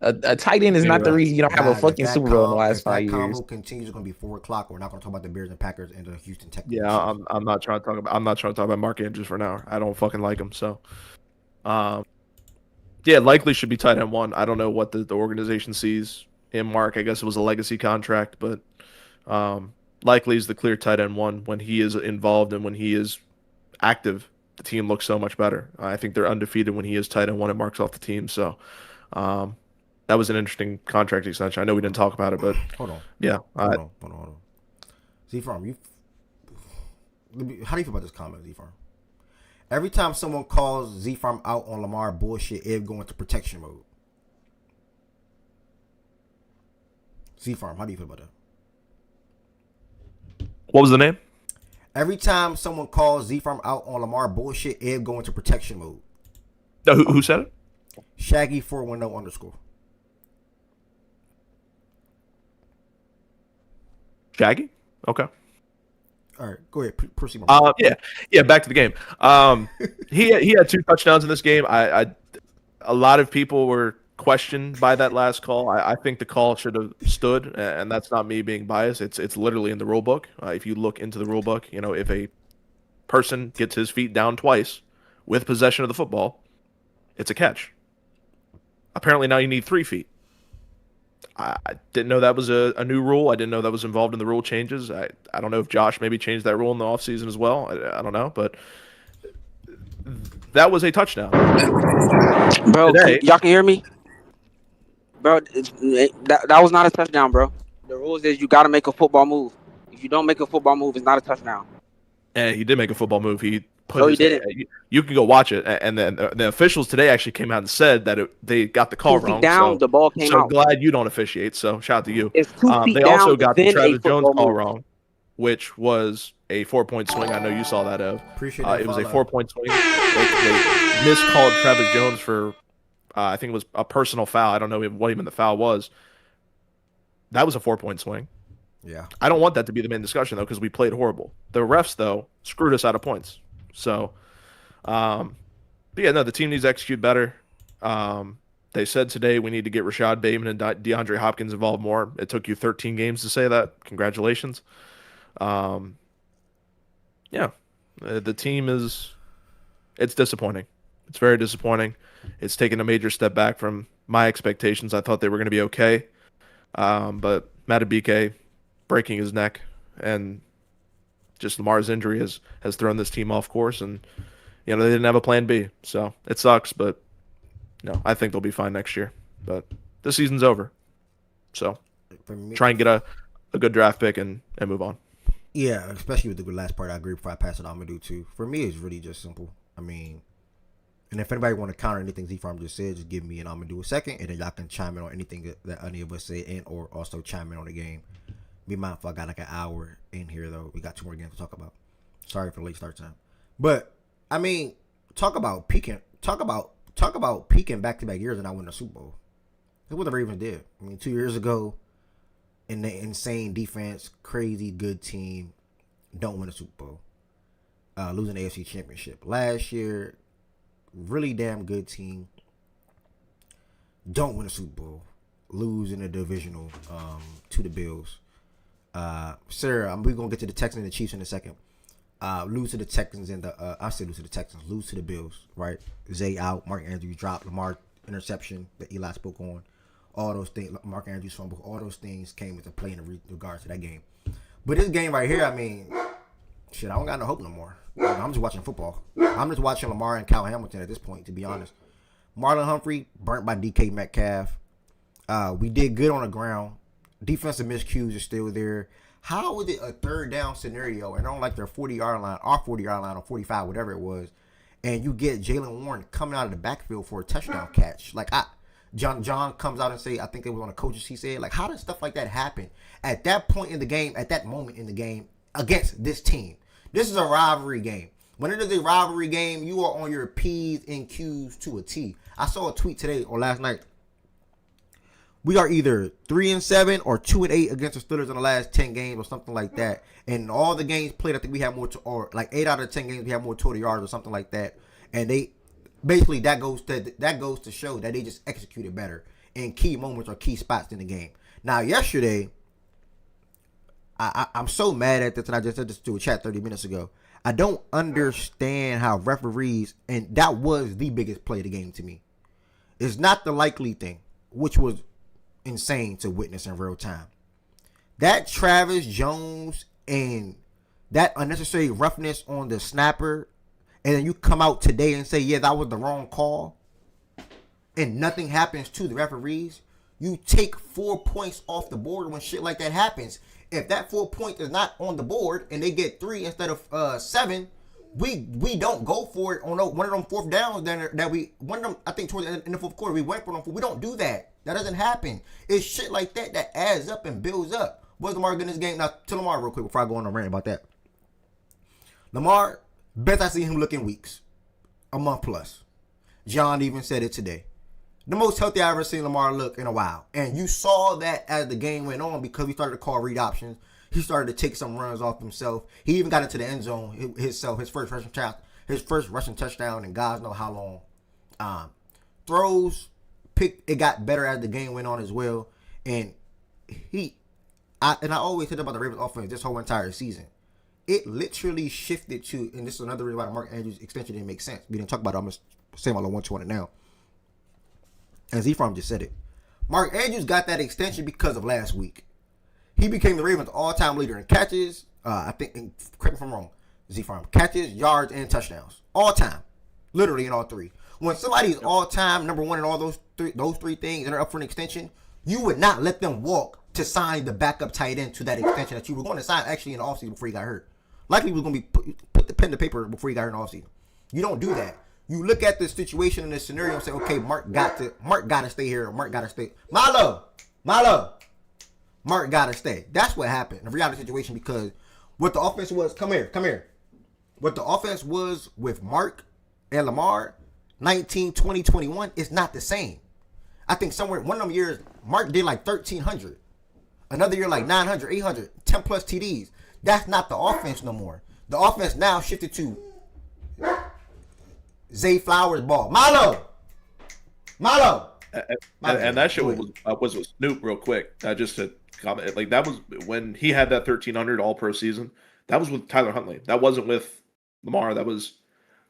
a tight end is not the reason you don't have a fucking Super Bowl in the last 5 years. If that combo continues, it's gonna be 4 o'clock. We're not gonna talk about the Bears and Packers and the Houston Texans. Yeah, I'm not trying to talk about Mark Andrews for an hour. I don't fucking like him. So, yeah, Likely should be tight end 1. I don't know what the organization sees in Mark. I guess it was a legacy contract, but Likely is the clear tight end 1 when he is involved and when he is active. The team looks so much better. I think they're undefeated when he is tight end 1 and Mark's off the team. So that was an interesting contract extension. I know we didn't talk about it, but hold on. Yeah. Hold on. Z-Farm, how do you feel about this comment, Z-Farm? Every time someone calls Z-Farm out on Lamar bullshit, it go into protection mode. Z-Farm, how do you feel about that? What was the name? Every time someone calls Z-Farm out on Lamar bullshit, it go into protection mode. No, who said it? Shaggy410_. Shaggy? Okay. All right, go ahead. Proceed. Yeah. Back to the game. He had 2 touchdowns in this game. A lot of people were questioned by that last call. I think the call should have stood, and that's not me being biased. It's literally in the rule book. If you look into the rule book, if a person gets his feet down twice with possession of the football, it's a catch. Apparently now you need 3 feet. I didn't know that was a new rule. I didn't know that was involved in the rule changes. I don't know if Josh maybe changed that rule in the offseason as well. I don't know, but that was a touchdown. Bro, y'all can hear me? Bro, that was not a touchdown, bro. The rules is you got to make a football move. If you don't make a football move, it's not a touchdown. And he did make a football move. He put. No, he didn't. You can go watch it. And then the officials today actually came out and said that they got the call 2 feet wrong. down, the ball came so out. glad you don't officiate. So shout out to you. It's 2 feet They down, also got the then Travis a Jones football call move. wrong, which was a 4-point swing. I know you saw that, Ev. Appreciate that it was a follow. 4-point swing. They miscalled Travis Jones for, I think it was a personal foul. I don't know what even the foul was. That was a 4-point swing. Yeah. I don't want that to be the main discussion, though, because we played horrible. The refs, though, screwed us out of points. So, but yeah, no, the team needs to execute better. They said today we need to get Rashad Bateman and DeAndre Hopkins involved more. It took you 13 games to say that. Congratulations. Yeah, the team it's disappointing. It's very disappointing. It's taken a major step back from my expectations. I thought they were going to be okay. But Madubuike breaking his neck and just Lamar's injury has thrown this team off course, and they didn't have a plan B. So it sucks, but I think they'll be fine next year. But the season's over. So try and get a good draft pick and move on. Yeah, especially with the last part, I agree. Before I pass it on, Amadou too. For me, it's really just simple. I mean, and if anybody want to counter anything Z-Farm just said, just give me and Amadou a second, and then y'all can chime in on anything that any of us say, and or also chime in on the game. Be mindful, I got like an hour in here though. We got 2 more games to talk about. Sorry for the late start time, but I mean, talk about peaking back-to-back years and not winning a Super Bowl. That's what the Ravens did. I mean, 2 years ago, in the insane defense, crazy good team, don't win a Super Bowl. Losing the AFC Championship. Last year, really damn good team. don't win a Super Bowl, lose in the divisional to the Bills. Sarah, we're gonna get to the Texans and the Chiefs in a second. Lose to the Texans and I say lose to the Texans, lose to the Bills, right? Zay out, Mark Andrews dropped, Lamar interception that Eli spoke on, all those things, Mark Andrews fumble, all those things came into play in regards to that game. But this game right here, I mean, shit, I don't got no hope no more. I'm just watching football. I'm just watching Lamar and Kyle Hamilton at this point, to be honest. Marlon Humphrey burnt by DK Metcalf. We did good on the ground. Defensive miscues are still there. How is it a third down scenario and on like their 40-yard line, our 40-yard line or 45, whatever it was, and you get Jalen Warren coming out of the backfield for a touchdown catch? Like John comes out and say, I think it was on the coaches, he said, like, how does stuff like that happen at that point in the game, at that moment in the game against this team? This is a rivalry game. When it is a rivalry game, you are on your P's and Q's to a T. I saw a tweet today or last night. We are either 3-7 or 2-8 against the Steelers in the last 10 games or something like that. And all the games played, I think we have more, or like 8 out of 10 games we have more total yards or something like that. And they basically that goes to show that they just executed better in key moments or key spots in the game. Now yesterday, I'm so mad at this, and I just said this to a chat 30 minutes ago. I don't understand how referees, and that was the biggest play of the game to me. It's not the likely thing, which was insane to witness in real time. That Travis Jones and that unnecessary roughness on the snapper, and then you come out today and say, yeah, that was the wrong call, and nothing happens to the referees. You take 4 points off the board when shit like that happens. If that 4 points is not on the board and they get 3 instead of 7, we don't go for it on one of them fourth downs I think towards the end of the fourth quarter we went for them. We don't do that. That doesn't happen. It's shit like that adds up and builds up. What's Lamar in this game? Now to Lamar real quick before I go on a rant about that. Lamar, best I seen him look in weeks, a month plus. John even said it today. The most healthy I've ever seen Lamar look in a while. And you saw that as the game went on because he started to call read options. He started to take some runs off himself. He even got into the end zone himself, his first rushing touchdown in God knows how long. Throws, it got better as the game went on as well. And I always said about the Ravens offense this whole entire season. It literally shifted to, and this is another reason why the Mark Andrews extension didn't make sense. We didn't talk about it. I'm going to say my little 120 now. And Z-Farm just said it. Mark Andrews got that extension because of last week. He became the Ravens' all-time leader in catches. I think, correct me if I'm wrong, Z-Farm. Catches, yards, and touchdowns. All time. Literally in all three. When somebody's all-time number one in all those three things and they're up for an extension, you would not let them walk to sign the backup tight end to that extension that you were going to sign actually in the offseason before he got hurt. Likely he was going to be put the pen to paper before he got hurt in the offseason. You don't do that. You look at the situation in this scenario and say, okay, Mark got to stay here. Mark got to stay. Marlo, Mark got to stay. That's what happened in the reality situation because what the offense was, come here. What the offense was with Mark and Lamar, 19, 20, 21, is not the same. I think somewhere, one of them years, Mark did like 1,300. Another year like 900, 800, 10 plus TDs. That's not the offense no more. The offense now shifted to Zay Flowers ball. Milo. And that shit was with Snoop real quick. Just to comment, like that was when he had that 1,300 All-Pro season. That was with Tyler Huntley. That wasn't with Lamar. That was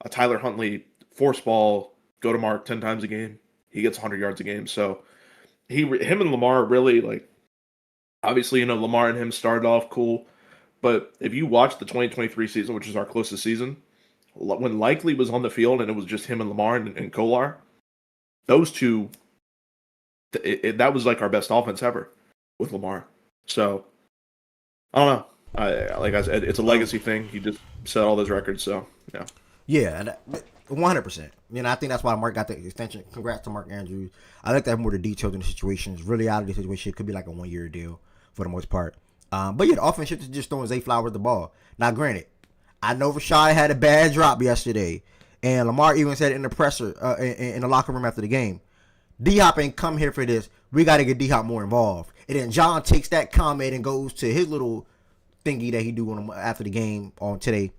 a Tyler Huntley force ball, go to Mark 10 times a game. He gets 100 yards a game. So him and Lamar really like. Obviously, Lamar and him started off cool, but if you watch the 2023 season, which is our closest season, when Likely was on the field and it was just him and Lamar and Kolar, those two, that was like our best offense ever with Lamar. So, I don't know. Like I said, it's a legacy thing. He just set all those records, so, yeah. Yeah, 100%. I think that's why Mark got the extension. Congrats to Mark Andrews. I like to have more the details in the situations. Really out of the situation, it could be like a 1-year deal for the most part. But yeah, the offense is just throwing Zay Flowers the ball. Now, granted, I know Rashad had a bad drop yesterday, and Lamar even said it in the presser, in the locker room after the game. D-Hop ain't come here for this. We got to get D-Hop more involved. And then John takes that comment and goes to his little thingy that he do after the game on today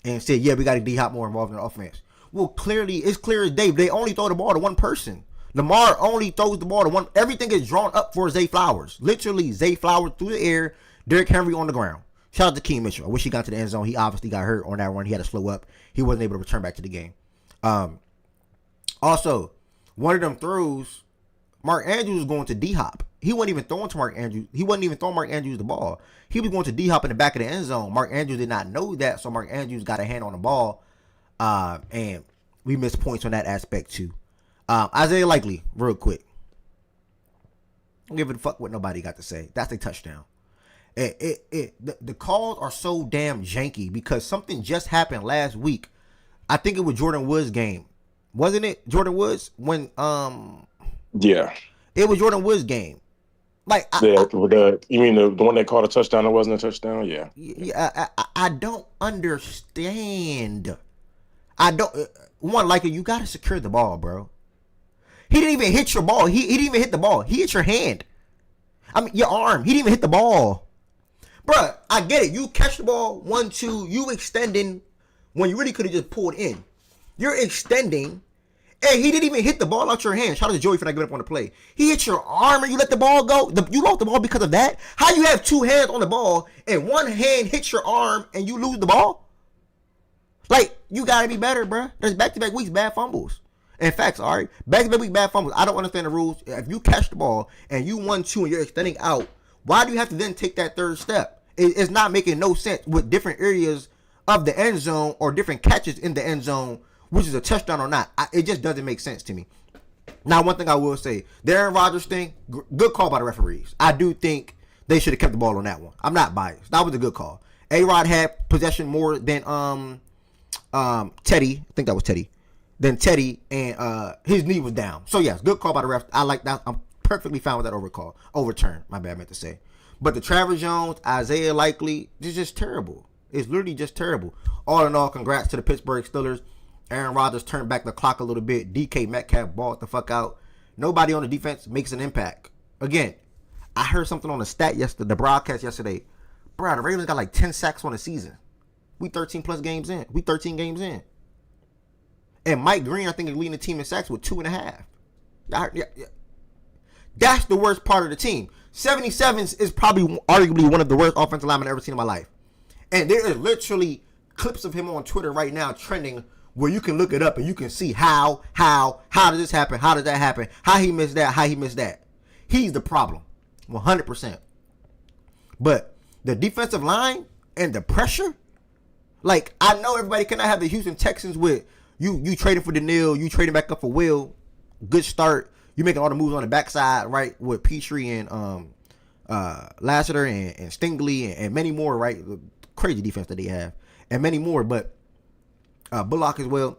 and said, yeah, we got to D-Hop more involved in the offense. Well, clearly, it's clear as day. They only throw the ball to one person. Lamar only throws the ball to one. Everything is drawn up for Zay Flowers. Literally, Zay Flowers through the air, Derrick Henry on the ground. Shout out to Keem Mitchell. I wish he got to the end zone. He obviously got hurt on that run. He had to slow up. He wasn't able to return back to the game. Also, one of them throws, Mark Andrews was going to D-Hop. He wasn't even throwing to Mark Andrews. He wasn't even throwing Mark Andrews the ball. He was going to D-Hop in the back of the end zone. Mark Andrews did not know that, so Mark Andrews got a hand on the ball. And we missed points on that aspect too. Isaiah Likely, real quick. Don't give a fuck what nobody got to say. That's a touchdown. The calls are so damn janky because something just happened last week. I think it was Jordan Woods' game. Wasn't it Jordan Woods? When Yeah. It was Jordan Woods' game. Like you mean the one that called a touchdown that wasn't a touchdown? Yeah. I don't understand. I don't like you gotta secure the ball, bro. He didn't even hit your ball. He didn't even hit the ball. He hit your hand. I mean your arm. He didn't even hit the ball. Bruh, I get it. You catch the ball, 1-2, you extending when you really could have just pulled in. You're extending, and he didn't even hit the ball out your hand. Shout out to Joey for not giving up on the play. He hit your arm and you let the ball go. You lost the ball because of that? How you have two hands on the ball and one hand hits your arm and you lose the ball? Like, you gotta be better, bruh. There's back-to-back weeks bad fumbles. In fact, sorry, back-to-back week bad fumbles. I don't understand the rules. If you catch the ball and you 1-2 and you're extending out, why do you have to then take that third step? It's not making no sense with different areas of the end zone or different catches in the end zone, which is a touchdown or not. It just doesn't make sense to me. Now, one thing I will say, the Aaron Rodgers thing, good call by the referees. I do think they should have kept the ball on that one. I'm not biased. That was a good call. A-Rod had possession more than Teddy. I think that was Teddy. Than Teddy, and his knee was down. So, yes, good call by the ref. I like that. I'm perfectly fine with that overturn. My bad, I meant to say. But the Travis Jones, Isaiah Likely, it's just terrible. It's literally just terrible. All in all, congrats to the Pittsburgh Steelers. Aaron Rodgers turned back the clock a little bit. DK Metcalf balled the fuck out. Nobody on the defense makes an impact. Again, I heard something on the broadcast yesterday. Bro, the Ravens got like 10 sacks on the season. We 13 plus games in. We 13 games in. And Mike Green, I think, is leading the team in sacks with 2.5. Yeah. That's the worst part of the team. 77s is probably arguably one of the worst offensive linemen I've ever seen in my life. And there is literally clips of him on Twitter right now trending where you can look it up and you can see how did this happen? How did that happen? How he missed that? He's the problem. 100%. But the defensive line and the pressure, like, I know everybody cannot have the Houston Texans with you trading for Daniil, you trading back up for Will. Good start. You making all the moves on the backside, right? With Petrie and Lassiter and Stingley and many more, right? The crazy defense that they have. And many more, but Bullock as well.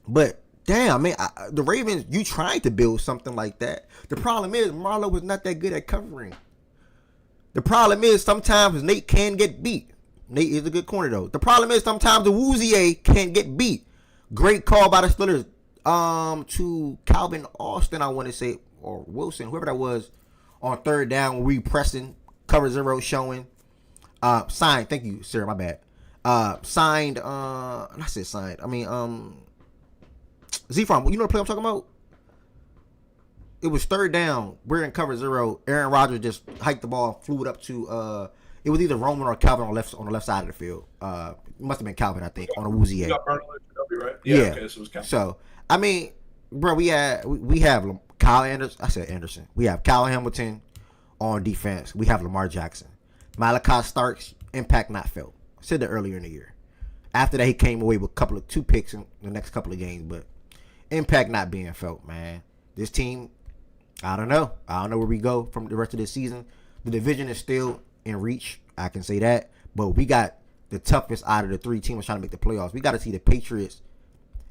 But damn, man, the Ravens, you trying to build something like that. The problem is Marlowe was not that good at covering. The problem is sometimes Nate can get beat. Nate is a good corner though. The problem is sometimes the Woozier can get beat. Great call by the Steelers to Calvin Austin, I want to say, or Wilson, whoever that was, on third down, we pressing, cover zero showing. Signed, thank you, sir, my bad. Signed, I said signed. I mean, Z-Farm, you know the play I'm talking about? It was third down. We're in cover zero. Aaron Rodgers just hiked the ball, flew it up to, it was either Roman or Calvin on the left side of the field. It must have been Calvin, I think, on a Woozier. Right? Yeah. Okay, so it was Calvin. So, I mean, bro, we have Kyle Anderson. I said Anderson. We have Kyle Hamilton on defense. We have Lamar Jackson. Malachi Starks, impact not felt. I said that earlier in the year. After that, he came away with two picks in the next couple of games, but impact not being felt, man. This team, I don't know. I don't know where we go from the rest of this season. The division is still in reach. I can say that. But we got the toughest out of the three teams trying to make the playoffs. We got to see the Patriots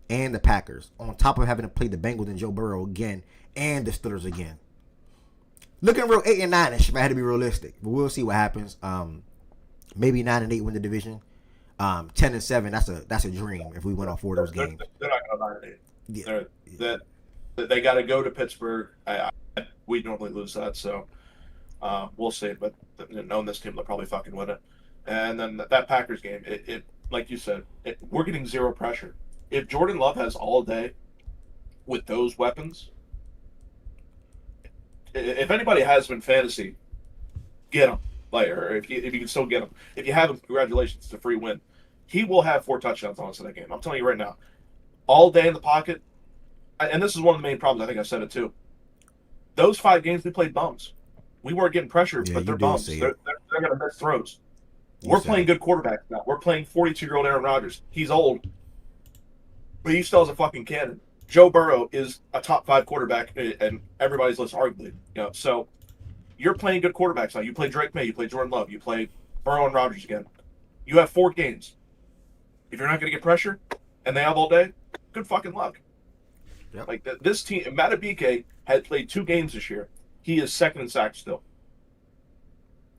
and the Packers on top of having to play the Bengals and Joe Burrow again and the Steelers again. Looking real 8-9ish if I had to be realistic, but we'll see what happens. Maybe 9-8 win the division. 10-7, that's a dream if we win all 4 of those games. They're not going to 9-8. Yeah. They got to go to Pittsburgh. We normally lose that, so we'll see. But knowing this team, they'll probably fucking win it. And then that Packers game, it like you said, we're getting zero pressure. If Jordan Love has all day with those weapons, if anybody has him in fantasy, get him. Like, or if you can still get him. If you have him, congratulations, it's a free win. He will have 4 touchdowns on us in that game. I'm telling you right now. All day in the pocket, and this is one of the main problems. I think I said it too. Those 5 games we played bums. We weren't getting pressure, but they're bums. They're going to miss throws. We're playing good quarterbacks now. We're playing 42-year-old Aaron Rodgers. He's old, but he still has a fucking cannon. Joe Burrow is a top 5 quarterback, and everybody's list, arguably. So you're playing good quarterbacks now. You play Drake May, you play Jordan Love, you play Burrow and Rodgers again. You have 4 games. If you're not going to get pressure, and they have all day, good fucking luck. Yep. Like this team, Matabike had played 2 games this year. He is second in sacks still.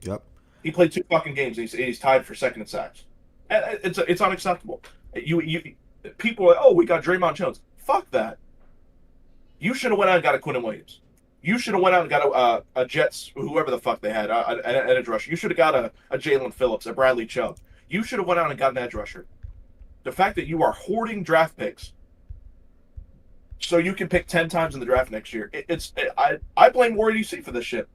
Yep. He played 2 fucking games. And he's tied for second in sacks. And it's unacceptable. People are like, oh, we got Draymond Jones. Fuck that. You should have went out and got a Quinton Williams. You should have went out and got a Jets, whoever the fuck they had, an edge rusher. You should have got a Jalen Phillips, a Bradley Chubb. You should have went out and got an edge rusher. The fact that you are hoarding draft picks so you can pick 10 times in the draft next year, I blame War EDC for this shit.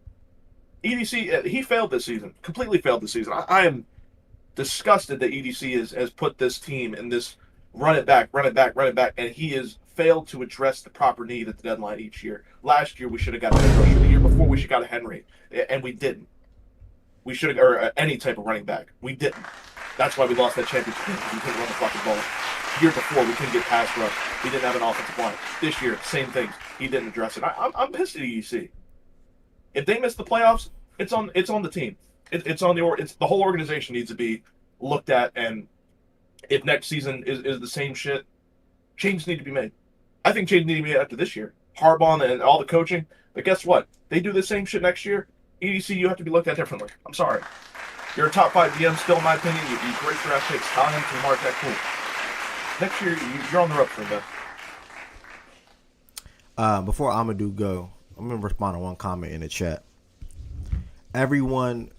EDC, he failed this season, completely failed this season. I am disgusted that EDC has put this team in this run it back, and he has failed to address the proper need at the deadline each year. Last year, we should have got an edge rusher. The year before, we should have got a Henry, and we didn't. We should have, or any type of running back. We didn't. That's why we lost that championship game. We couldn't run the fucking ball. The year before, we couldn't get pass rush. We didn't have an offensive line. This year, same things. He didn't address it. I'm pissed at EDC. If they miss the playoffs, it's on the team. It's on the whole organization needs to be looked at, and if next season is the same shit, changes need to be made. I think changes need to be made after this year. Harbaugh and all the coaching. But guess what? They do the same shit next year. EDC, you have to be looked at differently. I'm sorry. You're a top 5 DM still, in my opinion. You great draft picks. Colin to Mark, that cool. Next year, you're on the road for a bit. Before Amadou go, I'm gonna respond to one comment in the chat. Everyone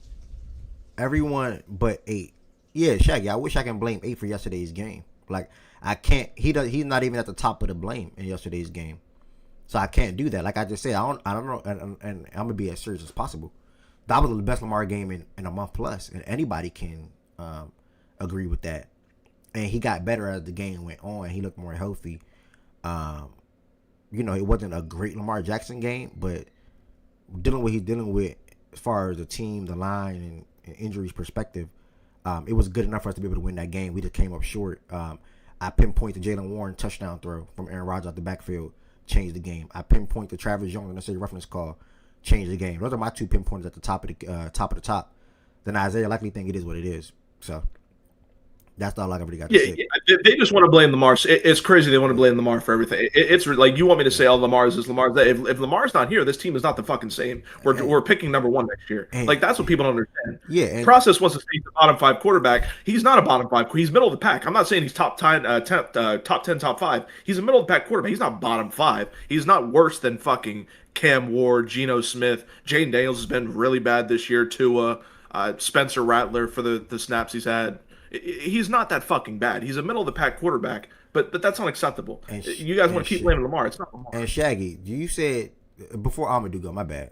but 8. Yeah, Shaggy, I wish I can blame 8 for yesterday's game. Like, I can't. He's not even at the top of the blame in yesterday's game, so I can't do that. Like I just said, I don't know, and I'm gonna be as serious as possible. That was the best Lamar game in a month plus, and anybody can agree with that. And he got better as the game went on. He looked more healthy. It wasn't a great Lamar Jackson game, but dealing with what he's dealing with as far as the team, the line, and injuries perspective, it was good enough for us to be able to win that game. We just came up short. I pinpoint the Jalen Warren touchdown throw from Aaron Rodgers out the backfield, changed the game. I pinpoint the Travis Young unnecessary reference call, changed the game. Those are my 2 pinpoints at the top of the top. Then Isaiah likely think it is what it is. So that's all I really got to say. Yeah, they just want to blame Lamar. It's crazy they want to blame Lamar for everything. It's like you want me to say, "Oh, Lamar's this, Lamar's that." If Lamar's not here, this team is not the fucking same. We're picking number 1 next year. Like that's what people don't understand. Yeah, Process wants to say he's a bottom 5 quarterback. He's not a bottom 5. He's middle of the pack. I'm not saying he's top 10, top 10, top 5. He's a middle of the pack quarterback. He's not bottom 5. He's not worse than fucking Cam Ward, Geno Smith. Jaden Daniels has been really bad this year. Tua, Spencer Rattler for the snaps he's had. He's not that fucking bad. He's a middle of the pack quarterback, but that's unacceptable. You guys want to keep blaming Lamar? It's not Lamar. And Shaggy, you said before Amadou go, my bad.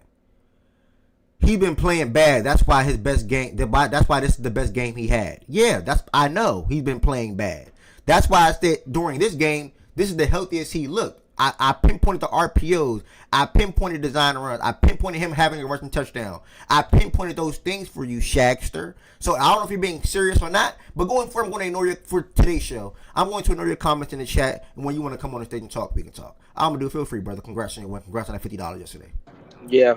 He been playing bad. That's why his best game. That's why this is the best game he had. Yeah, I know he's been playing bad. That's why I said during this game, this is the healthiest he looked. I pinpointed the RPOs. I pinpointed design runs. I pinpointed him having a rushing touchdown. I pinpointed those things for you, Shagster. So I don't know if you're being serious or not, but going forward, I'm going to ignore you for today's show. I'm going to ignore your comments in the chat, and when you want to come on the stage and talk, we can talk. I'm gonna feel free, brother. Congrats on your win. Congrats on that $50 yesterday. Yeah.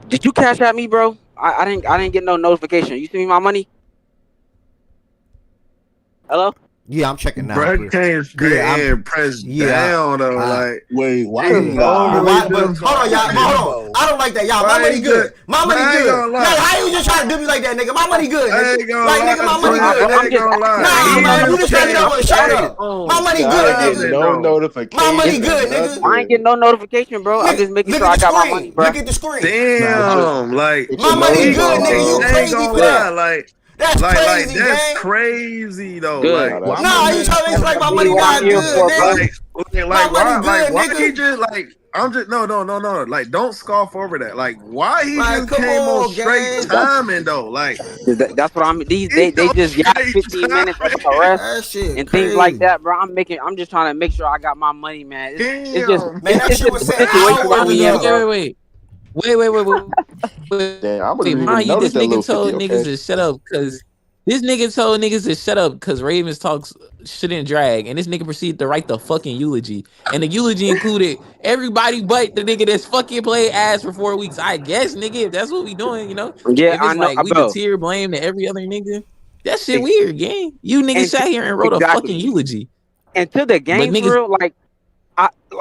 Did you cash at me, bro? I didn't get no notification. You send me my money? Hello? Yeah, I'm checking now. Bro, can't press down though. Like, wait, why? Hold on, y'all. Hold on. I don't like that, y'all. My money good. My money good. Like, how you just trying to do me like that, nigga? My money good. Nigga. Like, nigga, my money good. Nah, man, you just trying to get over the shoulder. My money good, nigga. No notification. My money good, nigga. I ain't getting no notification, bro. I'm just making sure I got my money, bro. Look at the screen. Damn, like my money good, nigga. You crazy for that? Like. That's crazy, that's gang. crazy though. Good. Like, nah, you trying to act like my money not good, nigga. Like, why he just like? I'm just no. Like, don't scoff over that. Like, why he Like, just come came on on, straight gang. timing though? Like, That's what I'm. They just got 15 minutes of That arrest shit and crazy. things like that, bro. I'm just trying to make sure I got my money, man. It's just damn. Man, that it's shit just was a set situation hours I'm in, ago. bro. Wait. Damn, I wouldn't even Mind you, noticed this that little nigga told 50. niggas Okay. to shut up because Ravens talks shouldn't drag, and this nigga proceeded to write the fucking eulogy, and the eulogy included everybody but the nigga that's fucking played ass for 4 weeks. I guess, nigga, if that's what we doing, you know, Yeah, if I it's know, like we bro. could tier blame to every other nigga, that shit Ex- weird, gang. You niggas And sat here and wrote a exactly. fucking eulogy, And to the but game for niggas, real, like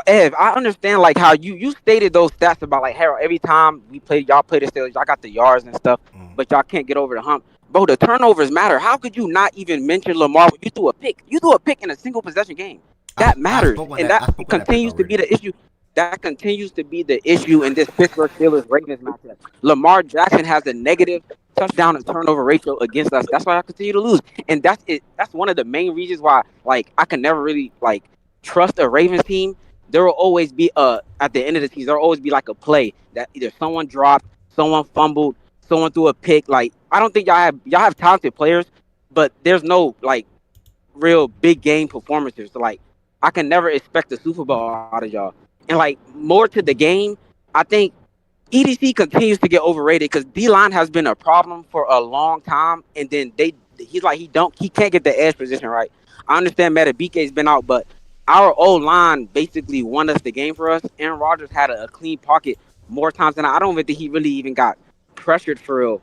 Ev, I understand like how you stated those stats about like Harold. Every time y'all play the Steelers, y'all got the yards and stuff, but y'all can't get over the hump. Bro, the turnovers matter. How could you not even mention Lamar when you threw a pick? You threw a pick in a single possession game. That matters, and that continues to be the issue. That continues to be the issue in this Pittsburgh Steelers Ravens matchup. Lamar Jackson has a negative touchdown and turnover ratio against us. That's why I continue to lose, and that's it. That's one of the main reasons why like I can never really like trust a Ravens team. There will always be at the end of the season, there will always be like a play that either someone dropped, someone fumbled, someone threw a pick. Like I don't think y'all have talented players, but there's no like real big game performances. So like I can never expect a Super Bowl out of y'all. And like more to the game, I think EDC continues to get overrated because D-line has been a problem for a long time, and then he can't get the edge position right. I understand Matabike's been out, but our O-line basically won us the game for us. Aaron Rodgers had a clean pocket more times than I don't even think he really even got pressured for real.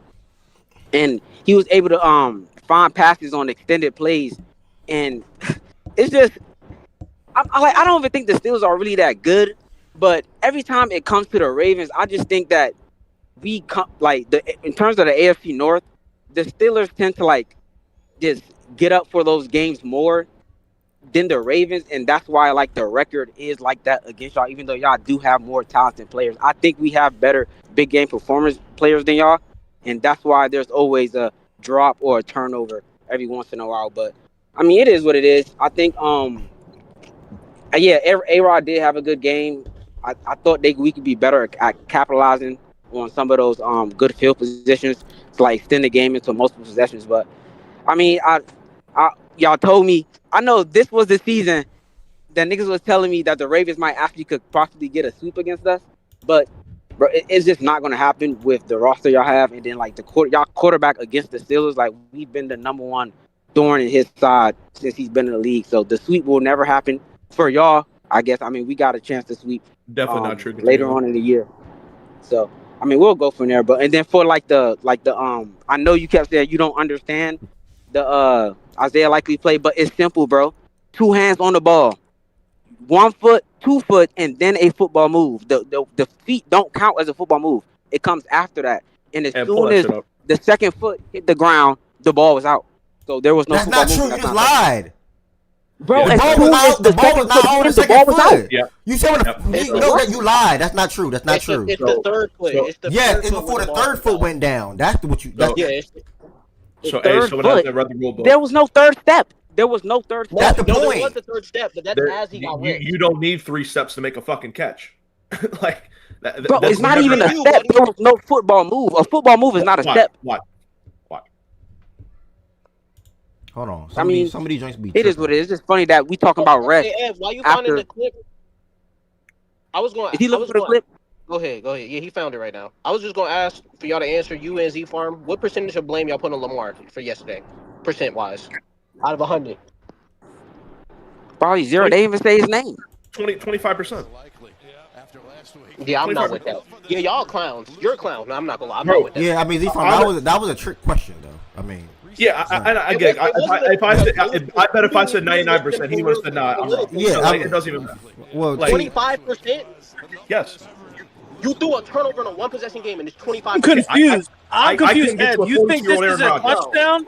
And he was able to find passes on extended plays. And it's just I don't even think the Steelers are really that good. But every time it comes to the Ravens, I just think that in terms of the AFC North, the Steelers tend to like just get up for those games more than the Ravens, and that's why like the record is like that against y'all, even though y'all do have more talented players. I think we have better big game performance players than y'all, and that's why there's always a drop or a turnover every once in a while. But I mean, it is what it is. I think A-Rod did have a good game. I thought we could be better at capitalizing on some of those good field positions to like extend the game into multiple possessions. But I mean, y'all told me, I know this was the season that niggas was telling me that the Ravens might actually could possibly get a sweep against us, but bro, it's just not gonna happen with the roster y'all have, and then like y'all quarterback against the Steelers, like we've been the number one thorn in his side since he's been in the league. So the sweep will never happen for y'all, I guess. I mean, we got a chance to sweep Definitely not true. later on in the year. So I mean, we'll go from there. But and then for like the I know you kept saying you don't understand the Isaiah Likely play, but it's simple, bro. 2 hands on the ball, 1 foot, 2 foot, and then a football move. The feet don't count as a football move. It comes after that. And as soon as the second foot hit the ground, the ball was out. So there was no football move. That's not true. You just lied. Bro, The ball was not on the second foot. Yeah. You said you know that you lied. That's not true. That's not true. It's the third foot. It's before the third foot went down. That's what you. There was no third step. There was no third step. That's the There point. was the third step, but that's as he got lit. You don't need 3 steps to make a fucking catch. Like, bro, it's not even a step. There was no football move. A football move is not a step. What? Hold on. I mean, some of these joints be. It is what it is. It's just funny that we talking about rest. Hey, Ev, why you finding the clip? I was going. Is he looking for the clip? Go ahead. Yeah, he found it right now. I was just going to ask for y'all to answer, you and Z Farm, what percentage of blame y'all put on Lamar for yesterday, percent-wise, out of 100? Probably 0. They didn't even say his name. 25%. Yeah, I'm not with that. Yeah, y'all clowns. You're a clown. No, I'm not gonna lie. I'm not with that. Yeah, I mean, Z-Farm, that was a trick question, though. I mean. Yeah, I get it. I bet if I said 99%, he would have said, "Nah, I'm wrong." Yeah, so, like, it doesn't even matter. Well, 25%. Yes. You threw a turnover in a 1 possession game, and it's 25%. I'm confused. I'm confused. Ed, you think this is a touchdown?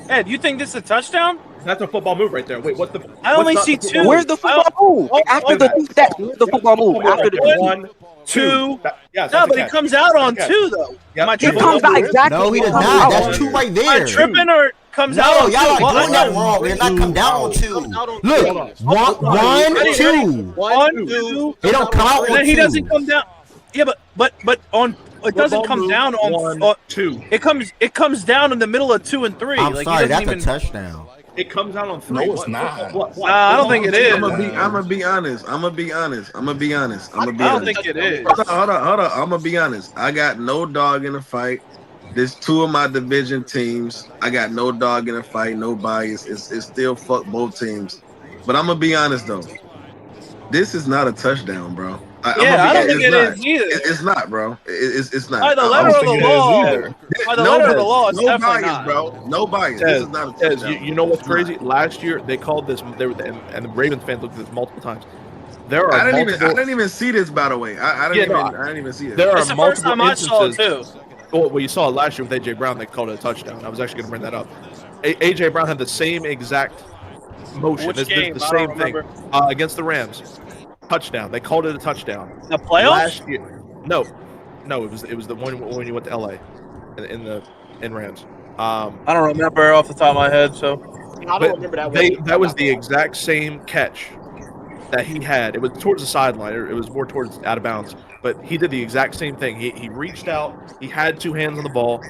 Ed, you think this is a touchdown? That's a football move right there. Wait, what's the? I only see 2. Where's the football move? After the 2 steps, where's the football move? After the 1, 2. Yeah, no, but he comes out on 2 though. Am I tripping? He comes out exactly. No, he does not. That's 2 right there. Am I tripping or? comes No, out on y'all two. are doing that wrong. It not come down on two. Look, one, two. 1, 2. It don't come out And then on he two. doesn't come down. Yeah, but on it doesn't come down on 2. It comes down in the middle of 2 and 3. I'm Like, sorry, he doesn't that's even. a touchdown. It comes out on 3. No, it's not. I don't think it is. I'm gonna be honest. I'm gonna be honest. I don't think it is. Hold on. I'm gonna be honest. I got no dog in the fight. There's 2 of my division teams. I got no dog in the fight, no bias. It's still fuck both teams. But I'm gonna be honest though. This is not a touchdown, bro. I don't think it is either. It's not, bro. It's not. By the letter of the law. By the letter of the law, it's definitely bias, not. bro. No bias. This is not a touchdown. You know what's crazy? Last year they called this, and the Ravens fans looked at this multiple times. There are I didn't even see this, by the way. I didn't even see it. There are It's the first multiple time I saw it instances. too. Well, you saw it last year with AJ Brown. They called it a touchdown. I was actually going to bring that up. AJ Brown had the same exact motion. Which It's game? the I same don't thing remember. against the Rams. Touchdown. They called it a touchdown. The playoffs? Last year. No, it was the one when you went to LA in Rams. I don't remember off the top of my head. So I don't remember that one. That was the exact same catch that he had. It was towards the sideline. It was more towards out of bounds. But he did the exact same thing. He reached out. He had 2 hands on the ball.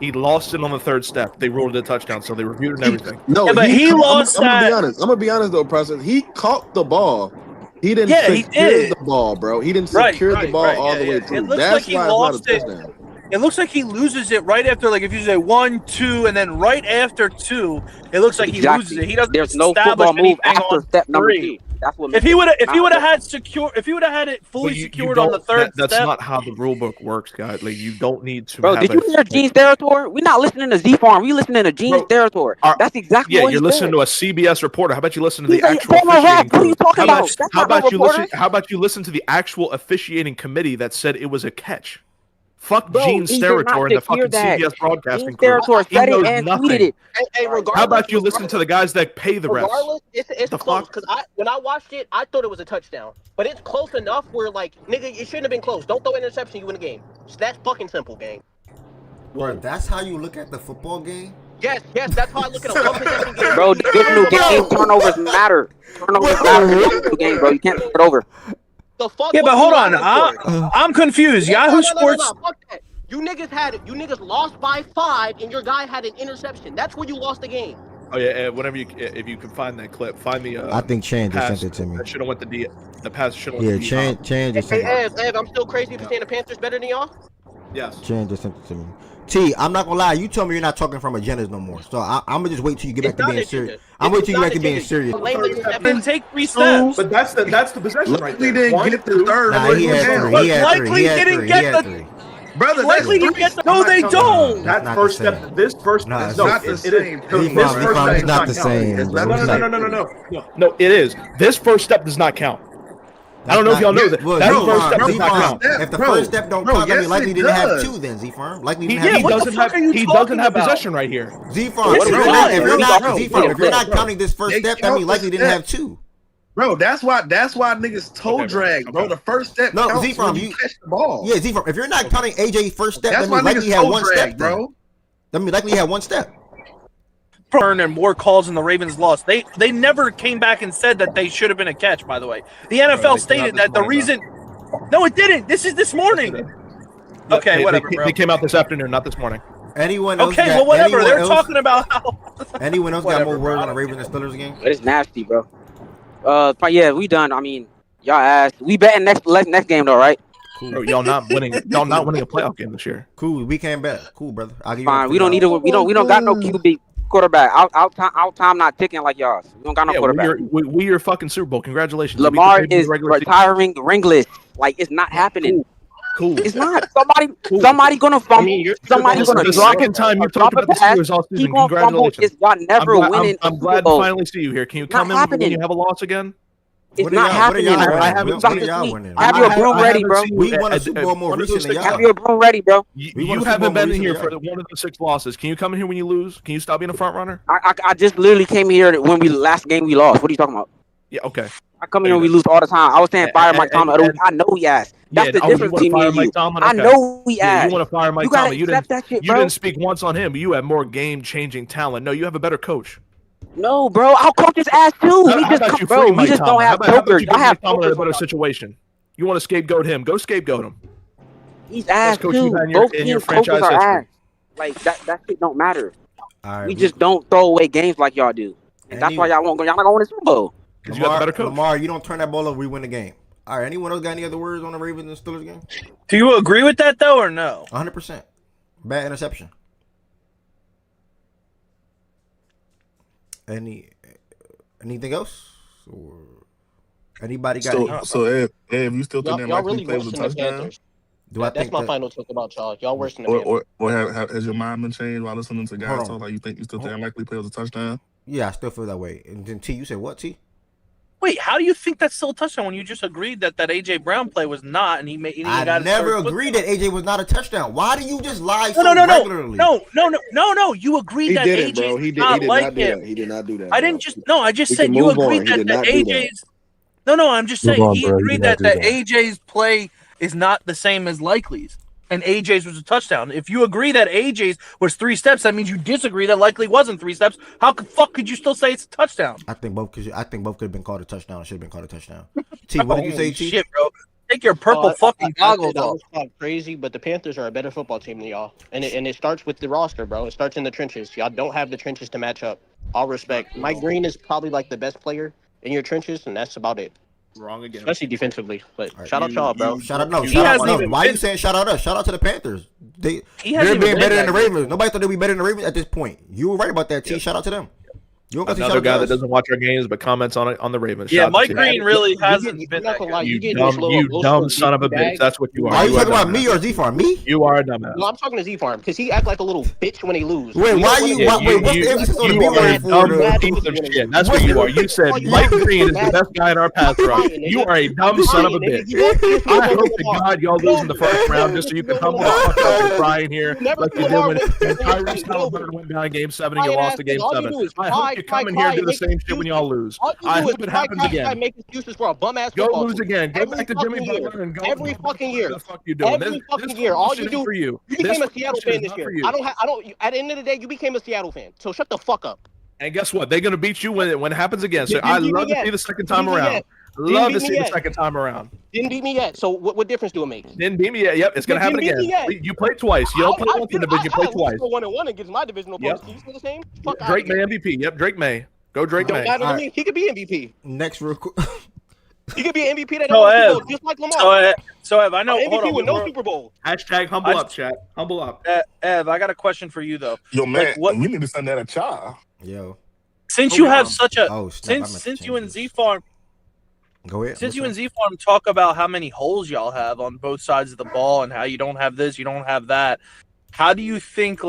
He lost it on the 3rd step. They ruled it a touchdown, so they reviewed it and everything. No, Yeah, but he lost I'm that. I'm gonna be honest though, process. He caught the ball. He didn't Yeah, he secure did. the ball, bro. He didn't Right, secure the ball all the yeah, way yeah. through. It looks That's like he why lost it's not a it. touchdown. It looks like he loses it right after, like, if you say 1, 2, and then right after 2, it looks like he loses it. He doesn't There's no establish football move anything after on step number 3. 2. That's what. If he would have had it fully secured on the 3rd That's step. not how the rule book works, guys. Like, you don't need to. Bro, have did you hear Gene's territory? We're not listening to Z Farm. We listening to Gene's territory. That's exactly Yeah, what you're he listening said. to a CBS reporter. How about you listen to the He's a actual former officiating ref. What are you crew? talking about? That's How not no about you listen? reporter. How about you listen to the actual officiating committee that said it was a catch? Fuck Bro, Gene's he did not territory and the secure fucking that. CBS broadcasting Gene's crew. territory He said it knows and nothing. tweeted it. Hey, regardless. How about you listen to the guys that pay the refs? Regardless, it's The close fuck? because when I watched it, I thought it was a touchdown, but it's close enough where like nigga, it shouldn't have been close. Don't throw an interception, you win the game. It's that fucking simple, gang. Bro, that's how you look at the football game? Yes, that's how I look at a 1 possession game. Bro, this new game, turnovers matter. Turnovers matter in this new game, bro. You can't put it over. The fuck Yeah, but was hold you on. lying for? I'm confused. Yeah, Yahoo no, Sports. fuck that. You niggas lost by 5, and your guy had an interception. That's where you lost the game. Oh yeah, whenever if you can find that clip, find the. I think Chan just pass sent it to me. That should have went to the pass should have Yeah, went to D-Hop. Chan just Hey, sent it. Ev, I'm still crazy for saying the Panthers better than y'all. Yes. Chan just sent it to me. T, I'm not gonna lie. You told me you're not talking from agendas no more. So I'm gonna just wait till you get back to being serious. I'm waiting till you get back to being serious. Then take 3 steps. But that's the possession right there. Didn't One, get the two. third. Nah, he had 3. He had 3. Likely He had didn't 3. get He had the- 3. Brother, Likely that's to get the. No, I'm they not telling you. don't. That Not first the same. step. This first. Nah, no, it's not the it is. same. This It's first not step does the not same. count. bro. not It's the not- No, it is. This first step does not count. I don't know if y'all know that. Well, That Z-Farm, first step does not Z-Farm, count. if the Bro, first step don't bro, count, then yes, he likely it didn't have does. 2 then, Z-Farm. Likely He didn't did. have What two. the fuck are you He talking doesn't have about? possession right here. Z-Farm, What if are you're you not, talking if you're about? not, Z-Farm, if you're not counting this first They step, that count means likely the didn't step. have 2. Bro, that's why niggas toe Okay, drag, bro. okay. The first step No, counts Z-Farm, when you you- catch the ball. Yeah, Z-Farm, if you're not counting AJ's first step, That's that why means likely niggas he had toe 1 drag, step, bro. bro. That means likely he had 1 step. And more calls and the Ravens lost. They never came back and said that they should have been a catch. By the way, the NFL they came out stated this that the morning, reason. No, it didn't. This is this morning. Okay, whatever, bro. They came out this afternoon, not this morning. Anyone else Okay, got, well, whatever. anyone They're else, talking about how. Anyone else got Whatever, more bro. words on the Ravens and Steelers game? But it's nasty, bro. But yeah, we done. I mean, y'all asked. We betting next game though, right? Bro, y'all not winning a playoff game this year. Cool, we came back. Cool, brother. I'll give you Fine. We don't need a. We don't got no QB quarterback. Our time not ticking like y'all's. We don't got no Yeah, quarterback. we your fucking Super Bowl. Congratulations. Lamar We beat the is regular season. retiring ringless. Like it's not happening. Cool. It's not. Somebody gonna fumble. Somebody gonna the drop. second time you've drop talked a about the pass. Steelers all season. Keep on fumble. Congratulations. It's y'all never winning. I'm glad to finally see you here. Can you come in when you have a loss again? It's not happening. Have your broom ready, bro. We won a Super Bowl more recent than y'all. Have your broom ready, bro. You haven't been in here for one of the 6 losses. Can you come in here when you lose? Can you stop being a front runner? I just literally came here when last game we lost. What are you talking about? Yeah, okay. I come here when we lose all the time. I was saying fire Mike Tomlin. I know he asked. That's the difference between me and you. I know we asked. You want to fire Mike You gotta Tomlin. You accept didn't, that shit, you bro. didn't speak once on him. You have more game-changing talent. No, you have a better coach. No, bro. I'll coach his ass too. How We just, about you bro. free We Mike just don't Tomlin? have How about jokers. you I give have Mike Tomlin in a jokers. better situation? You want to scapegoat him? Go scapegoat him. He's ass coach too. you've had in your- Both in your teams coaches franchise are history. ass. Like that shit don't matter. All right, We just don't throw away games like y'all do. And that's why y'all won't go. Y'all not gonna win the Super Bowl. Lamar, you don't turn that ball over, we win the game. All right, anyone else got any other words on the Ravens and Steelers game? Do you agree with that though, or no? 100%. Bad interception. Anything else? Or anybody got So Ed, you still think that Y'all likely really play was worse a than the touchdown? Panthers. Do I That's think my that- final talk about y'all. Y'all worse than the Panthers. Or has your mind been changed while listening to Hold guys on. talk? Like you think you still think likely play was a touchdown? Yeah, I still feel that way. And then T, you said what, T? Wait, how do you think that's still a touchdown when you just agreed that AJ Brown play was not, and he made? And he I got never his first agreed that AJ was not a touchdown. Why do you just lie No, so no, no, regularly? no. You agreed He that didn't, AJ's bro. He did not like not do him. that. He did not do that. I bro. didn't just no. I just We said can you move on. agreed He that did the not do that. AJ's. No. I'm just Move saying on, he bro. You agreed did that not the do that. AJ's play is not the same as Likely's, and AJ's was a touchdown. If you agree that AJ's was 3 steps, that means you disagree that Likely wasn't 3 steps. How the fuck could you still say it's a touchdown? I think both could have been called a touchdown. Should have been called a touchdown. T, what did you say, Holy T? shit, bro. Take your purple fucking goggles I off. was talking crazy, but the Panthers are a better football team than y'all, and it starts with the roster, bro. It starts in the trenches. Y'all don't have the trenches to match up. All respect. Mike Green is probably like the best player in your trenches, and that's about it. Wrong again. Especially defensively. But shout out y'all, bro. Shout out, no, He shout out, hasn't no. even Why are you been- saying shout out us? Shout out to the Panthers. He They're hasn't being even better been than the that Ravens. Nobody thought they'd be better than the Ravens at this point. You were right about that, T. Shout out to them. You don't got to shout Another out guy to that us. doesn't watch our games but comments on it on the Ravens. Yeah, Shout out Mike to Green you. really You hasn't get- been not that gonna good. lie, You get dumb, this little you bullshit dumb with son of a bag. bitch. That's what you are. Are you You are talking a about me dumbass. or Z-Farm? Me? You are a dumbass. No, I'm talking to Z-Farm because he act like a little bitch when he lose. Wait, We why don't you? wanna- Why, wait, what's the emphasis on the You B are a word for? dumb though? piece of shit. That's what you are. You said Mike Green is the best guy in our pass rush. You are a dumb son of a bitch. I hope to God y'all lose in the first round just so you can humble the fuck up and cry in here like you did when Tyrese Halliburton went down in Game 7 and you lost to Game 7. I hope you come in here and do the same shit when y'all lose. I hope it happens again. Make excuses for a bum ass Go football lose team. again. Go Every back to Jimmy fucking year. Butler and go. Every fucking year. What the fuck you doing? Every This fucking year. All you shit do. ain't for you. You This became a Seattle shit is fan this not year. for you. I don't. At the end of the day, you became a Seattle fan. So shut the fuck up. And guess what? They're gonna beat you when it happens again. So Didn't I beat me love to yet. see the second time Didn't beat me around. yet. Love Didn't to beat see me the yet. second time around. Didn't beat me yet. So what difference do it make? Didn't beat me yet. Yep, it's gonna happen Didn't beat again. me yet. You played twice. You don't play once in the division. You play twice. 1-1 against my divisional Yep. opponents. Can you say the same? Fuck Yep, Drake outta May here. MVP. Yep, Drake May. Go Drake Don't May. matter to All me. He could be MVP. Next, real quick. He could be an MVP that So, don't win Super Ev, Bowl, just like Lamar. so Ev, I know. MVP Hold on, with no before- Super Bowl. Hashtag humble I- up, chat. Humble up. Ev, I got a question for you though. Yo, man, Like, what- we need to send that a child. Yo. Since Oh, you wow. have such a Oh, snap, I meant to since change you and this. Z Farm Go ahead. since you What's and Z Farm talk about how many holes y'all have on both sides of the ball and how you don't have this, you don't have that. How do you think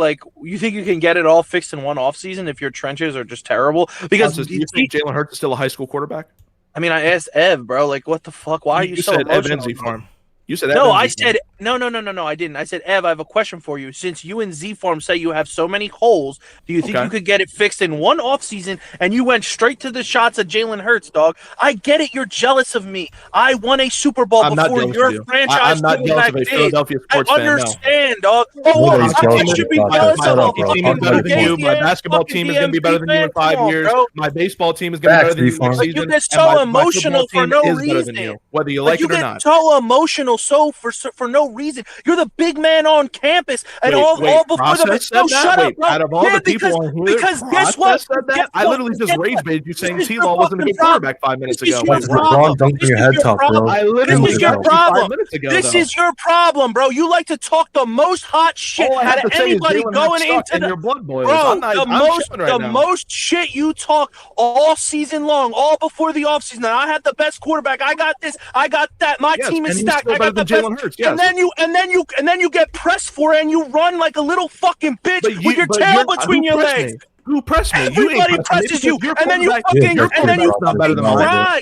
you think you can get it all fixed in one offseason if your trenches are just terrible? Because Do you think Jalen Hurts is still a high school quarterback? I mean, I asked Ev, bro, like what the fuck? Why are you so said Ev emotional? and Z Farm. You said No, Ev and I Z Farm. said no. I didn't. I said, Ev, I have a question for you. Since you and Z Farm say you have so many holes, do you think Okay. you could get it fixed in one offseason? And you went straight to the shots at Jalen Hurts, dog. I get it. You're jealous of me. I won a Super Bowl I'm not before jealous your of you. franchise I'm not jealous quarterback of a did. Philadelphia sports I fan, no. understand, dog. What are you I jealous should be about? jealous Shut of up, a bro. fucking I'm better than you. My Indiana basketball fucking team is going to be better than you in DMV 5 fan. years. Come on, My baseball team is going to be Facts, better than you Z-Farm. next But you season. get and so my emotional football for team no is better than reason. you, whether you Like like you it or get not. so emotional for no reason. You're the big man on campus, and all before the Process said no, that? shut up, Wait, bro. out of all Yeah, the people on here, because guess what? Process said that? Guess I what? literally just Guess rage what? baited you saying This is T-Law your wasn't a fucking good quarterback 5 minutes This is ago. your Wait, LeBron dunked in your head top, bro. I This literally is just your raged you 5 problem. minutes ago, This though. is your problem, bro. You like to talk the most hot shit All I out have of to say is anybody Jalen Hurts going sucked into and the your blood boils. bro. I'm chilling right The now. most shit you talk all season long, all before the offseason. I had the best quarterback. I got this. I got that. My Yes, team is and he's stacked. still I got the better best. than Jalen Hurts, yes. And then you get pressed for it, and you run like a little fucking bitch with your but tail you're- between who your pressed legs. me? Who pressed me? Everybody you ain't presses you, your and then you quarterback- fucking your and then you quarterback's not better fucking than mine. cry.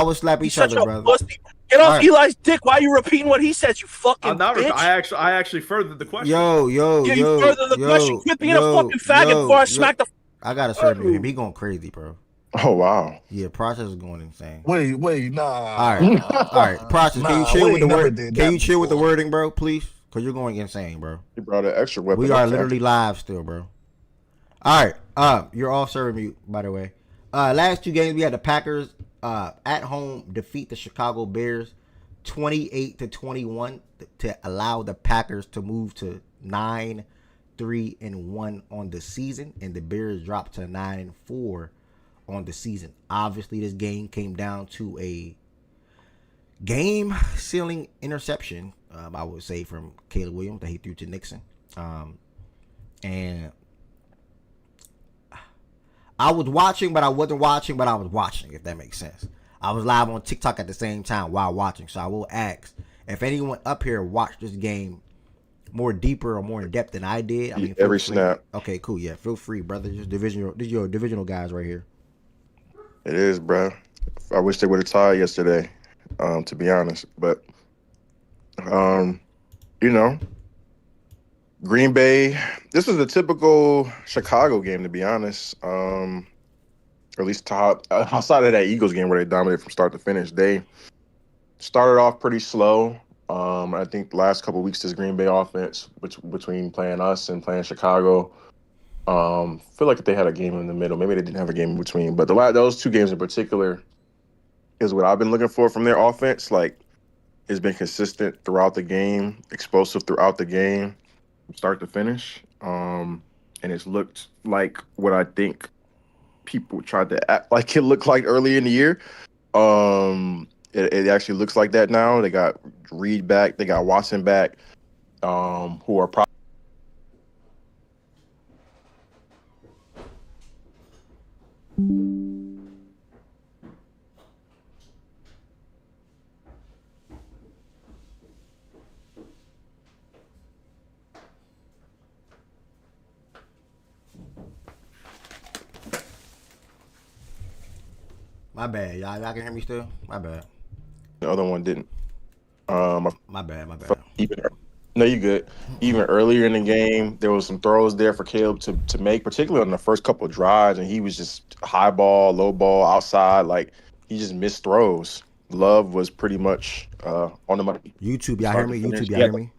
Y'all would slap each such other, a brother. pussy. Get off All right. Eli's dick. Why are you repeating what he says? You fucking I'm not. bitch. I actually furthered the question. Yo, You further the question. Quit being a fucking faggot before I smack the. I gotta serve him. He going crazy, bro. Oh wow. Yeah, process is going insane. Wait, nah. All right, process. Can you Nah, chill we with the ain't never word? did Can that you chill with the before. wording, bro? Please, because you're going insane, bro. He brought an extra weapon. We are up, literally live still, bro. All right. You're all serving mute, by the way. Last 2 games we had the Packers at home defeat the Chicago Bears 28-21 to allow the Packers to move to 9-3-1 on the season, and the Bears dropped to 9-4 on the season. Obviously, this game came down to a game-sealing interception, I would say, from Caleb Williams that he threw to Nixon. And I was watching, but I wasn't watching, but I was watching, if that makes sense. I was live on TikTok at the same time while watching. So I will ask if anyone up here watched this game more deeper or more in depth than I did. I mean, Every free. snap. Okay, cool. Yeah, feel free, brother. Just divisional. This is your divisional guys right here. It is, bro. I wish they would have tied yesterday, to be honest. But, you know, Green Bay, this was a typical Chicago game, to be honest. Or at least outside of that Eagles game where they dominated from start to finish. They started off pretty slow. I think the last couple of weeks, this Green Bay offense, between playing us and playing Chicago, feel like they had a game in the middle. Maybe they didn't have a game in between. But those two games in particular is what I've been looking for from their offense. Like, it's been consistent throughout the game, explosive throughout the game, from start to finish. And it's looked like what I think people tried to act like it looked like early in the year. It actually looks like that now. They got Reed back. They got Watson back, who are probably. My bad, y'all. Y'all can hear me still? My bad. The other one didn't. My bad. No, you good. Even earlier in the game, there was some throws there for Caleb to make, particularly on the first couple of drives, and he was just high ball, low ball, outside. Like, he just missed throws. Love was pretty much on the money. YouTube, y'all hear me? YouTube, y'all hear me?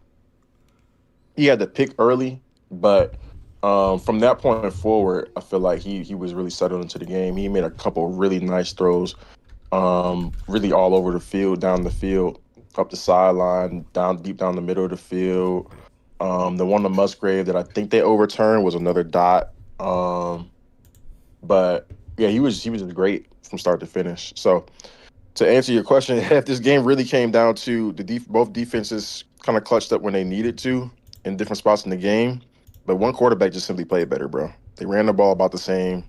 He had the pick early, but from that point forward, I feel like he was really settled into the game. He made a couple really nice throws, really all over the field, down the field, up the sideline, deep down the middle of the field. The one to Musgrave that I think they overturned was another dot. But yeah, he was great from start to finish. So to answer your question, if this game really came down to both defenses kind of clutched up when they needed to in different spots in the game, but one quarterback just simply played better, bro. They ran the ball about the same.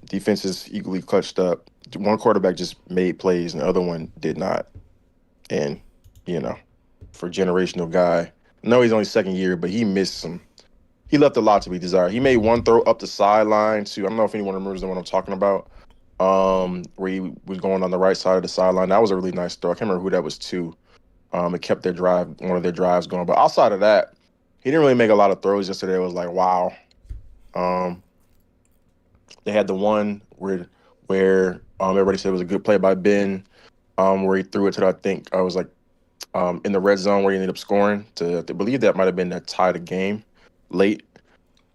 Defenses equally clutched up. One quarterback just made plays and the other one did not. And, you know, for a generational guy, I know he's only second year, but he missed some. He left a lot to be desired. He made one throw up the sideline to, I don't know if anyone remembers the one I'm talking about, where he was going on the right side of the sideline. That was a really nice throw. I can't remember who that was to. It kept one of their drives going. But outside of that, he didn't really make a lot of throws yesterday. It was like, wow. They had the one where everybody said it was a good play by Ben, where he threw it to, I think, I was like, in the red zone where he ended up scoring. I believe that might have been that tie the game late.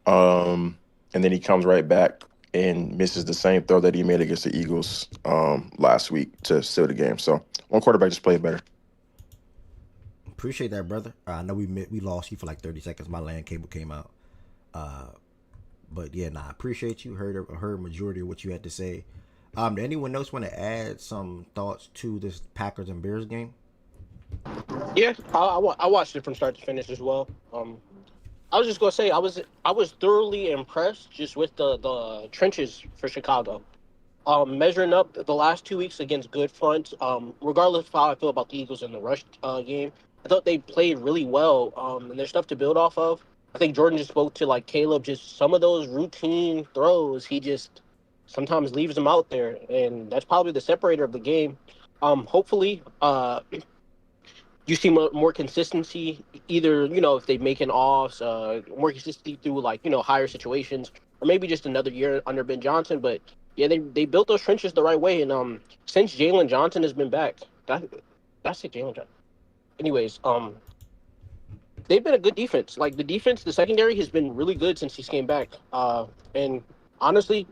And then he comes right back and misses the same throw that he made against the Eagles last week to seal the game. So one quarterback just played better. Appreciate that, brother. I know we lost you for like 30 seconds. My LAN cable came out. But yeah, I appreciate you. Heard majority of what you had to say. Did anyone else want to add some thoughts to this Packers and Bears game? Yeah, I watched it from start to finish as well. I was just gonna say I was thoroughly impressed just with the trenches for Chicago. Measuring up the last 2 weeks against good fronts. Regardless of how I feel about the Eagles in the rush game, I thought they played really well. And there's stuff to build off of. I think Jordan just spoke to like Caleb. Just some of those routine throws, he just sometimes leaves them out there, and that's probably the separator of the game. Hopefully, you see more consistency, either, if they make an offs, more consistency through higher situations, or maybe just another year under Ben Johnson. But yeah, they built those trenches the right way, and since Jalen Johnson has been back, that's it, Jalen Johnson. Anyways, they've been a good defense. Like the secondary has been really good since he came back. And honestly,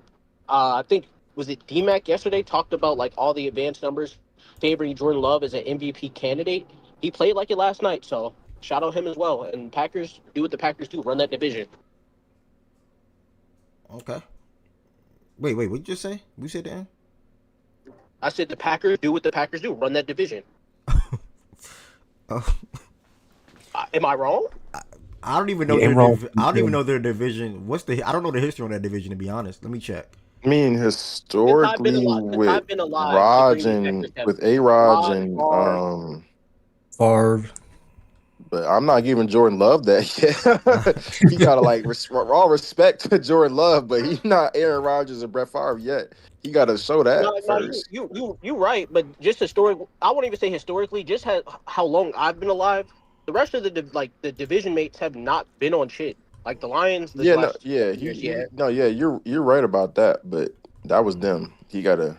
I think was it DMAC yesterday talked about all the advanced numbers favoring Jordan Love as an MVP candidate. He played like it last night, so shout out him as well. And Packers do what the Packers do, run that division. Okay. Wait, what'd you just say? We said that? I said the Packers do what the Packers do, run that division. Am I wrong? I don't even know I don't even know their division. I don't know the history on that division, to be honest. Let me check. I mean, Since historically since I've been alive, the Raj Green Bay and Packers have with A-Raj Rod, and Favre. Favre. but I'm not giving Jordan Love that yet. He gotta like all respect to Jordan Love, but he's not Aaron Rodgers and Brett Favre yet. He gotta show that No, first. you right, but just historically, I wouldn't even say historically, just how long I've been alive. The rest of the division mates have not been on shit. Like the Lions, this Yeah, no, last yeah, years, yeah. no, yeah, you're right about that, but that was them. He gotta.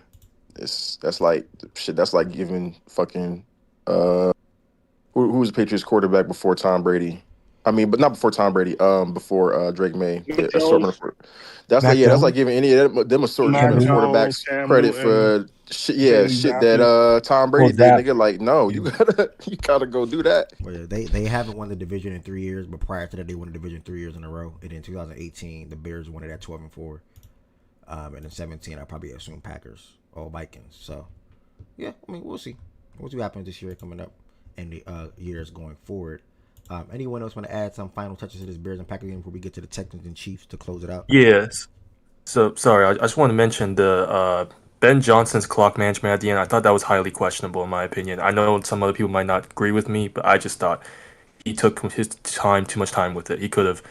That's like shit. That's like giving fucking who was the Patriots quarterback before Tom Brady? I mean, but not before Tom Brady. Before Drake May. Mac Assortment Jones. That's Mac like that's Jones. like giving any of them assortment Mac of Jones, quarterbacks Cam credit Newton, for shit. Yeah, James shit Zappy. that Tom Well, Brady did. that Nigga, like no, you gotta go do that. Well, yeah, they haven't won the division in 3 years, but prior to that, they won the division 3 years in a row. And in 2018, the Bears won it at 12-4. And in 17, I probably assume Packers or Vikings. So, yeah, I mean, we'll see. We'll see what happens this year coming up and the years going forward. Anyone else want to add some final touches to this Bears and Packers game before we get to the Texans and Chiefs to close it out? Yes. So sorry, I just want to mention the Ben Johnson's clock management at the end. I thought that was highly questionable in my opinion. I know some other people might not agree with me, but I just thought he took his time, too much time with it. He could have,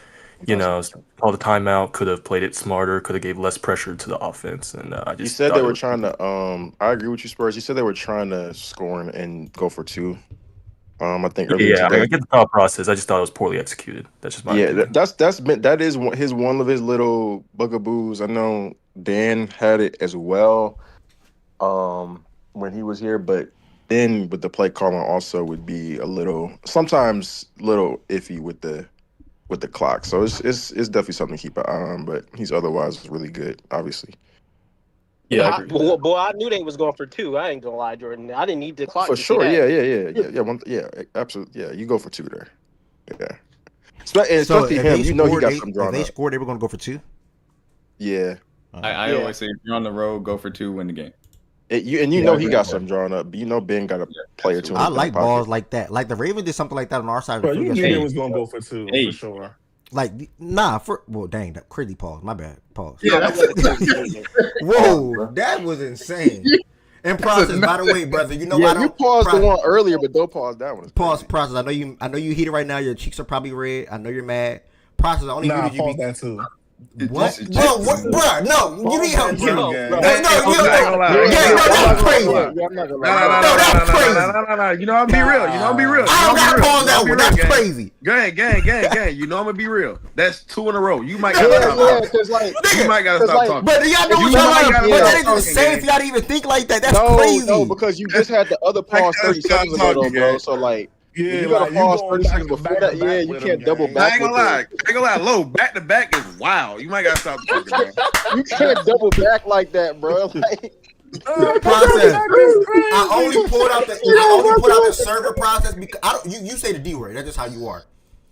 called a timeout, could have played it smarter, could have gave less pressure to the offense, and I He just said thought they it were was- trying to. I agree with you, Spurs. He said they were trying to score and go for two. I think earlier Yeah, I today. get the thought process. I just thought it was poorly executed. That's just my Yeah, opinion. that is one of his little bugaboos. I know Dan had it as well, when he was here, but then with the play calling also would be sometimes little iffy with the clock. So it's definitely something to keep an eye on. But he's otherwise really good, obviously. Yeah, I, boy, I knew they was going for two. I ain't gonna lie, Jordan. I didn't need the clock For to see sure, that. yeah, absolutely, yeah. You go for two there, yeah. Especially So him, if they he scored, got some if drawn they up. scored, they were going to go for two. Yeah, I Yeah. always say if you're on the road, go for two, win the game. You Yeah, know I he agree got with some drawn up, but you know Ben got a player or two. In I his like back pocket. balls like that. Like the Ravens did something like that on our side of the Bro, field you knew yesterday. they was gonna go for two Hey. for sure. Like, well, dang, that crazy pause. My bad. Pause. Yeah, that was Whoa, that was insane. And process, by the way, brother, you know why I Yeah, you don't paused the Pro- one earlier, but don't pause that one. pause process. I know you heated right now. Your cheeks are probably red. I know you're mad. Process, I only Nah, muted you. pause that too. What? Bro, what? No, you need help, bro. No, gang. no, Hey, you I'm not gonna lie. Yeah, no, that's crazy. That's crazy. No. You know I'm be real. You know I'm be real. I don't gotta pause that one. That's gang. crazy. Gang. You know I'm gonna be real. That's two in a row. You might Yeah, gotta stop talking. because like You might gotta 'cause, stop like, talking. But y'all know You what might y'all gotta But that stop is talking, insane gang. if y'all even think like that. That's no, crazy. no, because you just had the other pause 30 seconds ago, though, bro. So like, Yeah, you gotta like, pause going 30 back seconds to before back that. to Yeah, back you with can't him, double gang. I back. ain't gonna lie. Low back to back is wild. You might gotta stop talking, man. You can't double back like that, bro. Like, Process. I only pulled out the server process because you say the D word. That's just how you are.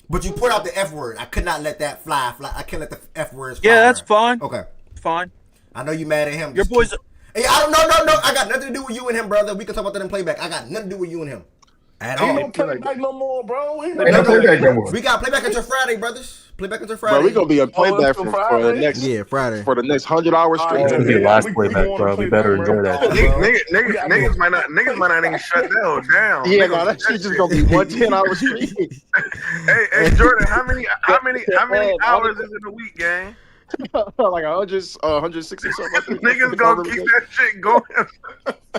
But you put out the F word. I could not let that fly. I can't let the F words fly. Yeah, that's fine. Okay. Fine. I know you mad at him. Your boys. Hey, I don't know. I got nothing to do with you and him, brother. We can talk about that in playback. I got nothing to do with you and him. At Ain't all. no playback no more, bro. Ain't No, no playback no more. We got playback until Friday, brothers. Playback until Friday. bro, we gonna be on playback it's for Friday? the next Friday. for the next 100 hours straight. It's gonna be the Yeah, last we playback, going bro. to We better playback enjoy that. marathon, shit. bro. Niggas might not even shut down. Damn. Yeah, Niggas- no, that shit just gonna be 110 hours straight. Hey, Jordan, how many hours is in a week, gang? Like 160 something. I think. Niggas gonna keep that shit going.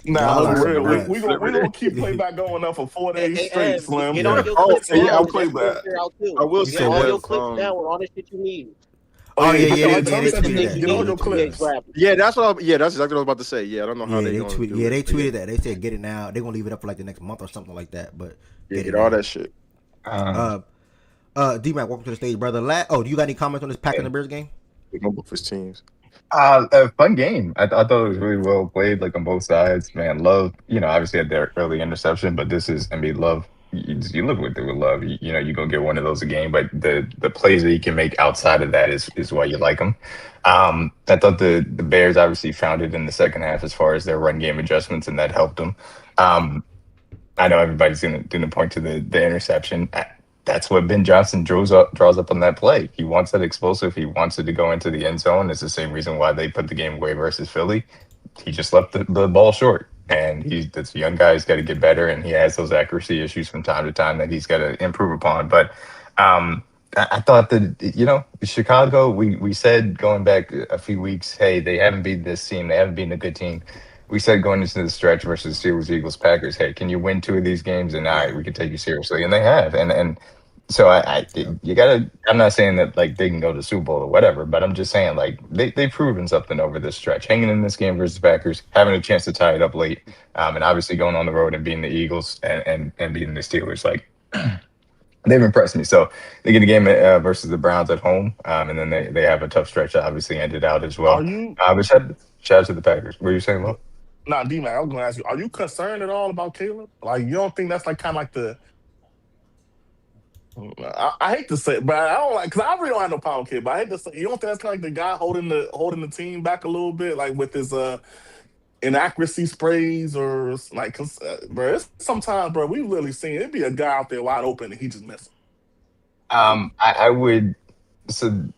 Nah, Y'all for are real. some We gonna keep playback going up for 4 days Hey, straight, Ev, Slim. get all your Oh, clips yeah, down. I'll That's play what back. they're out too. I will Get say all this, your clips down with all the shit you need. Oh yeah, yeah, yeah, yeah, they yeah, tweeted yeah, that. get all your clips. Yeah, that's exactly what I was about to say. Yeah, I don't know how Yeah, they they gonna tweeted. do Yeah, it, they but tweeted that. They said get it now. They're gonna leave it up for like the next month or something like that. But Yeah, get get it all now. that shit. D-Mac, welcome to the stage, brother. Do you got any comments on this Packers and the Bears game? No book for teams. A fun game. I thought it was really well played, like on both sides. Man, Love, obviously had their early interception, but this is, Love, you live with it with Love. You know, you're going to get one of those a game, but the plays that he can make outside of that is why you like him. I thought the Bears obviously found it in the second half as far as their run game adjustments, and that helped them. I know everybody's going to point to the interception. that's what Ben Johnson draws up on that play. He wants that explosive. He wants it to go into the end zone. It's the same reason why they put the game away versus Philly. He just left the ball short. And this young guy. He's got to get better, and he has those accuracy issues from time to time that he's got to improve upon. But I thought that, Chicago, we said going back a few weeks, hey, they haven't beat this team. They haven't beaten a good team. We said going into the stretch versus Steelers, Eagles, Packers, hey, can you win 2 of these games? And all right, we can take you seriously. And they have. And so I'm not saying that like they can go to the Super Bowl or whatever, but I'm just saying like they've proven something over this stretch, hanging in this game versus Packers, having a chance to tie it up late, and obviously going on the road and beating the Eagles and beating the Steelers. Like they've impressed me. So they get a game versus the Browns at home, and then they have a tough stretch that obviously ended out as well. But shout out to the Packers. What are you saying, Lo? Nah, D-Mac, I was going to ask you, are you concerned at all about Caleb? Like, you don't think that's like kind of like the... I hate to say it, but I don't like, because I really don't have no problem with Caleb, but I hate to say, you don't think that's kind of like the guy holding the team back a little bit, like with his inaccuracy sprays or like, bro, it's sometimes, bro, we've literally seen it be a guy out there wide open and he just missing. I would... So,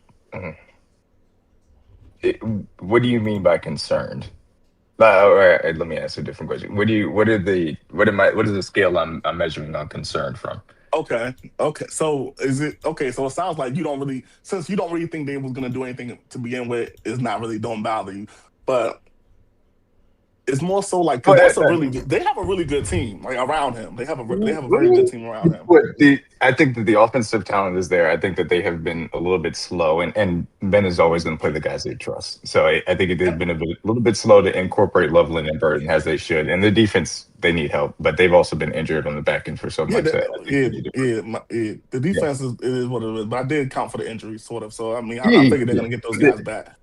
what do you mean by concerned? All right, let me ask a different question. What is the scale I'm measuring on concern from? Okay. So is it okay? So it sounds like since you don't really think they was gonna do anything to begin with, it's not really don't bother you. But it's more so like because they have a really good team like around him. They have a very good team around him. I think that the offensive talent is there. I think that they have been a little bit slow, and Ben is always going to play the guys they trust. So I think they've been a little bit slow to incorporate Loveland and Burton as they should. And the defense, they need help, but they've also been injured on the back end for so much. The defense is what it is. But I did count for the injuries, sort of. So I mean, I figured they're going to get those guys back.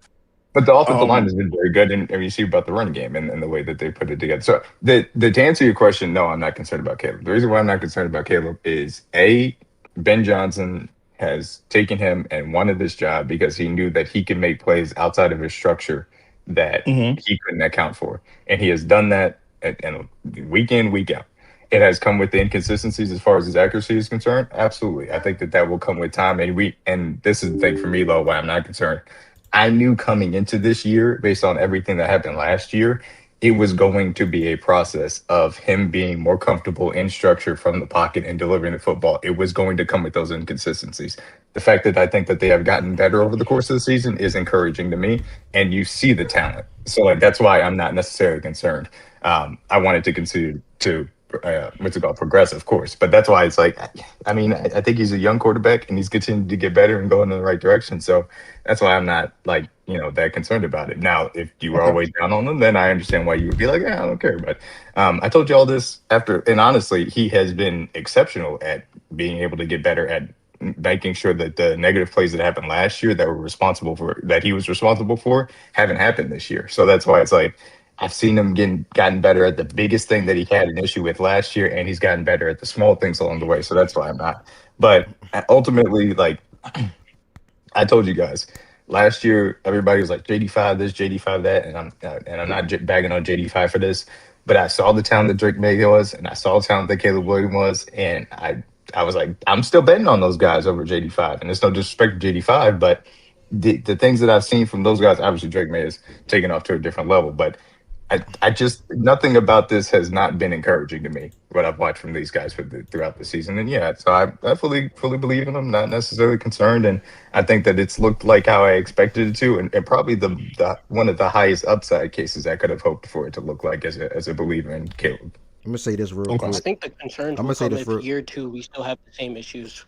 But the offensive line has been very good, and you see about the run game and the way that they put it together. So to answer your question, no, I'm not concerned about Caleb. The reason why I'm not concerned about Caleb is Ben Johnson has taken him and wanted this job because he knew that he can make plays outside of his structure that he couldn't account for, and he has done that and week in, week out. It has come with the inconsistencies as far as his accuracy is concerned. Absolutely, I think that will come with time, and this is the thing for me, though, why I'm not concerned. I knew coming into this year, based on everything that happened last year, it was going to be a process of him being more comfortable in structure from the pocket and delivering the football. It was going to come with those inconsistencies. The fact that I think that they have gotten better over the course of the season is encouraging to me, and you see the talent. So that's why I'm not necessarily concerned. I wanted to consider progress, of course, but that's why it's like, I mean, I think he's a young quarterback and he's continuing to get better and going in the right direction. So that's why I'm not like, that concerned about it. Now, if you were always down on him, then I understand why you would be like, I don't care. But I told you all this and honestly, he has been exceptional at being able to get better at making sure that the negative plays that happened last year that he was responsible for haven't happened this year. So that's why it's like, I've seen him gotten better at the biggest thing that he had an issue with last year, and he's gotten better at the small things along the way. So that's why I'm not. But ultimately, like I told you guys, last year everybody was like JD5 this, JD5 that, and I'm not bagging on JD5 for this, but I saw the talent that Drake May was, and I saw the talent that Caleb Williams was, and I was like, I'm still betting on those guys over JD5, and it's no disrespect to JD5, but the things that I've seen from those guys, obviously Drake May is taking off to a different level, but I just nothing about this has not been encouraging to me. What I've watched from these guys throughout the season, and so I fully believe in them. Not necessarily concerned, and I think that it's looked like how I expected it to, and probably the one of the highest upside cases I could have hoped for it to look like as a believer in Caleb. I'm gonna say this real quick. I think the concerns will come if year 2 we still have the same issues.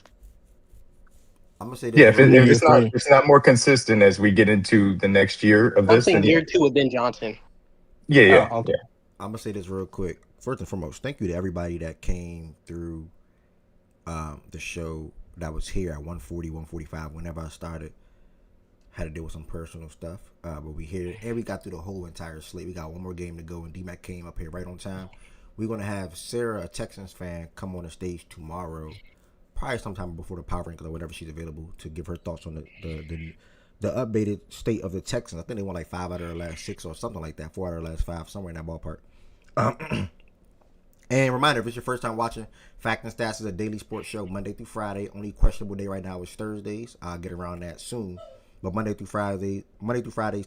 I'm gonna say this. Yeah, if it's not more consistent as we get into the next year of this. I think year 2 with Ben Johnson. Yeah. I'm gonna say this real quick. First and foremost, thank you to everybody that came through the show that was here at 140, 145. Whenever I started, had to deal with some personal stuff, but we here and we got through the whole entire slate. We got one more game to go, and D-Mac came up here right on time. We're gonna have Sarah, a Texans fan, come on the stage tomorrow, probably sometime before the Power Rankings or whatever she's available, to give her thoughts on the updated state of the Texans. I think they won like 5 out of their last 6 or something like that, 4 out of the last 5, somewhere in that ballpark. And reminder, if it's your first time watching, Fact and Stats is a daily sports show Monday through Friday. Only questionable day right now is Thursdays. I'll get around that soon. But Monday through Fridays,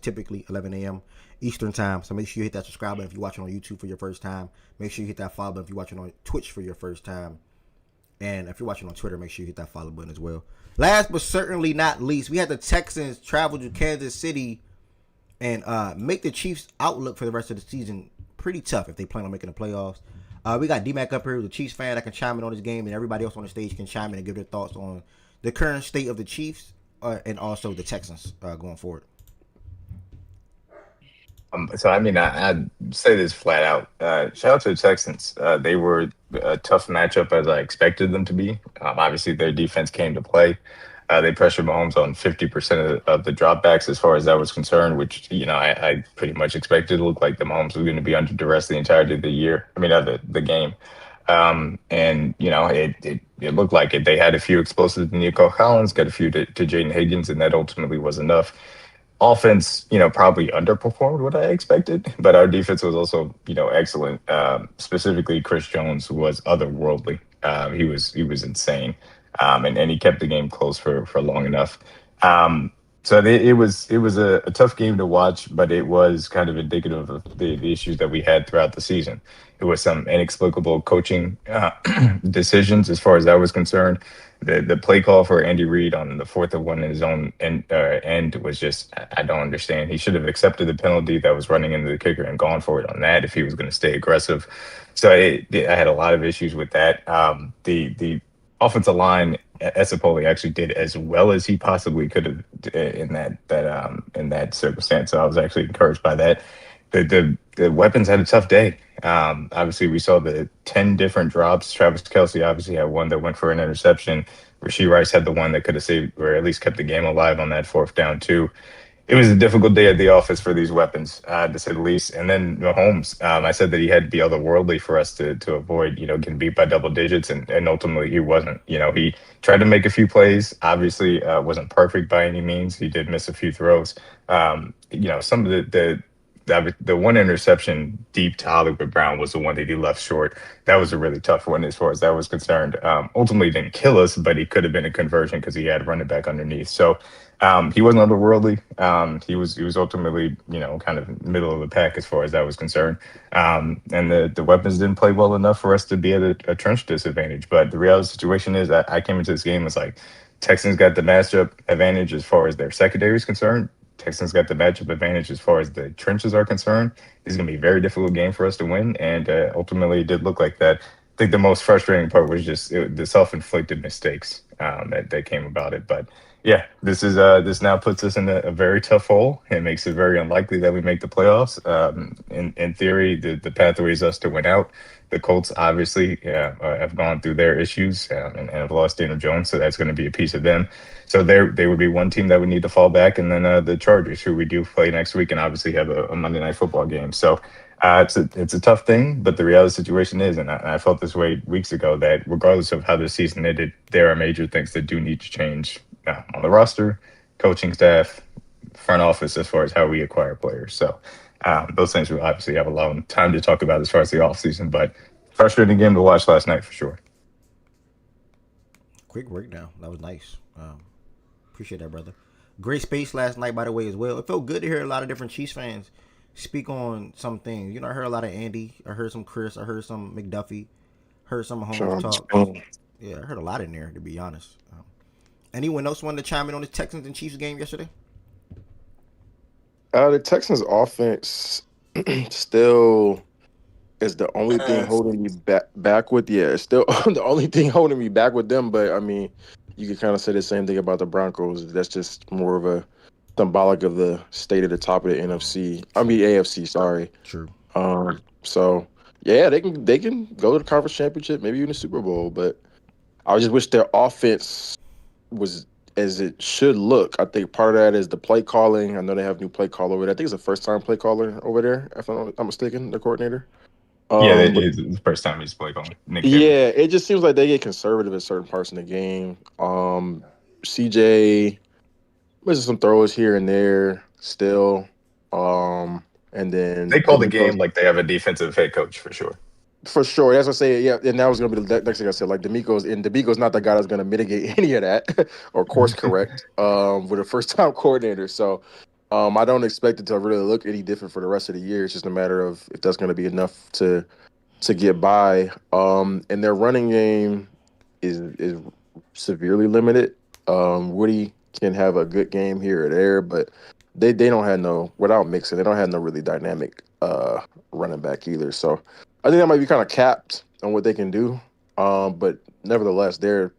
typically 11 a.m. Eastern time. So make sure you hit that subscribe button if you're watching on YouTube for your first time. Make sure you hit that follow button if you're watching on Twitch for your first time. And if you're watching on Twitter, make sure you hit that follow button as well. Last but certainly not least, we had the Texans travel to Kansas City and make the Chiefs' outlook for the rest of the season pretty tough if they plan on making the playoffs. We got D-Mac up here, who's a Chiefs fan that can chime in on this game, and everybody else on the stage can chime in and give their thoughts on the current state of the Chiefs and also the Texans going forward. So, I mean, I'd say this flat out. Shout out to the Texans. They were a tough matchup as I expected them to be. Obviously, their defense came to play. They pressured Mahomes on 50% of the dropbacks as far as that was concerned, which, I pretty much expected. It looked like the Mahomes was going to be under duress the entirety of the year. I mean, the game. And, it looked like it. They had a few explosives to Nico Collins, got a few to Jaden Higgins, and that ultimately was enough. Offense, probably underperformed what I expected, but our defense was also, excellent. Specifically, Chris Jones was otherworldly. He was insane. And he kept the game close for long enough. So it was a tough game to watch, but it was kind of indicative of the issues that we had throughout the season. It was some inexplicable coaching decisions as far as that was concerned. The play call for Andy Reid on the 4th and 1 in his own end was just, I don't understand. He should have accepted the penalty that was running into the kicker and gone for it on that if he was going to stay aggressive. So I had a lot of issues with that. The offensive line, Esapoli actually did as well as he possibly could have in that circumstance. So I was actually encouraged by that. The weapons had a tough day. Obviously, we saw the 10 different drops. Travis Kelce obviously had one that went for an interception. Rashee Rice had the one that could have saved or at least kept the game alive on that 4th down too. It was a difficult day at the office for these weapons, to say the least. And then Mahomes, I said that he had to be otherworldly for us to avoid, getting beat by double digits, and ultimately he wasn't. He tried to make a few plays. Obviously, wasn't perfect by any means. He did miss a few throws. Some of the one interception deep to Hollywood Brown was the one that he left short. That was a really tough one as far as that was concerned. Ultimately didn't kill us, but he could have been a conversion because he had running back underneath. So he wasn't otherworldly. He was ultimately, kind of middle of the pack as far as that was concerned. And the weapons didn't play well enough for us to be at a trench disadvantage. But the reality of the situation is that I came into this game as like Texans got the matchup advantage as far as their secondary is concerned. Texans got the matchup advantage as far as the trenches are concerned. This is going to be a very difficult game for us to win, and ultimately it did look like that. I think the most frustrating part was just the self-inflicted mistakes that came about it. But yeah, this now puts us in a very tough hole. It makes it very unlikely that we make the playoffs. In theory, the pathway is us to win out. The Colts obviously have gone through their issues and have lost Daniel Jones, so that's going to be a piece of them. So they would be one team that would need to fall back, and then the Chargers, who we do play next week, and obviously have a Monday Night Football game. So it's a tough thing, but the reality of the situation is, and I felt this way weeks ago, that regardless of how the season ended, there are major things that do need to change on the roster, coaching staff, front office, as far as how we acquire players. So those things we obviously have a lot of time to talk about as far as the offseason, but frustrating game to watch last night for sure. Quick breakdown. That was nice. Appreciate that, brother. Great space last night, by the way, as well. It felt good to hear a lot of different Chiefs fans speak on some things. I heard a lot of Andy. I heard some Chris. I heard some McDuffie. Heard some Mahomes talk. Yeah, I heard a lot in there, to be honest. Anyone else want to chime in on the Texans and Chiefs game yesterday? The Texans offense still is the only thing holding me back with. Yeah, it's still the only thing holding me back with them. But I mean, you could kind of say the same thing about the Broncos. That's just more of a symbolic of the state of the top of the AFC. Sorry. True. So yeah, they can go to the conference championship, maybe even the Super Bowl. But I just wish their offense was as it should look. I think part of that is the play calling. I know they have new play caller over there. I think it's the first time play caller over there, if I'm not mistaken, the coordinator. It's the first time he's played on. Yeah, it just seems like they get conservative in certain parts in the game. CJ misses some throws here and there still. And then they call the game like they have a defensive head coach for sure. For sure. That's what I say. Yeah, and that was gonna be the next thing I said. Like DeMeco's not the guy that's gonna mitigate any of that or course correct with a first time coordinator. So I don't expect it to really look any different for the rest of the year. It's just a matter of if that's gonna be enough to get by. And their running game is severely limited. Woody can have a good game here or there, but they don't have no, without Mixon, they don't have no really dynamic running back either. So I think that might be kind of capped on what they can do. But nevertheless, they're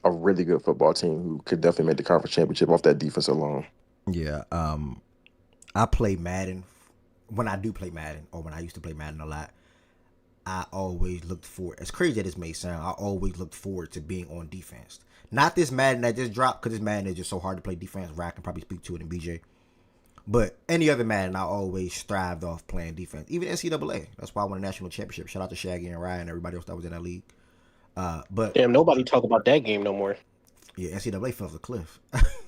a really good football team who could definitely make the conference championship off that defense alone. Yeah. I play Madden. When I do play Madden, or when I used to play Madden a lot, I always looked forward, as crazy as this may sound, I always looked forward to being on defense. Not this Madden that just dropped, because this Madden is just so hard to play defense. Rack can probably speak to it in BJ. But any other Madden, I always strived off playing defense. Even NCAA. That's why I won a national championship. Shout out to Shaggy and Ryan and everybody else that was in that league. But Damn, nobody talk about that game no more. Yeah, NCAA fell off a cliff.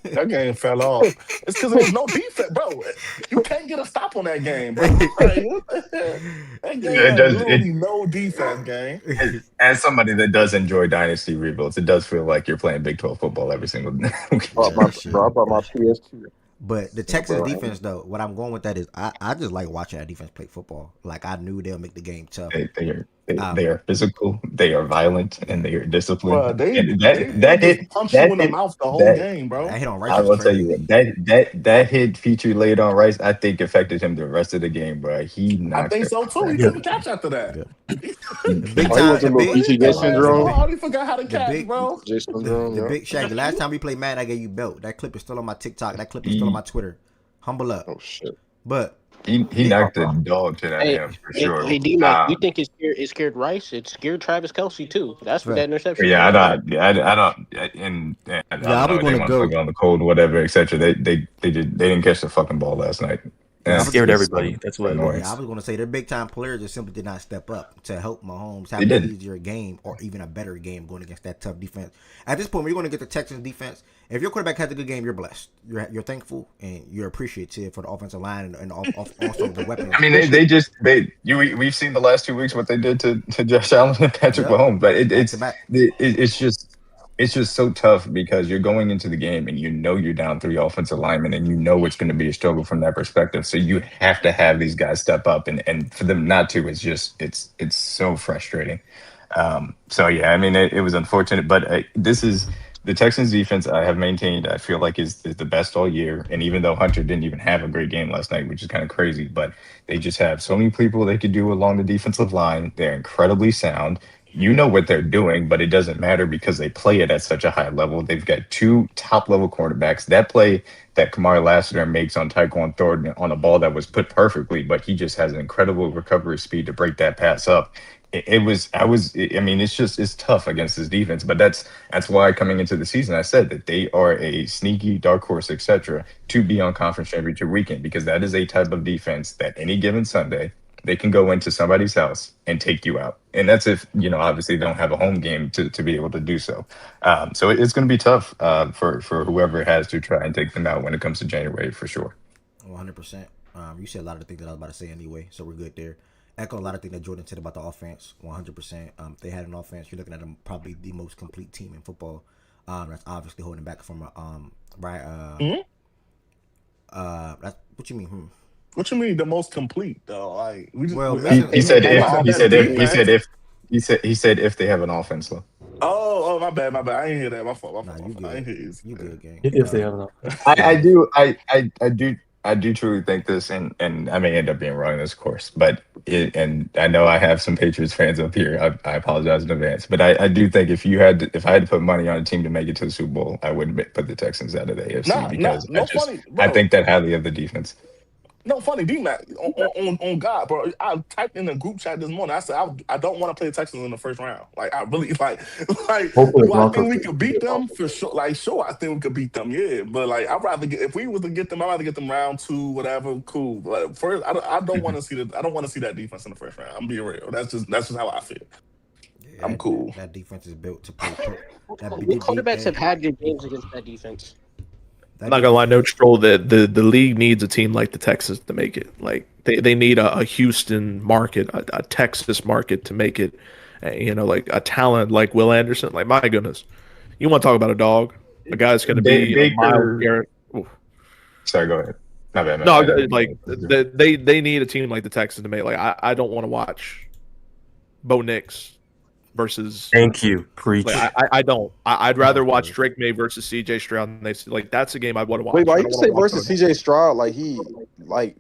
That game fell off. It's because there was no defense, bro. You can't get a stop on that game, bro. That game had literally no defense game. As somebody that does enjoy dynasty rebuilds, it does feel like you're playing Big 12 football every single day. I brought my PS2. But the Texas defense, though, what I'm going with that is I just like watching that defense play football. Like, I knew they'll make the game tough. They are physical, they are violent, and they are disciplined. Bro, they hit punch you in the mouth the whole game, bro. That hit on Rice. I will tell you what, that hit feature laid on Rice, I think affected him the rest of the game, bro. He knocked. I think so too. He couldn't catch after that. Big time. I already forgot how to catch, bro. The big Shaq. The last time we played Madden, I gave you belt. That clip is still on my TikTok. That clip is still on my Twitter. Humble up. Oh shit. But he knocked the dog to that him for sure. Hey, D-Mac, you think it scared Rice? It scared Travis Kelce too. That's what that interception. Yeah, I don't, and I was going to go on the cold, whatever, etc. They didn't catch the fucking ball last night. Yeah, scared everybody. That's what it was. I was going to say their big time players just simply did not step up to help Mahomes have an easier game or even a better game going against that tough defense. At this point, when you're going to get the Texans defense, if your quarterback has a good game, you're blessed. You're thankful and you're appreciative for the offensive line and also the weapons. I mean, we've seen the last 2 weeks what they did to Josh Allen and Patrick Mahomes, but it's just so tough because you're going into the game and you know you're down 3 offensive linemen and you know it's going to be a struggle from that perspective. So you have to have these guys step up, and for them not to, it's so frustrating. So yeah, I mean, it was unfortunate, but this is the Texans defense. I have maintained, I feel like is the best all year. And even though Hunter didn't even have a great game last night, which is kind of crazy, but they just have so many people they could do along the defensive line. They're incredibly sound. You know what they're doing, but it doesn't matter because they play it at such a high level. They've got 2 top-level cornerbacks. That play that Kamari Lassiter makes on Tyquan Thornton on a ball that was put perfectly, but he just has an incredible recovery speed to break that pass up. It's tough against this defense, but that's why coming into the season, I said that they are a sneaky dark horse, etc., to be on conference championship weekend, because that is a type of defense that any given Sunday, they can go into somebody's house and take you out. And that's if, obviously they don't have a home game to be able to do so. So it's going to be tough for whoever has to try and take them out when it comes to January, for sure. 100%. You said a lot of the things that I was about to say anyway, so we're good there. Echo a lot of things that Jordan said about the offense, 100%. They had an offense. You're looking at them probably the most complete team in football. That's obviously holding back from that's what you mean? What you mean the most complete though? Like he said if they have an offense though. Oh, my bad. I ain't hear that. My fault. I ain't hear you good, gang. If they have an offense. I do truly think this, and I may end up being wrong in this course, but and I know I have some Patriots fans up here. I apologize in advance, but I do think if I had to put money on a team to make it to the Super Bowl, I wouldn't put the Texans out of the AFC because I think that highly of the defense. No, funny, D-Mac, on God, bro. I typed in the group chat this morning. I said, I don't want to play the Texans in the first round. Like, I really, do I think we could beat them? For sure. Like, sure, I think we could beat them, yeah. But, like, if we was to get them, I'd rather get them round 2, whatever, cool. But first, I don't want to see that defense in the first round. I'm being real. That's just how I feel. Yeah, I'm cool. That defense is built to play. Quarterbacks have had good games against that defense. I'm not gonna lie, no troll. The league needs a team like the Texans to make it. Like They need a Houston market, a Texas market to make it, like a talent like Will Anderson. Like, my goodness, you want to talk about a dog? A guy's going to be a Myles Garrett. Ooh. Sorry, go ahead. Not bad, man. No, like they need a team like the Texans to make. Like, I don't want to watch Bo Nix versus. Thank you, preach. Like, I don't. I'd rather watch Drake May versus C.J. Stroud. And that's a game I want to watch. Wait, why you say versus C.J. Stroud? Like he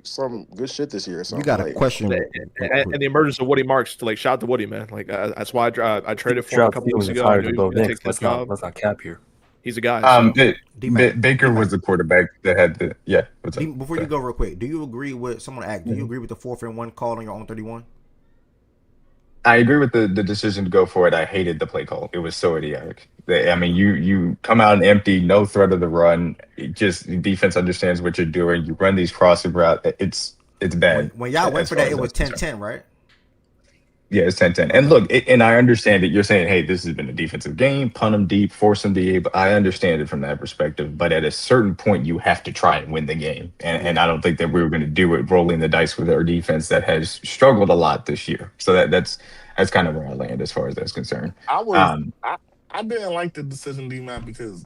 some good shit this year or something. You got a question. And the emergence of Woody Marks. Like, shout out to Woody, man. Like, that's why I traded for him a couple weeks ago. I knew he was gonna take that job. Let's not cap here. He's a guy. Baker was the quarterback that had the What's up? Before you go, real quick, do you agree with someone asked? Do you agree with the 4th and 1 call on your own 31? I agree with the decision to go for it. I hated the play call. It was so idiotic. I mean, you come out and empty, no threat of the run. The defense understands what you're doing. You run these crossing routes. It's bad. When y'all went for that, it was 10-10, right? Yeah, it's 10-10. And look, and I understand that you're saying, hey, this has been a defensive game, punt them deep, force them deep. I understand it from that perspective. But at a certain point, you have to try and win the game. And I don't think that we were going to do it rolling the dice with our defense that has struggled a lot this year. So that's kind of where I land as far as that's concerned. I didn't like the decision, D-Man, because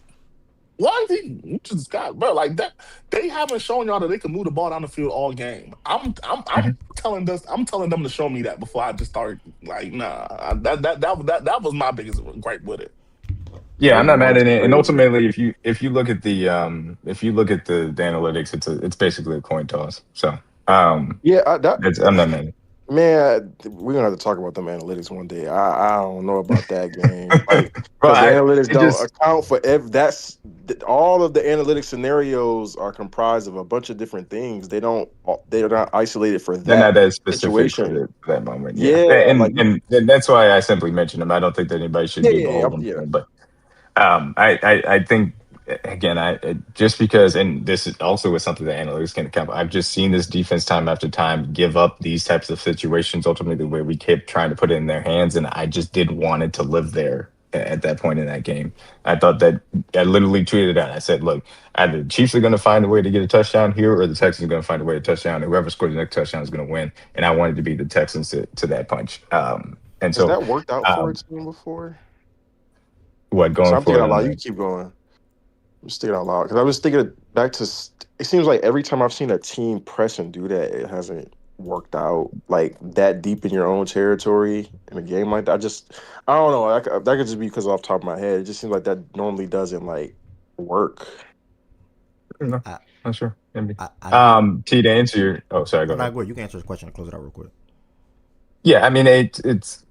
why is he just got, bro, like that? They haven't shown y'all that they can move the ball down the field all game. I'm telling them to show me that before I just start like, nah. That was my biggest gripe with it. Yeah, I'm not mad at it. And ultimately, if you look at the analytics, it's basically a coin toss. So I'm not mad at it. Man, we're gonna have to talk about them analytics one day. I don't know about that game. Like, the analytics don't account for all of the analytic scenarios are comprised of a bunch of different things. They're not isolated for that. They're not that specific situation for that moment. Yeah. And that's why I simply mentioned them. I don't think that anybody should be involved in them. But I think. Again, just because, and this is also is something that analytics can account for. I've just seen this defense time after time give up these types of situations, ultimately where we kept trying to put it in their hands, and I just didn't want it to live there at that point in that game. I thought that I literally tweeted it out. I said, look, either the Chiefs are going to find a way to get a touchdown here, or the Texans are going to find a way to touchdown, and whoever scores the next touchdown is going to win. And I wanted to be the Texans to that punch. And so has that worked out for a team before? What going I'm for? thinking out loud. You keep going. I'm just thinking out loud because I was thinking back to. It seems like every time I've seen a team press and do that, it hasn't worked out like that deep in your own territory in a game like that. I don't know. That could just be because off the top of my head. It just seems like that normally doesn't like work. No, not sure. Maybe. T, to answer your. Oh, sorry. Go ahead. You can answer this question and close it out real quick. Yeah, I mean it's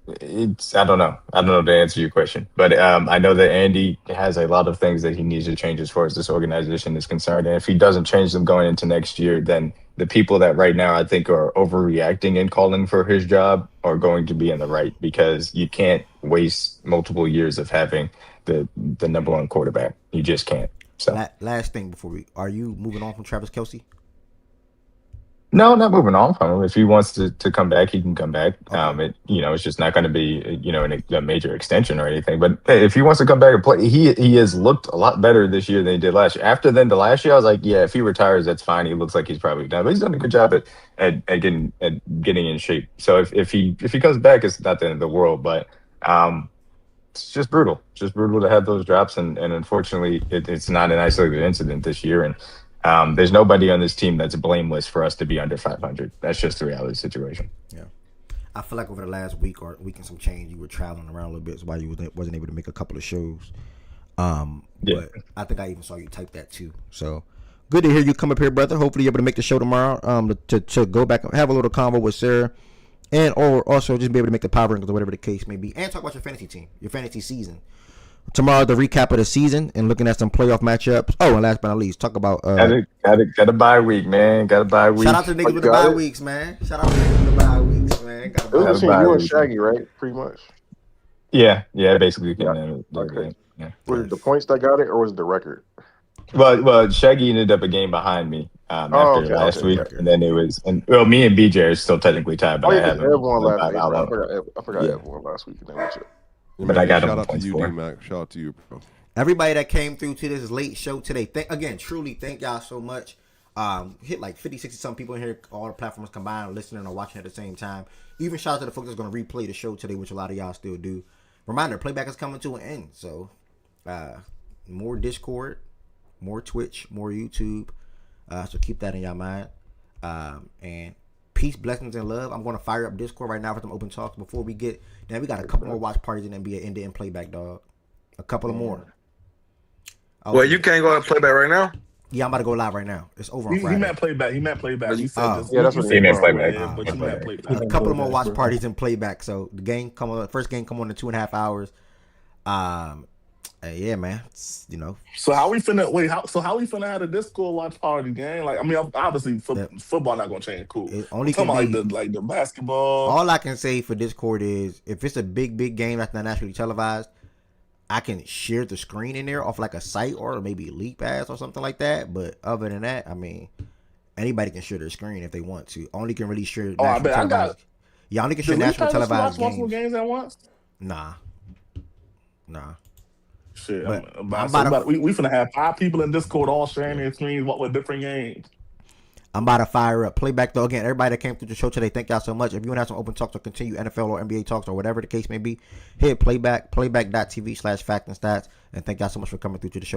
I don't know to answer your question, but I know that Andy has a lot of things that he needs to change as far as this organization is concerned, and if he doesn't change them going into next year, then the people that right now I think are overreacting and calling for his job are going to be in the right, because you can't waste multiple years of having the number one quarterback. You just can't. So last thing before are you moving on from Travis Kelce? No, not moving on from him. If he wants to come back, he can come back. Okay. It's just not going to be, a major extension or anything. But hey, if he wants to come back and play, he has looked a lot better this year than he did last year. After the last year, I was like, yeah, if he retires, that's fine. He looks like he's probably done. But he's done a good job at getting in shape. So if he comes back, it's not the end of the world. But it's just brutal. It's just brutal to have those drops. And unfortunately, it's not an isolated incident this year. And there's nobody on this team that's blameless for us to be under 500. That's just the reality of the situation. Yeah. I feel like over the last week and some change, you were traveling around a little bit, so why you wasn't able to make a couple of shows. But I think I even saw you type that too. So good to hear you come up here, brother. Hopefully you're able to make the show tomorrow to go back and have a little convo with Sarah, and or also just be able to make the power rankings or whatever the case may be, and talk about your fantasy team, your fantasy season. Tomorrow, the recap of the season and looking at some playoff matchups. Oh, and last but not least, talk about got a bye week, man. Got a bye week. Shout out to the niggas with the bye weeks, man. Shout out to the niggas with the bye weeks, man. It was between you and Shaggy, right? Pretty much. Yeah, basically. Okay. Yeah. Was it the points that got it, or was it the record? Well, Shaggy ended up a game behind me after last week, and then it was, me and BJ are still technically tied, but I haven't. Everyone last week. I forgot everyone last week. But I got shout out to you, D-Mac. Shout out to you, bro. Everybody that came through to this late show today, truly thank y'all so much. Hit like 50, 60 some people in here, all the platforms combined, listening or watching at the same time. Even shout out to the folks that's going to replay the show today, which a lot of y'all still do. Reminder, playback is coming to an end. So, more Discord, more Twitch, more YouTube. So keep that in your mind. And peace, blessings, and love. I'm going to fire up Discord right now for some open talks before we get. Now we got a couple more watch parties in NBA end-to-end playback, dog. A couple of more. Well, you can't go and playback right now. Yeah, I'm about to go live right now. It's over on He Friday. meant playback. He meant playback. You said yeah, that's what he meant playback. But you meant playback. A couple of more watch parties and playback. So the game come on. First game come on in 2.5 hours. Yeah, man. It's, you know. So how we finna how we finna have a Discord watch party game? Like, I mean, obviously football not gonna change. Cool. It only I'm talking can be, like the basketball. All I can say for Discord is if it's a big game that's not naturally televised, I can share the screen in there off like a site or maybe Leap Pass or something like that. But other than that, I mean, anybody can share their screen if they want to. Only can really share. Oh, I bet I got. Yeah, only can share national televised multiple games at once. Nah. Shit, But we finna have 5 people in Discord all sharing their screens with different games. I'm about to fire up playback though. Again, everybody that came through the show today, thank y'all so much. If you want to have some open talks or continue NFL or NBA talks or whatever the case may be, hit playback.tv/fact and stats. And thank y'all so much for coming through to the show today.